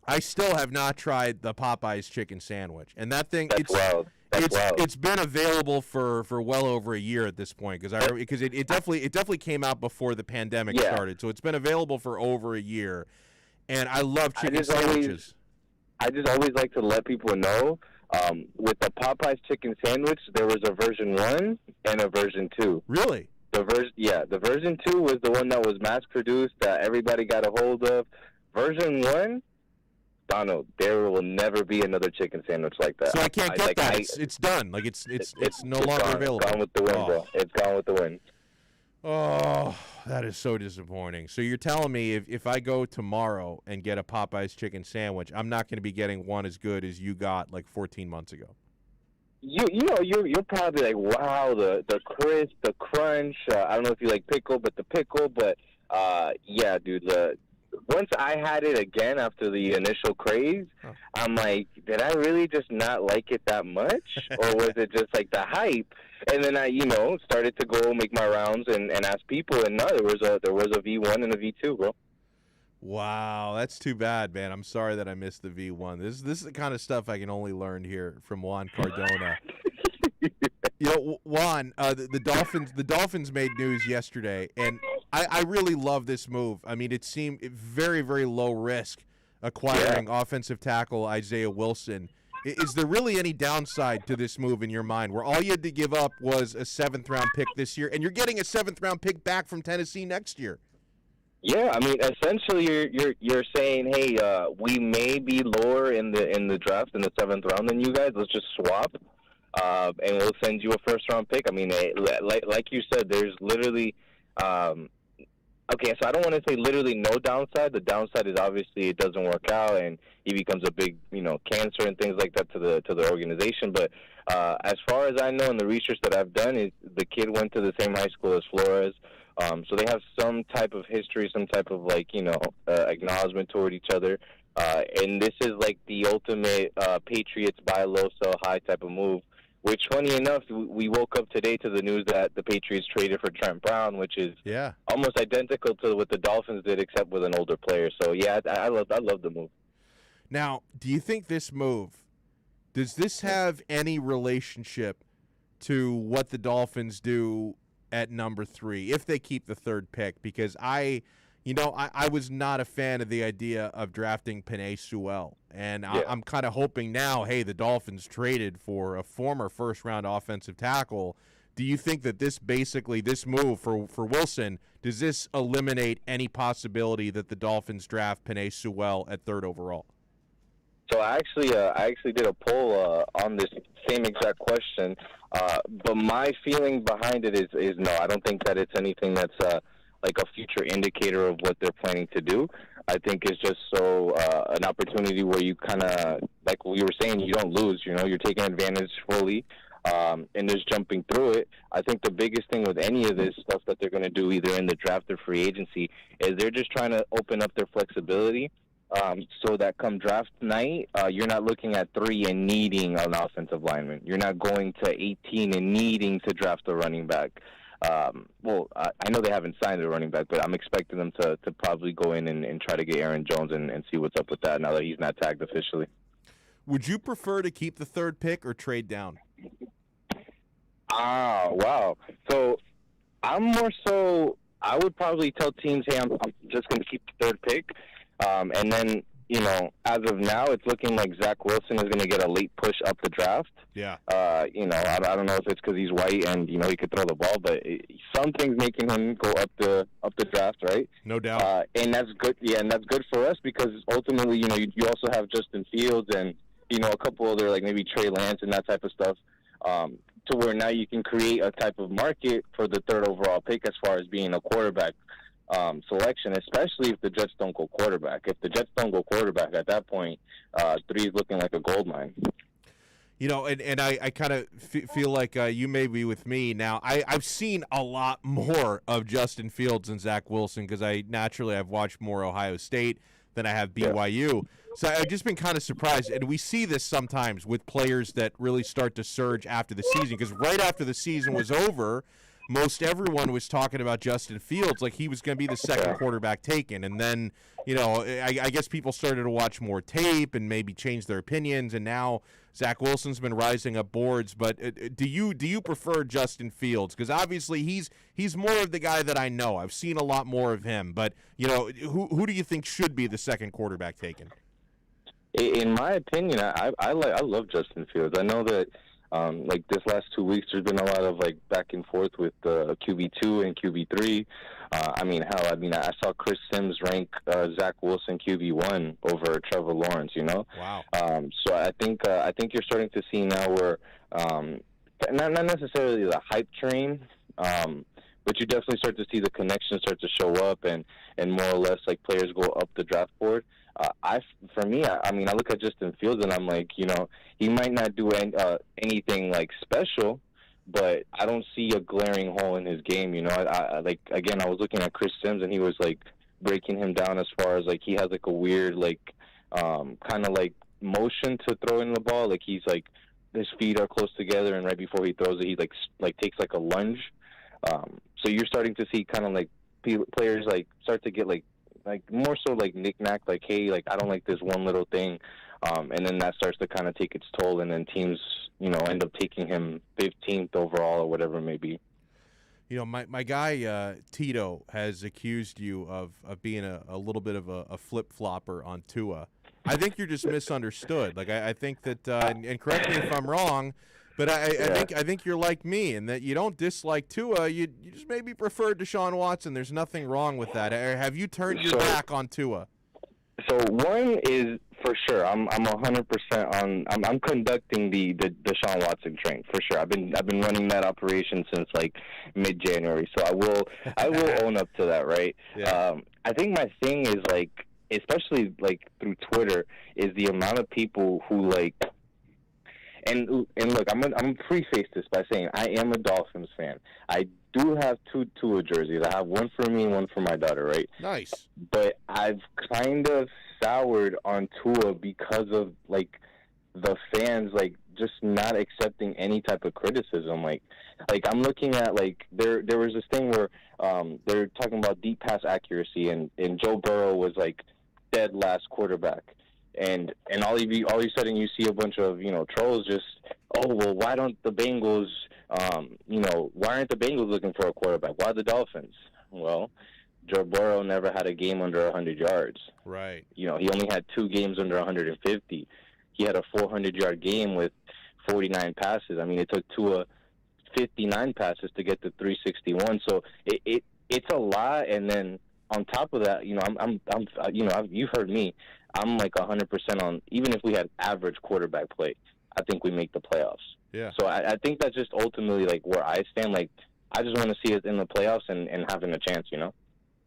I still have not tried the Popeyes chicken sandwich. And that thing, it's been available for well over a year at this point because it definitely came out before the pandemic started. So it's been available for over a year. And I love chicken sandwiches. I just always like to let people know with the Popeyes chicken sandwich, there was a version 1 and a version 2. Really? The version 2 was the one that was mass produced that everybody got a hold of. Version 1, Donno, there will never be another chicken sandwich like that. So I can't get that. It's done. Like it's no longer available. It's gone with the wind, bro. It's gone with the wind. Oh, that is so disappointing. So you're telling me if I go tomorrow and get a Popeyes chicken sandwich, I'm not going to be getting one as good as you got like 14 months ago? You're probably like, wow, the crisp, the crunch. I don't know if you like pickle, but the pickle. But yeah, dude. Once I had it again after the initial craze, I'm like, did I really just not like it that much, or was it just like the hype? And then I, started to go make my rounds and ask people, and no, there was a V1 and a V2, bro. Wow, that's too bad, man. I'm sorry that I missed the V1. This is the kind of stuff I can only learn here from Juan Cardona. Juan, the Dolphins made news yesterday, and I really love this move. I mean, it seemed very, very low risk acquiring offensive tackle Isaiah Wilson. Is there really any downside to this move in your mind, where all you had to give up was a 7th-round pick this year, and you're getting a 7th-round pick back from Tennessee next year? Yeah, I mean, essentially, you're saying, hey, we may be lower in the draft in the 7th round than you guys. Let's just swap, and we'll send you a 1st-round pick. I mean, like you said, there's literally okay, so I don't want to say literally no downside. The downside is obviously it doesn't work out, and he becomes a big, cancer and things like that to the organization. But as far as I know, and the research that I've done, is the kid went to the same high school as Flores, so they have some type of history, some type of acknowledgement toward each other. And this is like the ultimate Patriots buy low, sell high type of move. Which, funny enough, we woke up today to the news that the Patriots traded for Trent Brown, which is almost identical to what the Dolphins did, except with an older player. So, yeah, I love the move. Now, do you think this move, does this have any relationship to what the Dolphins do at number 3 if they keep the third pick? Because I was not a fan of the idea of drafting Penei Sewell, and I'm kind of hoping now, hey, the Dolphins traded for a former first-round offensive tackle. Do you think that this move for Wilson, does this eliminate any possibility that the Dolphins draft Penei Sewell at 3rd overall? So I actually did a poll on this same exact question, but my feeling behind it is no. I don't think that it's anything that's like a future indicator of what they're planning to do. I think it's just an opportunity where you kind of, like we were saying, you don't lose. You're taking advantage fully. And just jumping through it. I think the biggest thing with any of this stuff that they're going to do, either in the draft or free agency, is they're just trying to open up their flexibility so that come draft night, you're not looking at 3 and needing an offensive lineman. You're not going to 18 and needing to draft a running back. I know they haven't signed a running back, but I'm expecting them to probably go in and try to get Aaron Jones and see what's up with that now that he's not tagged officially. Would you prefer to keep the 3rd pick or trade down? Wow. So I would probably tell teams, hey, I'm just going to keep the 3rd pick. And then, as of now, it's looking like Zach Wilson is going to get a late push up the draft. Yeah. I don't know if it's because he's white and, he could throw the ball, but something's making him go up the draft, right? No doubt. And that's good. Yeah, and that's good for us because ultimately, you also have Justin Fields and, a couple other, like maybe Trey Lance and that type of stuff. To where now you can create a type of market for the 3rd overall pick as far as being a quarterback selection, especially if the Jets don't go quarterback. If the Jets don't go quarterback at that point, 3 is looking like a gold mine. And I kind of feel like you may be with me now. I've seen a lot more of Justin Fields than Zach Wilson because I've watched more Ohio State than I have BYU. So I've just been kind of surprised, and we see this sometimes with players that really start to surge after the season, because right after the season was over, most everyone was talking about Justin Fields like he was going to be the second quarterback taken, and then I guess people started to watch more tape and maybe change their opinions, and now Zach Wilson's been rising up boards. But do you prefer Justin Fields? Because obviously he's more of the guy that I know. I've seen a lot more of him, but who do you think should be the second quarterback taken? In my opinion, I love Justin Fields. I know that like this last 2 weeks, there's been a lot of like back and forth with QB2 and QB3. I saw Chris Sims rank Zach Wilson QB1 over Trevor Lawrence. Wow. So I think you're starting to see now where not necessarily the hype train, but you definitely start to see the connections start to show up and more or less like players go up the draft board. I look at Justin Fields and I'm like, he might not do anything like special, but I don't see a glaring hole in his game. I was looking at Chris Sims and he was like breaking him down as far as like he has like a weird like kind of like motion to throw in the ball. Like he's like his feet are close together and right before he throws it, he like takes like a lunge. So you're starting to see kind of like players like start to get like more so like knick-knack, like, hey, like I don't like this one little thing, and then that starts to kind of take its toll, and then teams, end up taking him 15th overall or whatever it may be. My guy Tito has accused you of being a little bit of a flip-flopper on Tua. I think you're just misunderstood. Like I think that, and correct me if I'm wrong, but I think you're like me in that you don't dislike Tua. You just maybe prefer Deshaun Watson. There's nothing wrong with that. Have you turned your back on Tua? So one is for sure. I'm 100% on. I'm conducting the Deshaun Watson train for sure. I've been running that operation since like mid-January. So I will own up to that. Right. Yeah. I think my thing is like, especially like through Twitter, is the amount of people who like. And look, I'm gonna preface this by saying I am a Dolphins fan. I do have two Tua jerseys. I have one for me and one for my daughter, right? Nice. But I've kind of soured on Tua because of like the fans like just not accepting any type of criticism. Like I'm looking at like there was this thing where they're talking about deep pass accuracy and Joe Burrow was like dead last quarterback. And all of a sudden you see a bunch of trolls just, oh well, why don't the Bengals why aren't the Bengals looking for a quarterback? Why the Dolphins? Well, Joe Burrow never had a game under 100 yards. Right. He only had 2 games under 150. He had a 400-yard game with 49 passes. I mean, it took Tua 59 passes to get to 361. So it's a lot. And then on top of that, you've heard me. I'm like 100% on. Even if we had average quarterback play, I think we make the playoffs. Yeah. So I think that's just ultimately like where I stand. Like, I just want to see it in the playoffs and having a chance.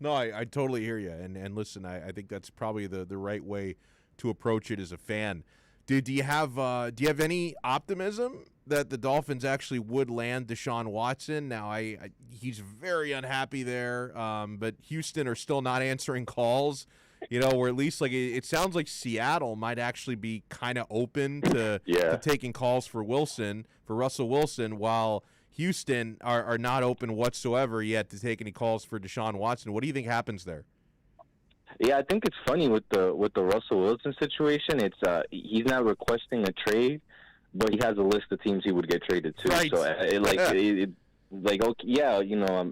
No, I totally hear you. And listen, I think that's probably the right way to approach it as a fan. Do you have any optimism that the Dolphins actually would land Deshaun Watson? Now, he's very unhappy there, but Houston are still not answering calls. Or at least like it sounds like Seattle might actually be kind of open to taking calls for Russell Wilson, while Houston are not open whatsoever yet to take any calls for Deshaun Watson. What do you think happens there? Yeah, I think it's funny with the Russell Wilson situation. It's he's not requesting a trade, but he has a list of teams he would get traded to. Right. So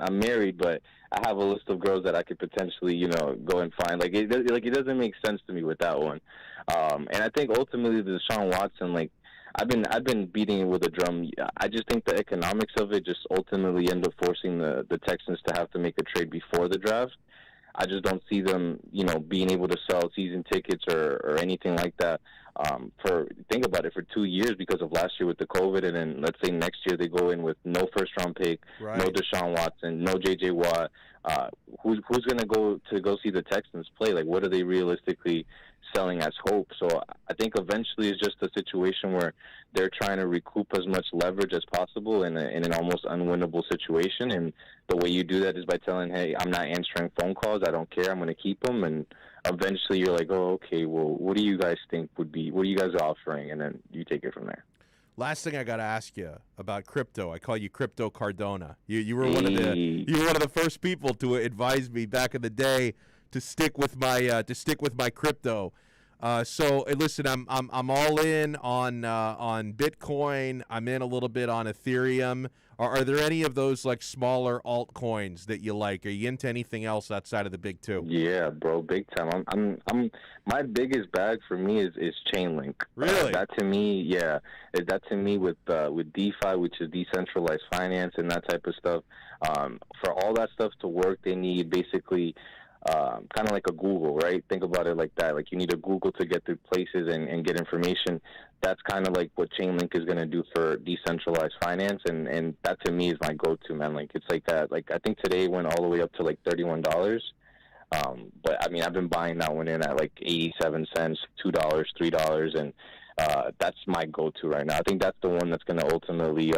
I'm married, but I have a list of girls that I could potentially go and find. It doesn't make sense to me with that one. And I think ultimately the Deshaun Watson, I've been beating it with a drum. I just think the economics of it just ultimately end up forcing the Texans to have to make a trade before the draft. I just don't see them, being able to sell season tickets or anything like that. Think about it, for 2 years because of last year with the COVID, and then let's say next year they go in with no first round pick, right. No Deshaun Watson, no J.J. Watt. Who's going to go see the Texans play? What are they realistically selling as hope? So I think eventually it's just a situation where they're trying to recoup as much leverage as possible in an almost unwinnable situation. And the way you do that is by telling, hey, I'm not answering phone calls. I don't care. I'm going to keep them. And eventually you're like, oh, okay, well, what do you guys think what are you guys offering? And then you take it from there. Last thing I got to ask you about crypto. I call you Crypto Cardona. You were one of the first people to advise me back in the day to stick with my crypto. So listen, I'm all in on Bitcoin. I'm in a little bit on Ethereum. Are there any of those smaller altcoins that you like? Are you into anything else outside of the big two? Yeah, bro, big time. I'm my biggest bag for me is Chainlink. Really? That to me with DeFi, which is decentralized finance and that type of stuff. For all that stuff to work, they need basically kind of like a Google, right? Think about it like that. You need a Google to get through places and get information. That's kind of like what Chainlink is going to do for decentralized finance, and that to me is my go-to, man. It's like that. I think today it went all the way up to $31. But I mean, I've been buying that one in at 87 cents, $2, $3, and that's my go-to right now. I think that's the one that's going to ultimately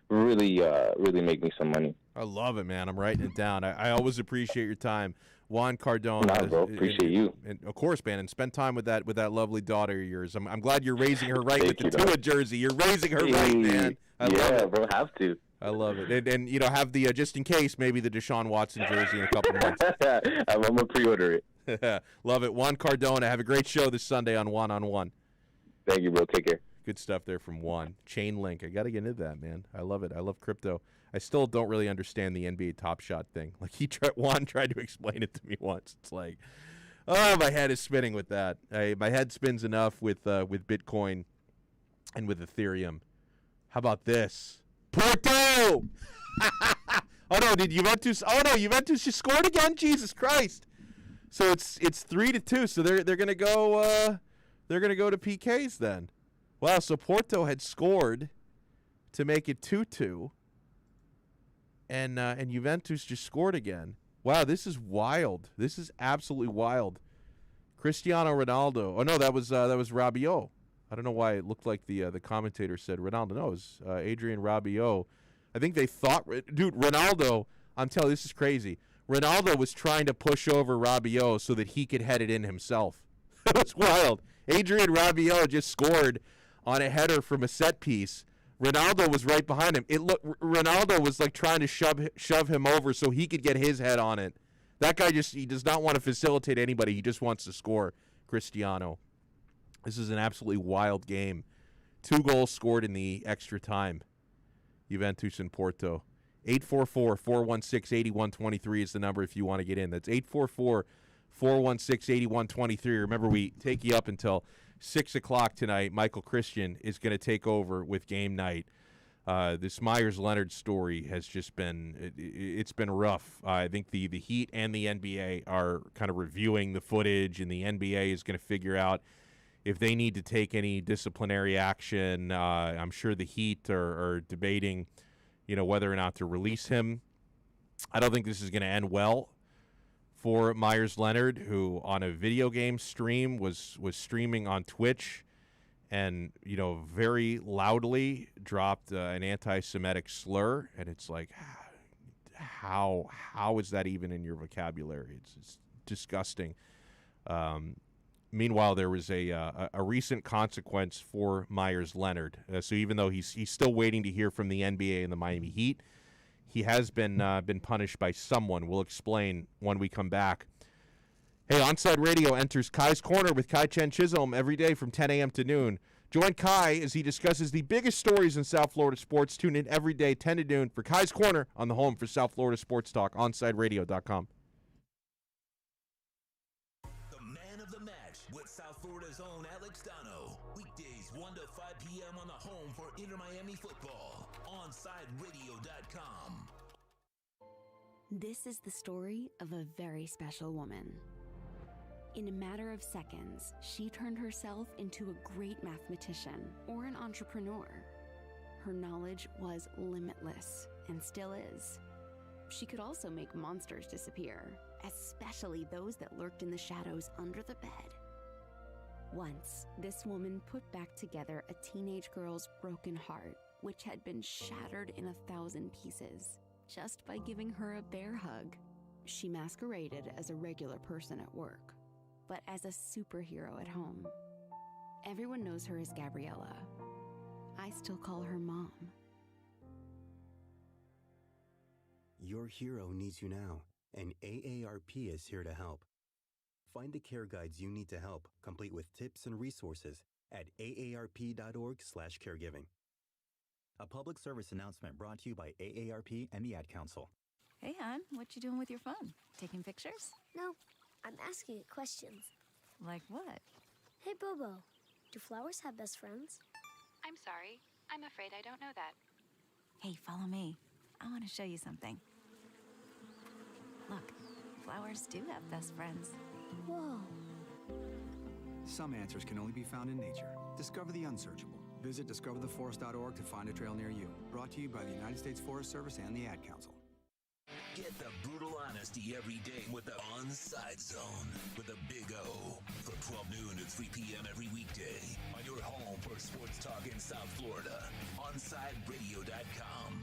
really make me some money. I love it, man. I'm writing it down. I always appreciate your time. Juan Cardona. Nah, bro, appreciate you. And of course, man, and spend time with that lovely daughter of yours. I'm glad you're raising her right with the Tua jersey. You're raising her right, man. I love it. Bro, have to. I love it. And have the, just in case, maybe the Deshaun Watson jersey in a couple months. I'm going to pre-order it. Love it. Juan Cardona, have a great show this Sunday on One on One. Thank you, bro. Take care. Good stuff there from Juan. Chainlink. I got to get into that, man. I love it. I love crypto. I still don't really understand the NBA Top Shot thing. Juan tried to explain it to me once. It's like, oh, my head is spinning with that. My head spins enough with Bitcoin and with Ethereum. How about this? Porto! Oh no, did Juventus? Oh no, Juventus just scored again. Jesus Christ! So it's 3-2. So they're gonna go to PKs then. Wow. So Porto had scored to make it 2-2. And Juventus just scored again. Wow, this is wild. This is absolutely wild. Cristiano Ronaldo. Oh no, that was Rabiot. I don't know why it looked like the commentator said Ronaldo. No, it was Adrian Rabiot. I think they thought, dude, Ronaldo. I'm telling you, this is crazy. Ronaldo was trying to push over Rabiot so that he could head it in himself. It was wild. Adrian Rabiot just scored on a header from a set piece. Ronaldo was right behind him. Ronaldo was trying to shove him over so he could get his head on it. That guy he does not want to facilitate anybody. He just wants to score. Cristiano. This is an absolutely wild game. 2 goals scored in the extra time. Juventus and Porto. 844-416-8123 is the number if you want to get in. That's 844-416-8123. Remember, we take you up until 6 o'clock tonight. Michael Christian is going to take over with game night. This Myers-Leonard story has just been it's been rough. I think the Heat and the NBA are kind of reviewing the footage, and the NBA is going to figure out if they need to take any disciplinary action. I'm sure the Heat are debating, whether or not to release him. I don't think this is going to end well for Myers-Leonard, who on a video game stream was streaming on Twitch and, very loudly dropped an anti-Semitic slur. And it's like, how is that even in your vocabulary? It's disgusting. Meanwhile, there was a recent consequence for Myers-Leonard. So even though he's still waiting to hear from the NBA and the Miami Heat, he has been punished by someone. We'll explain when we come back. Hey, Onside Radio enters Kai's Corner with Kai Chen Chisholm every day from 10 a.m. to noon. Join Kai as he discusses the biggest stories in South Florida sports. Tune in every day, 10 to noon, for Kai's Corner on the home for South Florida Sports Talk, OnsideRadio.com. The man of the match with South Florida's own Alex Donno. Weekdays 1 to 5 p.m. on the home for Inter Miami football, OnsideRadio.com. This is the story of a very special woman. In a matter of seconds, she turned herself into a great mathematician or an entrepreneur. Her knowledge was limitless and still is. She could also make monsters disappear, especially those that lurked in the shadows under the bed. Once, this woman put back together a teenage girl's broken heart, which had been shattered in 1,000 pieces, just by giving her a bear hug. She masqueraded as a regular person at work, but as a superhero at home. Everyone knows her as Gabriella. I still call her Mom. Your hero needs you now, and AARP is here to help. Find the care guides you need to help, complete with tips and resources at aarp.org/caregiving. A public service announcement brought to you by AARP and the Ad Council. Hey, hon, what you doing with your phone? Taking pictures? No, I'm asking it questions. Like what? Hey, Bobo, do flowers have best friends? I'm sorry. I'm afraid I don't know that. Hey, follow me. I want to show you something. Look, flowers do have best friends. Whoa. Some answers can only be found in nature. Discover the unsearchable. Visit discovertheforest.org to find a trail near you. Brought to you by the United States Forest Service and the Ad Council. Get the brutal honesty every day with the Onside Zone with a big O from 12 noon to 3 p.m. every weekday on your home for sports talk in South Florida, OnsideRadio.com.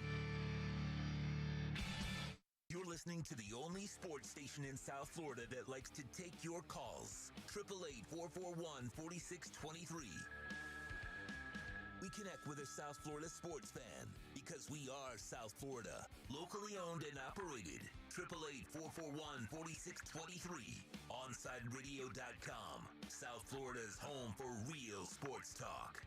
You're listening to the only sports station in South Florida that likes to take your calls. 888-441-4623. We connect with a South Florida sports fan because we are South Florida, locally owned and operated. 888-441-4623. OnsideRadio.com. South Florida's home for real sports talk.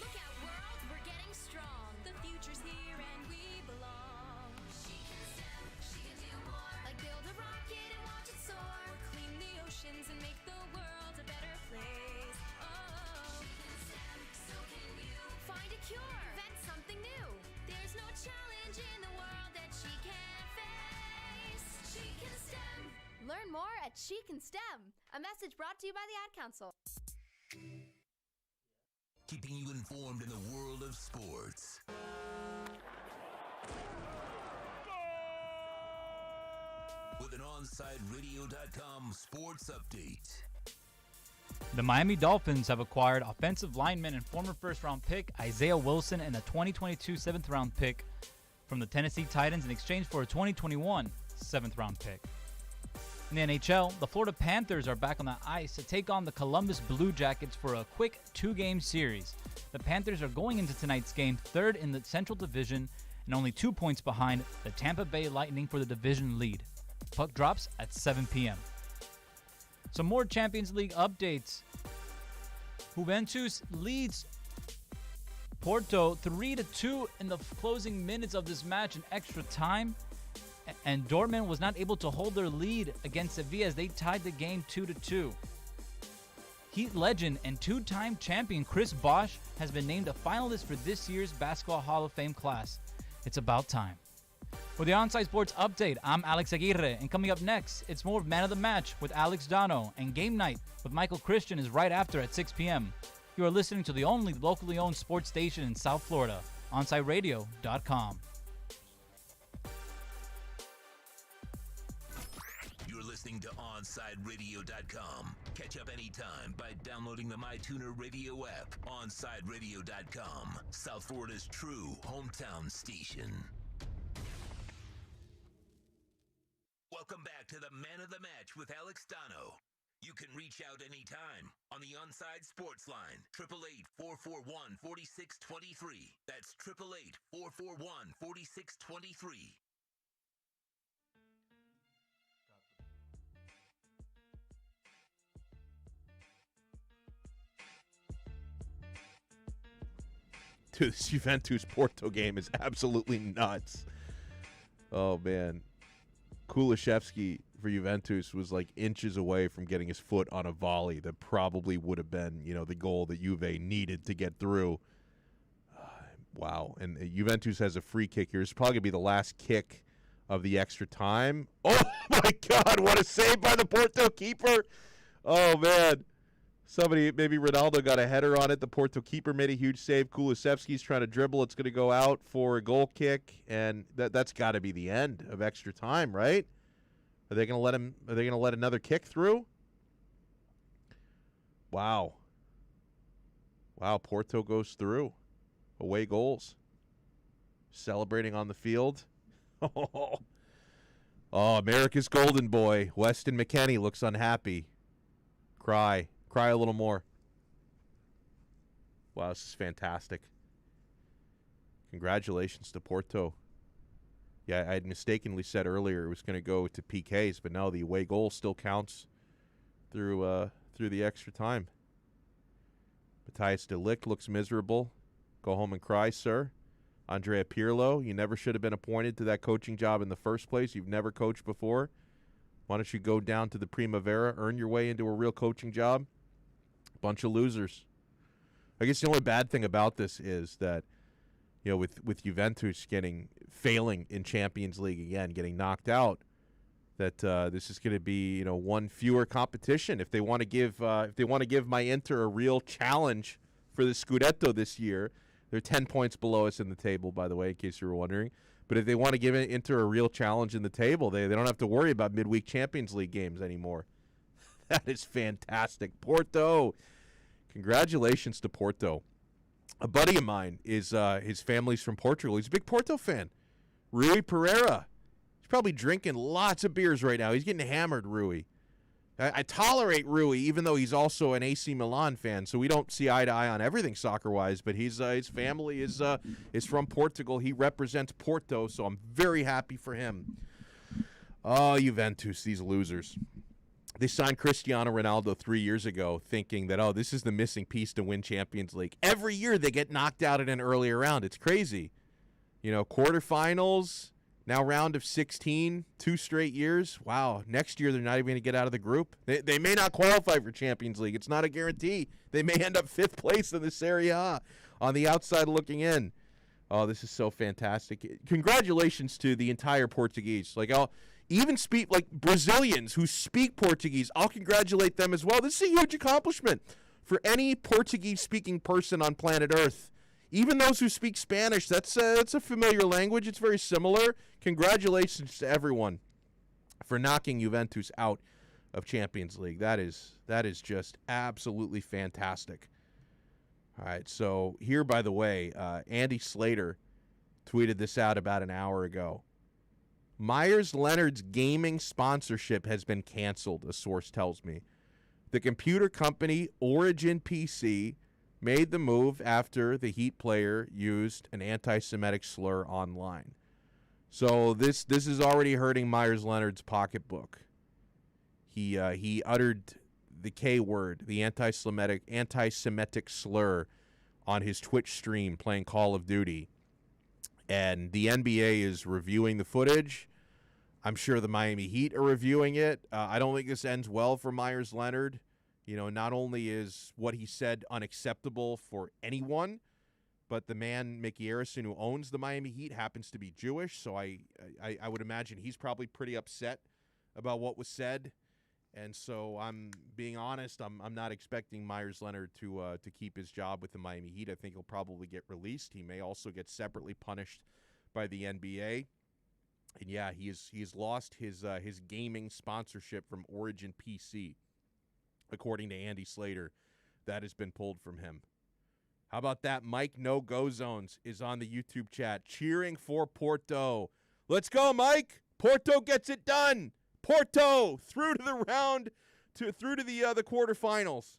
Look out, world, we're getting strong. The future's here and we belong. She can STEM, she can do more. Like build a rocket and watch it soar. Or clean the oceans and make the world a better place. Oh, she can STEM, so can you. Find a cure, invent something new. There's no challenge in the world that she can't face. She can STEM. Learn more at She Can STEM. A message brought to you by the Ad Council. Keeping you informed in the world of sports. With an OnsideRadio.com sports update. The Miami Dolphins have acquired offensive lineman and former first-round pick Isaiah Wilson and a 2022 7th-round pick from the Tennessee Titans in exchange for a 2021 7th-round pick. In the NHL, the Florida Panthers are back on the ice to take on the Columbus Blue Jackets for a quick 2-game series. The Panthers are going into tonight's game third in the Central Division and only 2 points behind the Tampa Bay Lightning for the division lead. Puck drops at 7 p.m. Some more Champions League updates. Juventus leads Porto 3-2 in the closing minutes of this match in extra time. And Dortmund was not able to hold their lead against Sevilla as they tied the game 2-2. Heat legend and two-time champion Chris Bosch has been named a finalist for this year's Basketball Hall of Fame class. It's about time. For the Onside Sports Update, I'm Alex Aguirre, and coming up next, it's more Man of the Match with Alex Donno, and Game Night with Michael Christian is right after at 6 p.m. You are listening to the only locally owned sports station in South Florida, OnsideRadio.com. You're listening to OnsideRadio.com. Catch up anytime by downloading the MyTuner Radio app. OnsideRadio.com, South Florida's true hometown station. Welcome back to the Man of the Match with Alex Donno. You can reach out anytime on the Onside Sports Line, 888-441-4623. That's 888-441-4623. Dude, this Juventus-Porto game is absolutely nuts. Oh, man. Kulusevski for Juventus was like inches away from getting his foot on a volley that probably would have been, the goal that Juve needed to get through. Wow. And Juventus has a free kick here. It's probably going to be the last kick of the extra time. Oh, my God. What a save by the Porto keeper. Oh, man. Somebody, maybe Ronaldo got a header on it. The Porto keeper made a huge save. Kulusevski's trying to dribble. It's going to go out for a goal kick, and that's got to be the end of extra time, right? Are they going to let him? Are they going to let another kick through? Wow. Wow, Porto goes through. Away goals. Celebrating on the field. Oh, America's golden boy. Weston McKennie looks unhappy. Cry a little more. Wow, this is fantastic. Congratulations to Porto. Yeah, I had mistakenly said earlier it was going to go to PKs, but no, the away goal still counts through the extra time. Matthias de Ligt looks miserable. Go home and cry, sir. Andrea Pirlo, you never should have been appointed to that coaching job in the first place. You've never coached before. Why don't you go down to the Primavera, earn your way into a real coaching job? Bunch of losers. I guess the only bad thing about this is that, with Juventus failing in Champions League again, getting knocked out, that this is going to be one fewer competition. If they want to give my Inter a real challenge for the Scudetto this year, they're 10 points below us in the table, by the way, in case you were wondering. But if they want to give Inter a real challenge in the table, they don't have to worry about midweek Champions League games anymore. That is fantastic. Porto. Congratulations to Porto. A buddy of mine is his family's from Portugal. He's a big Porto fan. Rui Pereira. He's probably drinking lots of beers right now. He's getting hammered, Rui. I tolerate Rui, even though he's also an AC Milan fan, so we don't see eye to eye on everything soccer-wise, but his family is from Portugal. He represents Porto, so I'm very happy for him. Oh, Juventus, these losers. They signed Cristiano Ronaldo 3 years ago thinking that, this is the missing piece to win Champions League. Every year they get knocked out in an earlier round. It's crazy. Quarterfinals, now round of 16, 2 straight years. Wow, next year they're not even going to get out of the group. They may not qualify for Champions League. It's not a guarantee. They may end up 5th place in the Serie A on the outside looking in. Oh, this is so fantastic. Congratulations to the entire Portuguese. Even speak Brazilians who speak Portuguese, I'll congratulate them as well. This is a huge accomplishment for any Portuguese-speaking person on planet Earth. Even those who speak Spanish, that's a familiar language. It's very similar. Congratulations to everyone for knocking Juventus out of Champions League. That is just absolutely fantastic. All right, so here, by the way, Andy Slater tweeted this out about an hour ago. Myers-Leonard's gaming sponsorship has been canceled, a source tells me. The computer company Origin PC made the move after the Heat player used an anti-Semitic slur online. So this is already hurting Myers-Leonard's pocketbook. He uttered the K word, the anti-Semitic slur, on his Twitch stream playing Call of Duty, and the NBA is reviewing the footage. I'm sure the Miami Heat are reviewing it. I don't think this ends well for Myers Leonard. Not only is what he said unacceptable for anyone, but the man, Mickey Arison, who owns the Miami Heat, happens to be Jewish, so I would imagine he's probably pretty upset about what was said. And so I'm being honest, I'm not expecting Myers Leonard to keep his job with the Miami Heat. I think he'll probably get released. He may also get separately punished by the NBA. And yeah, he's lost his gaming sponsorship from Origin PC. According to Andy Slater, that has been pulled from him. How about that? Mike No Go Zones is on the YouTube chat cheering for Porto. Let's go, Mike. Porto gets it done. Porto through to the quarterfinals.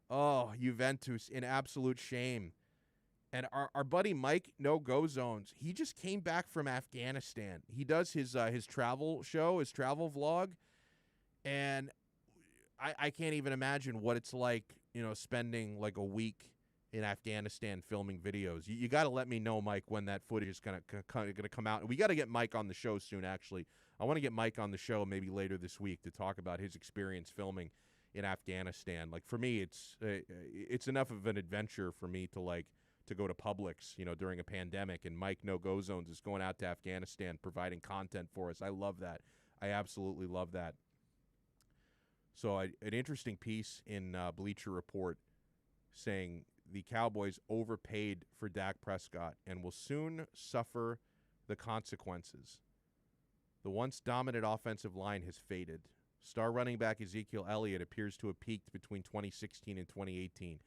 Oh, Juventus in absolute shame. And our buddy Mike No Go Zones, he just came back from Afghanistan. He does his travel show, his travel vlog, and I can't even imagine what it's like, spending like a week in Afghanistan filming videos. You got to let me know, Mike, when that footage is gonna come out. We got to get Mike on the show soon. Actually, I want to get Mike on the show maybe later this week to talk about his experience filming in Afghanistan. Like for me, it's enough of an adventure for me to go to Publix, during a pandemic, and Mike No Go Zones is going out to Afghanistan providing content for us. I love that. I absolutely love that. So an interesting piece in Bleacher Report saying the Cowboys overpaid for Dak Prescott and will soon suffer the consequences. The once dominant offensive line has faded. Star running back Ezekiel Elliott appears to have peaked between 2016 and 2018.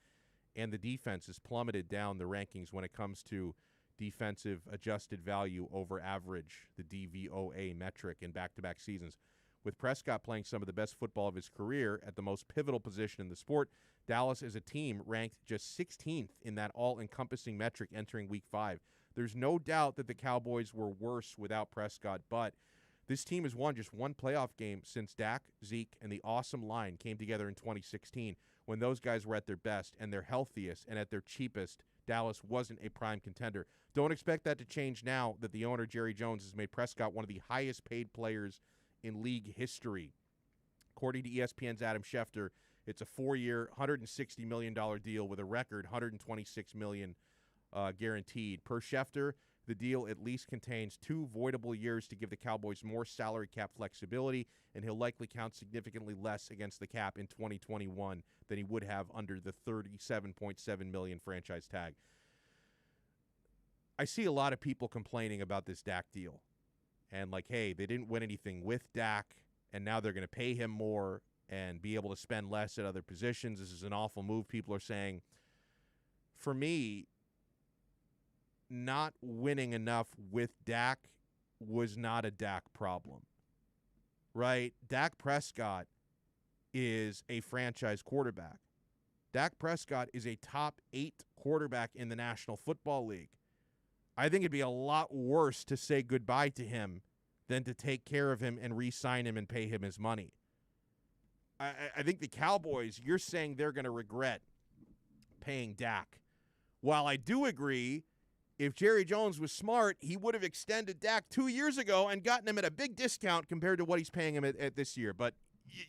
And the defense has plummeted down the rankings when it comes to defensive adjusted value over average, the DVOA metric, in back-to-back seasons. With Prescott playing some of the best football of his career at the most pivotal position in the sport, Dallas as a team ranked just 16th in that all-encompassing metric entering Week 5. There's no doubt that the Cowboys were worse without Prescott, but this team has won just one playoff game since Dak, Zeke, and the awesome line came together in 2016 when those guys were at their best and their healthiest and at their cheapest. Dallas wasn't a prime contender. Don't expect that to change now that the owner, Jerry Jones, has made Prescott one of the highest paid players in league history. According to ESPN's Adam Schefter, it's a 4-year, $160 million deal with a record $126 million guaranteed. Per Schefter, the deal at least contains 2 voidable years to give the Cowboys more salary cap flexibility, and he'll likely count significantly less against the cap in 2021 than he would have under the $37.7 million franchise tag. I see a lot of people complaining about this Dak deal. And like, hey, they didn't win anything with Dak, and now they're going to pay him more and be able to spend less at other positions. This is an awful move, people are saying. For me, not winning enough with Dak was not a Dak problem, right? Dak Prescott is a franchise quarterback. Dak Prescott is a top 8 quarterback in the National Football League. I think it'd be a lot worse to say goodbye to him than to take care of him and re-sign him and pay him his money. I think the Cowboys, you're saying they're going to regret paying Dak. While I do agree, if Jerry Jones was smart, he would have extended Dak 2 years ago and gotten him at a big discount compared to what he's paying him at this year. But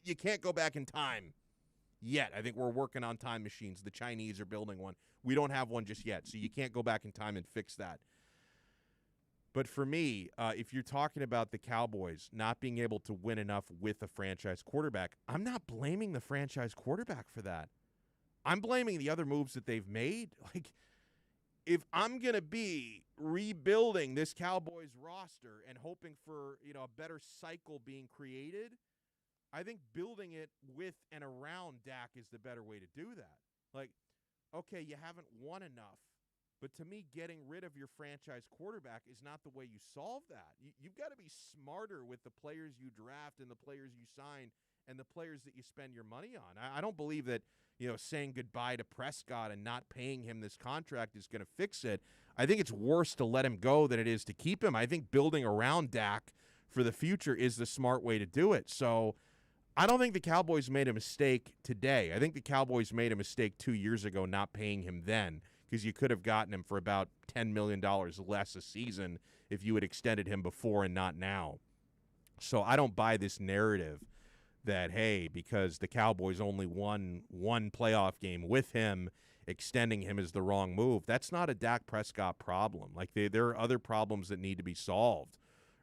you can't go back in time yet. I think we're working on time machines. The Chinese are building one. We don't have one just yet, so you can't go back in time and fix that. But for me, if you're talking about the Cowboys not being able to win enough with a franchise quarterback, I'm not blaming the franchise quarterback for that. I'm blaming the other moves that they've made. Like, if I'm going to be rebuilding this Cowboys roster and hoping for, a better cycle being created, I think building it with and around Dak is the better way to do that. Like, okay, you haven't won enough. But to me, getting rid of your franchise quarterback is not the way you solve that. You've got to be smarter with the players you draft and the players you sign and the players that you spend your money on. I don't believe that, saying goodbye to Prescott and not paying him this contract is going to fix it. I think it's worse to let him go than it is to keep him. I think building around Dak for the future is the smart way to do it. So I don't think the Cowboys made a mistake today. I think the Cowboys made a mistake 2 years ago not paying him then, because you could have gotten him for about $10 million less a season if you had extended him before and not now. So I don't buy this narrative that, hey, because the Cowboys only won one playoff game with him, extending him is the wrong move. That's not a Dak Prescott problem. Like, there are other problems that need to be solved,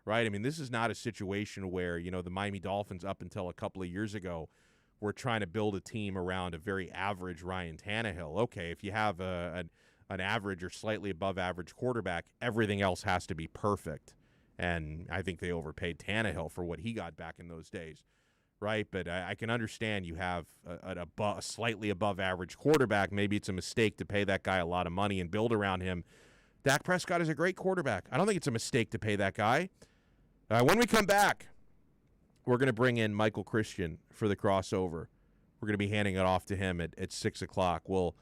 right? I mean, this is not a situation where, the Miami Dolphins up until a couple of years ago were trying to build a team around a very average Ryan Tannehill. Okay, if you have an average or slightly above average quarterback, everything else has to be perfect. And I think they overpaid Tannehill for what he got back in those days. Right, but I can understand you have a slightly above average quarterback. Maybe it's a mistake to pay that guy a lot of money and build around him. Dak Prescott is a great quarterback. I don't think it's a mistake to pay that guy. When we come back, we're going to bring in Michael Christian for the crossover. We're going to be handing it off to him at 6 o'clock. We'll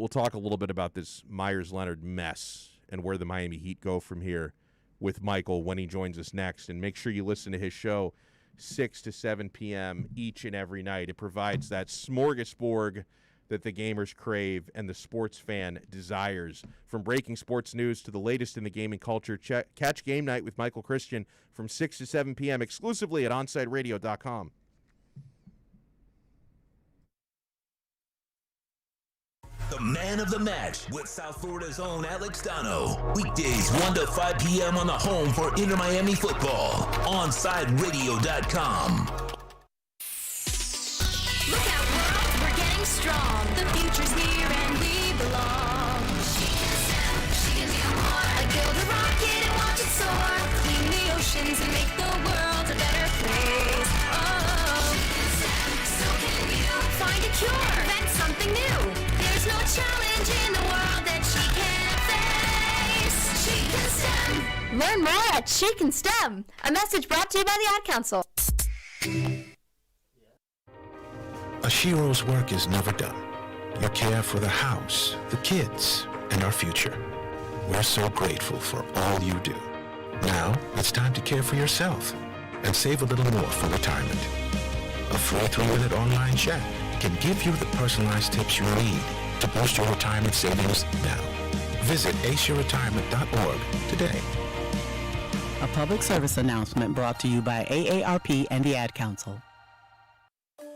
talk a little bit about this Myers-Leonard mess and where the Miami Heat go from here with Michael when he joins us next. And make sure you listen to his show 6 to 7 p.m. each and every night. It provides that smorgasbord that the gamers crave and the sports fan desires. From breaking sports news to the latest in the gaming culture, catch Game Night with Michael Christian from 6 to 7 p.m. exclusively at OnSideRadio.com. The man of the match with South Florida's own Alex Donno. Weekdays 1 to 5 p.m. on the home for Inter Miami football. OnSideRadio.com. Look out, world, we're getting strong. The future's here and we belong. She can stand, she can do more. Like build a rocket and watch it soar. Clean the oceans and make the world a better place. Oh, she can stand, so can you. Find a cure, invent something new. There's no challenge in the world that she can't face. She can STEM. Learn more at She Can STEM. A message brought to you by the Ad Council. A Shiro's work is never done. Your care for the house, the kids, and our future. We're so grateful for all you do. Now, it's time to care for yourself and save a little more for retirement. A free 3-minute online chat can give you the personalized tips you need to boost your retirement savings now. Visit aceyourretirement.org today. A public service announcement brought to you by AARP and the Ad Council.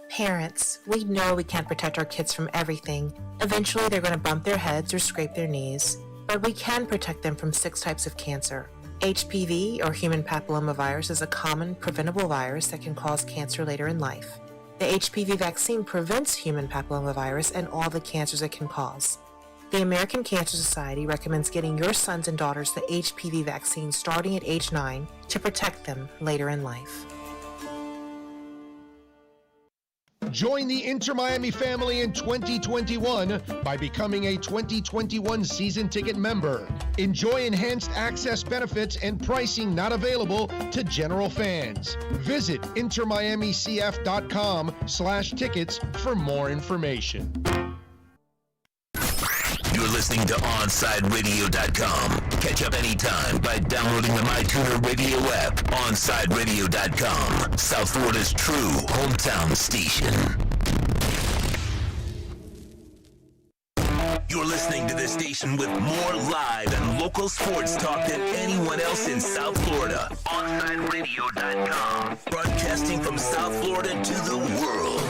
Parents, we know we can't protect our kids from everything. Eventually they're going to bump their heads or scrape their knees. But we can protect them from 6 types of cancer. HPV, or human papillomavirus, is a common preventable virus that can cause cancer later in life. The HPV vaccine prevents human papillomavirus and all the cancers it can cause. The American Cancer Society recommends getting your sons and daughters the HPV vaccine starting at age 9 to protect them later in life. Join the Inter Miami family in 2021 by becoming a 2021 season ticket member. Enjoy enhanced access benefits and pricing not available to general fans. Visit intermiamicf.com/tickets for more information. You're listening to OnSideRadio.com. Catch up anytime by downloading the MyTuner Radio app. OnSideRadio.com, South Florida's true hometown station. You're listening to the station with more live and local sports talk than anyone else in South Florida. OnSideRadio.com, broadcasting from South Florida to the world.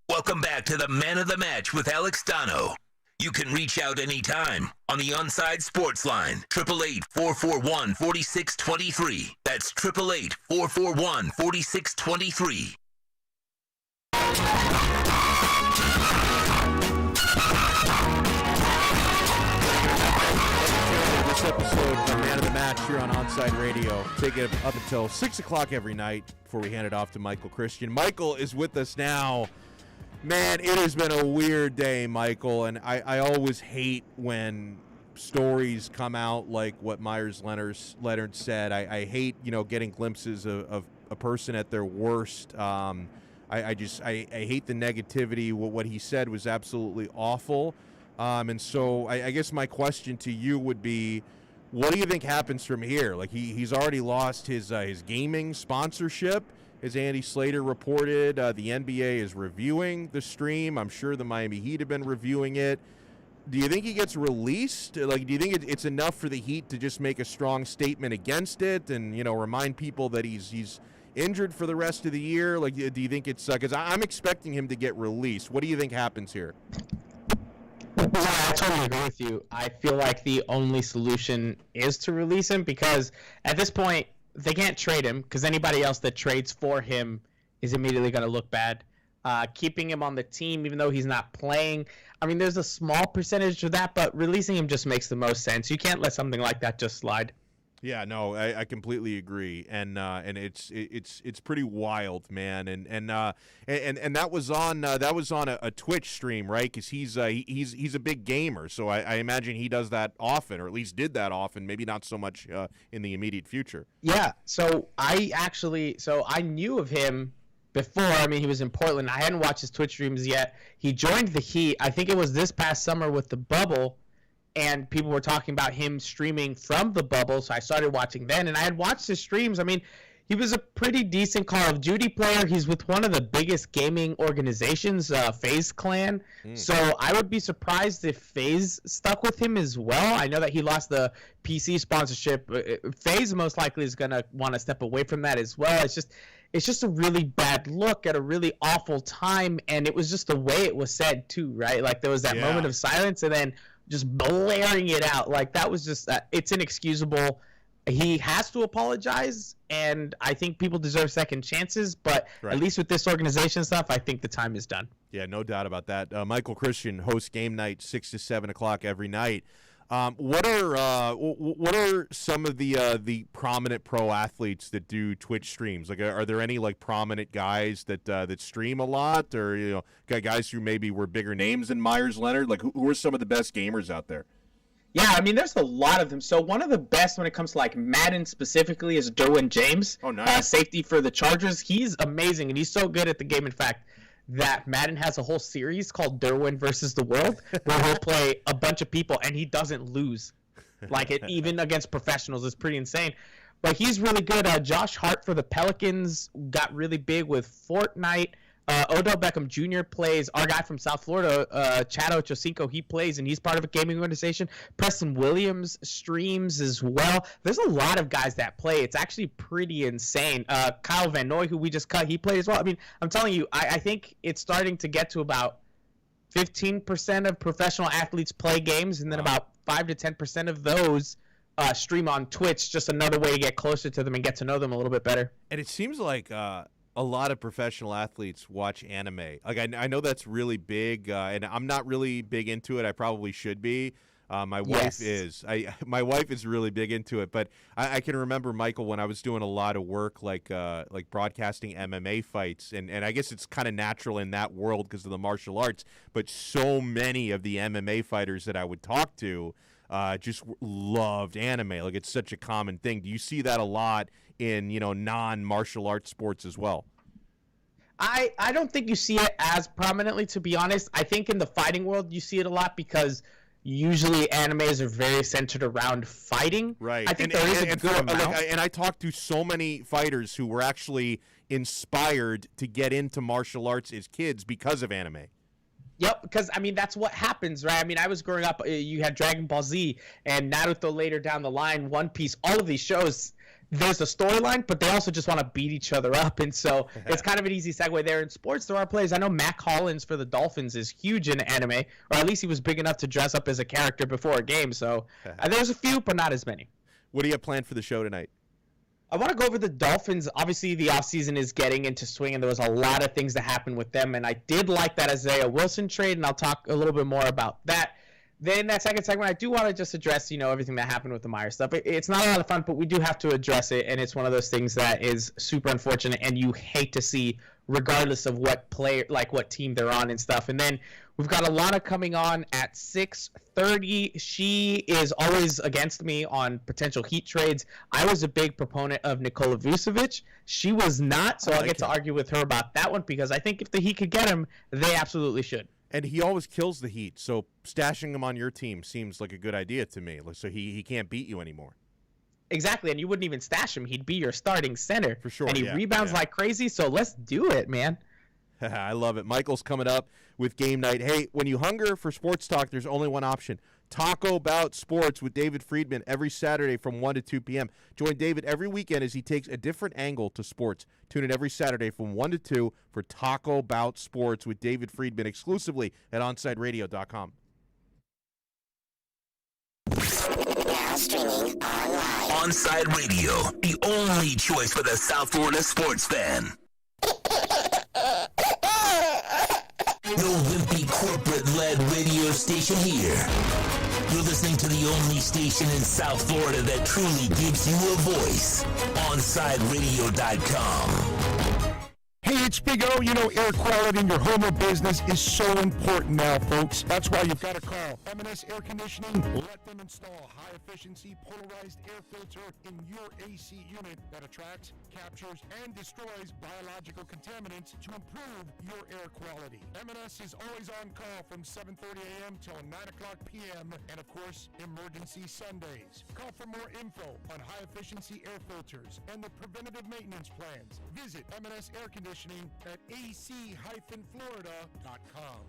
Welcome back to the Man of the Match with Alex Donno. You can reach out anytime on the Onside Sports Line, 888-441-4623. That's 888-441-4623. This episode of the Man of the Match here on Onside Radio. Take it up until 6 o'clock every night before we hand it off to Michael Christian. Michael is with us now. Man, it has been a weird day, Michael, and I always hate when stories come out like what Myers-Leonard said. I hate, getting glimpses of a person at their worst. I hate the negativity. What he said was absolutely awful. And so I guess my question to you would be, what do you think happens from here? Like he's already lost his gaming sponsorship. as Andy Slater reported. The NBA is reviewing the stream. I'm sure the Miami Heat have been reviewing it. Do you think he gets released? Like, do you think it's enough for the Heat to just make a strong statement against it and, remind people that he's injured for the rest of the year? Like, do you think it's because I'm expecting him to get released. What do you think happens here? Yeah, I totally agree with you. I feel like the only solution is to release him because at this point they can't trade him because anybody else that trades for him is immediately going to look bad. Keeping him on the team, even though he's not playing, I mean, there's a small percentage of that, but releasing him just makes the most sense. You can't let something like that just slide. Yeah, no, I completely agree, and it's pretty wild, man, and that was on a Twitch stream, right? Because he's a big gamer, so I imagine he does that often, or at least did that often. Maybe not so much in the immediate future. Yeah, so I knew of him before. I mean, he was in Portland. I hadn't watched his Twitch streams yet. He joined the Heat. I think it was this past summer with the bubble. And people were talking about him streaming from the bubble, so I started watching then. And I had watched his streams. I mean, he was a pretty decent Call of Duty player. He's with one of the biggest gaming organizations, FaZe Clan. So I would be surprised if FaZe stuck with him as well. I know that he lost the PC sponsorship. FaZe most likely is going to want to step away from that as well. It's just a really bad look at a really awful time, and it was just the way it was said too, right? Like there was that moment of silence, and then just blaring it out. Like that was just it's inexcusable. He has to apologize, and I think people deserve second chances, but at least with this organization stuff, I think the time is done. Yeah, no doubt about that. Michael Christian hosts Game Night 6 to 7 o'clock every night. What are some of the prominent pro athletes that do Twitch streams? Like, are there any like prominent guys that stream a lot, or guys who maybe were bigger names than Myers Leonard? Like, who are some of the best gamers out there? Yeah, I mean, there's a lot of them. So one of the best when it comes to like Madden specifically is Derwin James. Oh, nice. Safety for the Chargers. He's amazing, and he's so good at the game. In fact, that Madden has a whole series called Derwin versus the World, where he'll play a bunch of people and he doesn't lose. Like it, even against professionals, it's pretty insane. But he's really good. Josh Hart for the Pelicans got really big with Fortnite. Odell Beckham Jr. plays. Our guy from South Florida, Chad Ochocinco, he plays, and he's part of a gaming organization. Preston Williams streams as well. There's a lot of guys that play. It's actually pretty insane. Kyle Van Noy, who we just cut, he played as well. I mean, I'm telling you, I think it's starting to get to about 15% of professional athletes play games, and then about 5 to 10% of those stream on Twitch. Just another way to get closer to them and get to know them a little bit better. And it seems like a lot of professional athletes watch anime. Like I know that's really big, and I'm not really big into it. I probably should be. My wife is. My wife is really big into it. But I can remember, Michael, when I was doing a lot of work like broadcasting MMA fights, and I guess it's kind of natural in that world because of the martial arts. But so many of the MMA fighters that I would talk to just loved anime. Like it's such a common thing. Do you see that a lot in non-martial arts sports as well? I don't think you see it as prominently, to be honest. I think in the fighting world you see it a lot because usually animes are very centered around fighting. Right. I think there is a good amount. And I talked to so many fighters who were actually inspired to get into martial arts as kids because of anime. Yep, because, I mean, that's what happens, right? I mean, I was growing up, you had Dragon Ball Z and Naruto later down the line, One Piece, all of these shows, there's a storyline, but they also just want to beat each other up. And so it's kind of an easy segue there. In sports, there are players. I know Mac Hollins for the Dolphins is huge in anime, or at least he was big enough to dress up as a character before a game. So there's a few, but not as many. What do you have planned for the show tonight? I want to go over the Dolphins. Obviously, the offseason is getting into swing, and there was a lot of things that happened with them. And I did like that Isaiah Wilson trade, and I'll talk a little bit more about that. Then that second segment, I do want to just address, everything that happened with the Myers stuff. It's not a lot of fun, but we do have to address it, and it's one of those things that is super unfortunate, and you hate to see, regardless of what player, like what team they're on and stuff. And then we've got Alana coming on at 6:30. She is always against me on potential Heat trades. I was a big proponent of Nikola Vucevic. She was not, so I'll get to argue with her about that one because I think if the Heat could get him, they absolutely should. And he always kills the Heat, so stashing him on your team seems like a good idea to me. So he can't beat you anymore. Exactly, and you wouldn't even stash him. He'd be your starting center. For sure, And he rebounds like crazy, so let's do it, man. I love it. Michael's coming up with Game Night. Hey, when you hunger for sports talk, there's only one option. Taco About Sports with David Friedman every Saturday from 1 to 2 p.m. Join David every weekend as he takes a different angle to sports. Tune in every Saturday from 1 to 2 for Taco About Sports with David Friedman exclusively at OnSideRadio.com. Now streaming online. Onside Radio, the only choice for the South Florida sports fan. No wimpy corporate-led radio station here. You're listening to the only station in South Florida that truly gives you a voice. OnSideRadio.com. Hey, it's Big O. You know, air quality in your home or business is so important now, folks. That's why you've got to call M&S Air Conditioning. Let them install high-efficiency polarized air filter in your AC unit that attracts, captures, and destroys biological contaminants to improve your air quality. M&S is always on call from 7:30 a.m. till 9 o'clock p.m. and, of course, emergency Sundays. Call for more info on high-efficiency air filters and the preventative maintenance plans. Visit M&S Air Conditioning at ac-florida.com.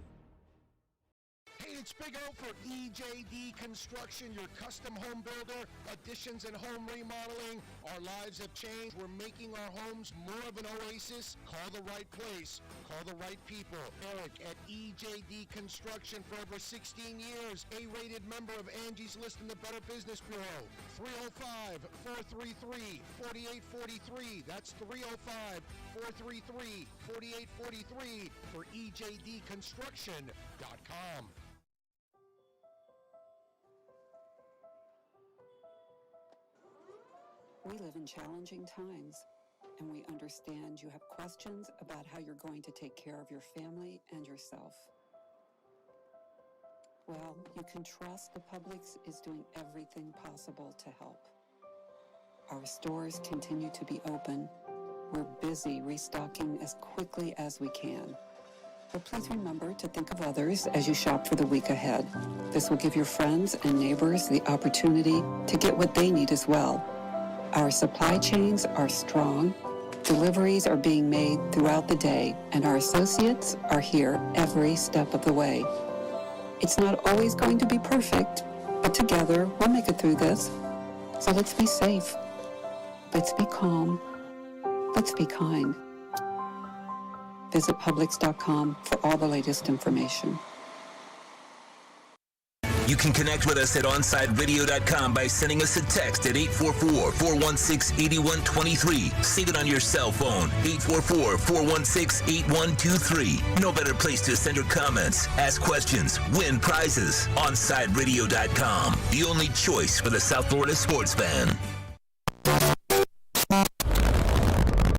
Hey, it's Big O for EJD Construction, your custom home builder, additions and home remodeling. Our lives have changed. We're making our homes more of an oasis. Call the right place. Call the right people. Eric at EJD Construction for over 16 years. A-rated member of Angie's List in the Better Business Bureau. 305-433-4843. That's 305-433-4843 for EJDConstruction.com. We live in challenging times, and we understand you have questions about how you're going to take care of your family and yourself. Well, you can trust the Publix is doing everything possible to help. Our stores continue to be open. We're busy restocking as quickly as we can. But please remember to think of others as you shop for the week ahead. This will give your friends and neighbors the opportunity to get what they need as well. Our supply chains are strong, deliveries are being made throughout the day, and our associates are here every step of the way. It's not always going to be perfect, but together we'll make it through this. So let's be safe. Let's be calm. Let's be kind. Visit Publix.com for all the latest information. You can connect with us at OnSideRadio.com by sending us a text at 844-416-8123. Save it on your cell phone, 844-416-8123. No better place to send your comments, ask questions, win prizes. OnSideRadio.com, the only choice for the South Florida sports fan.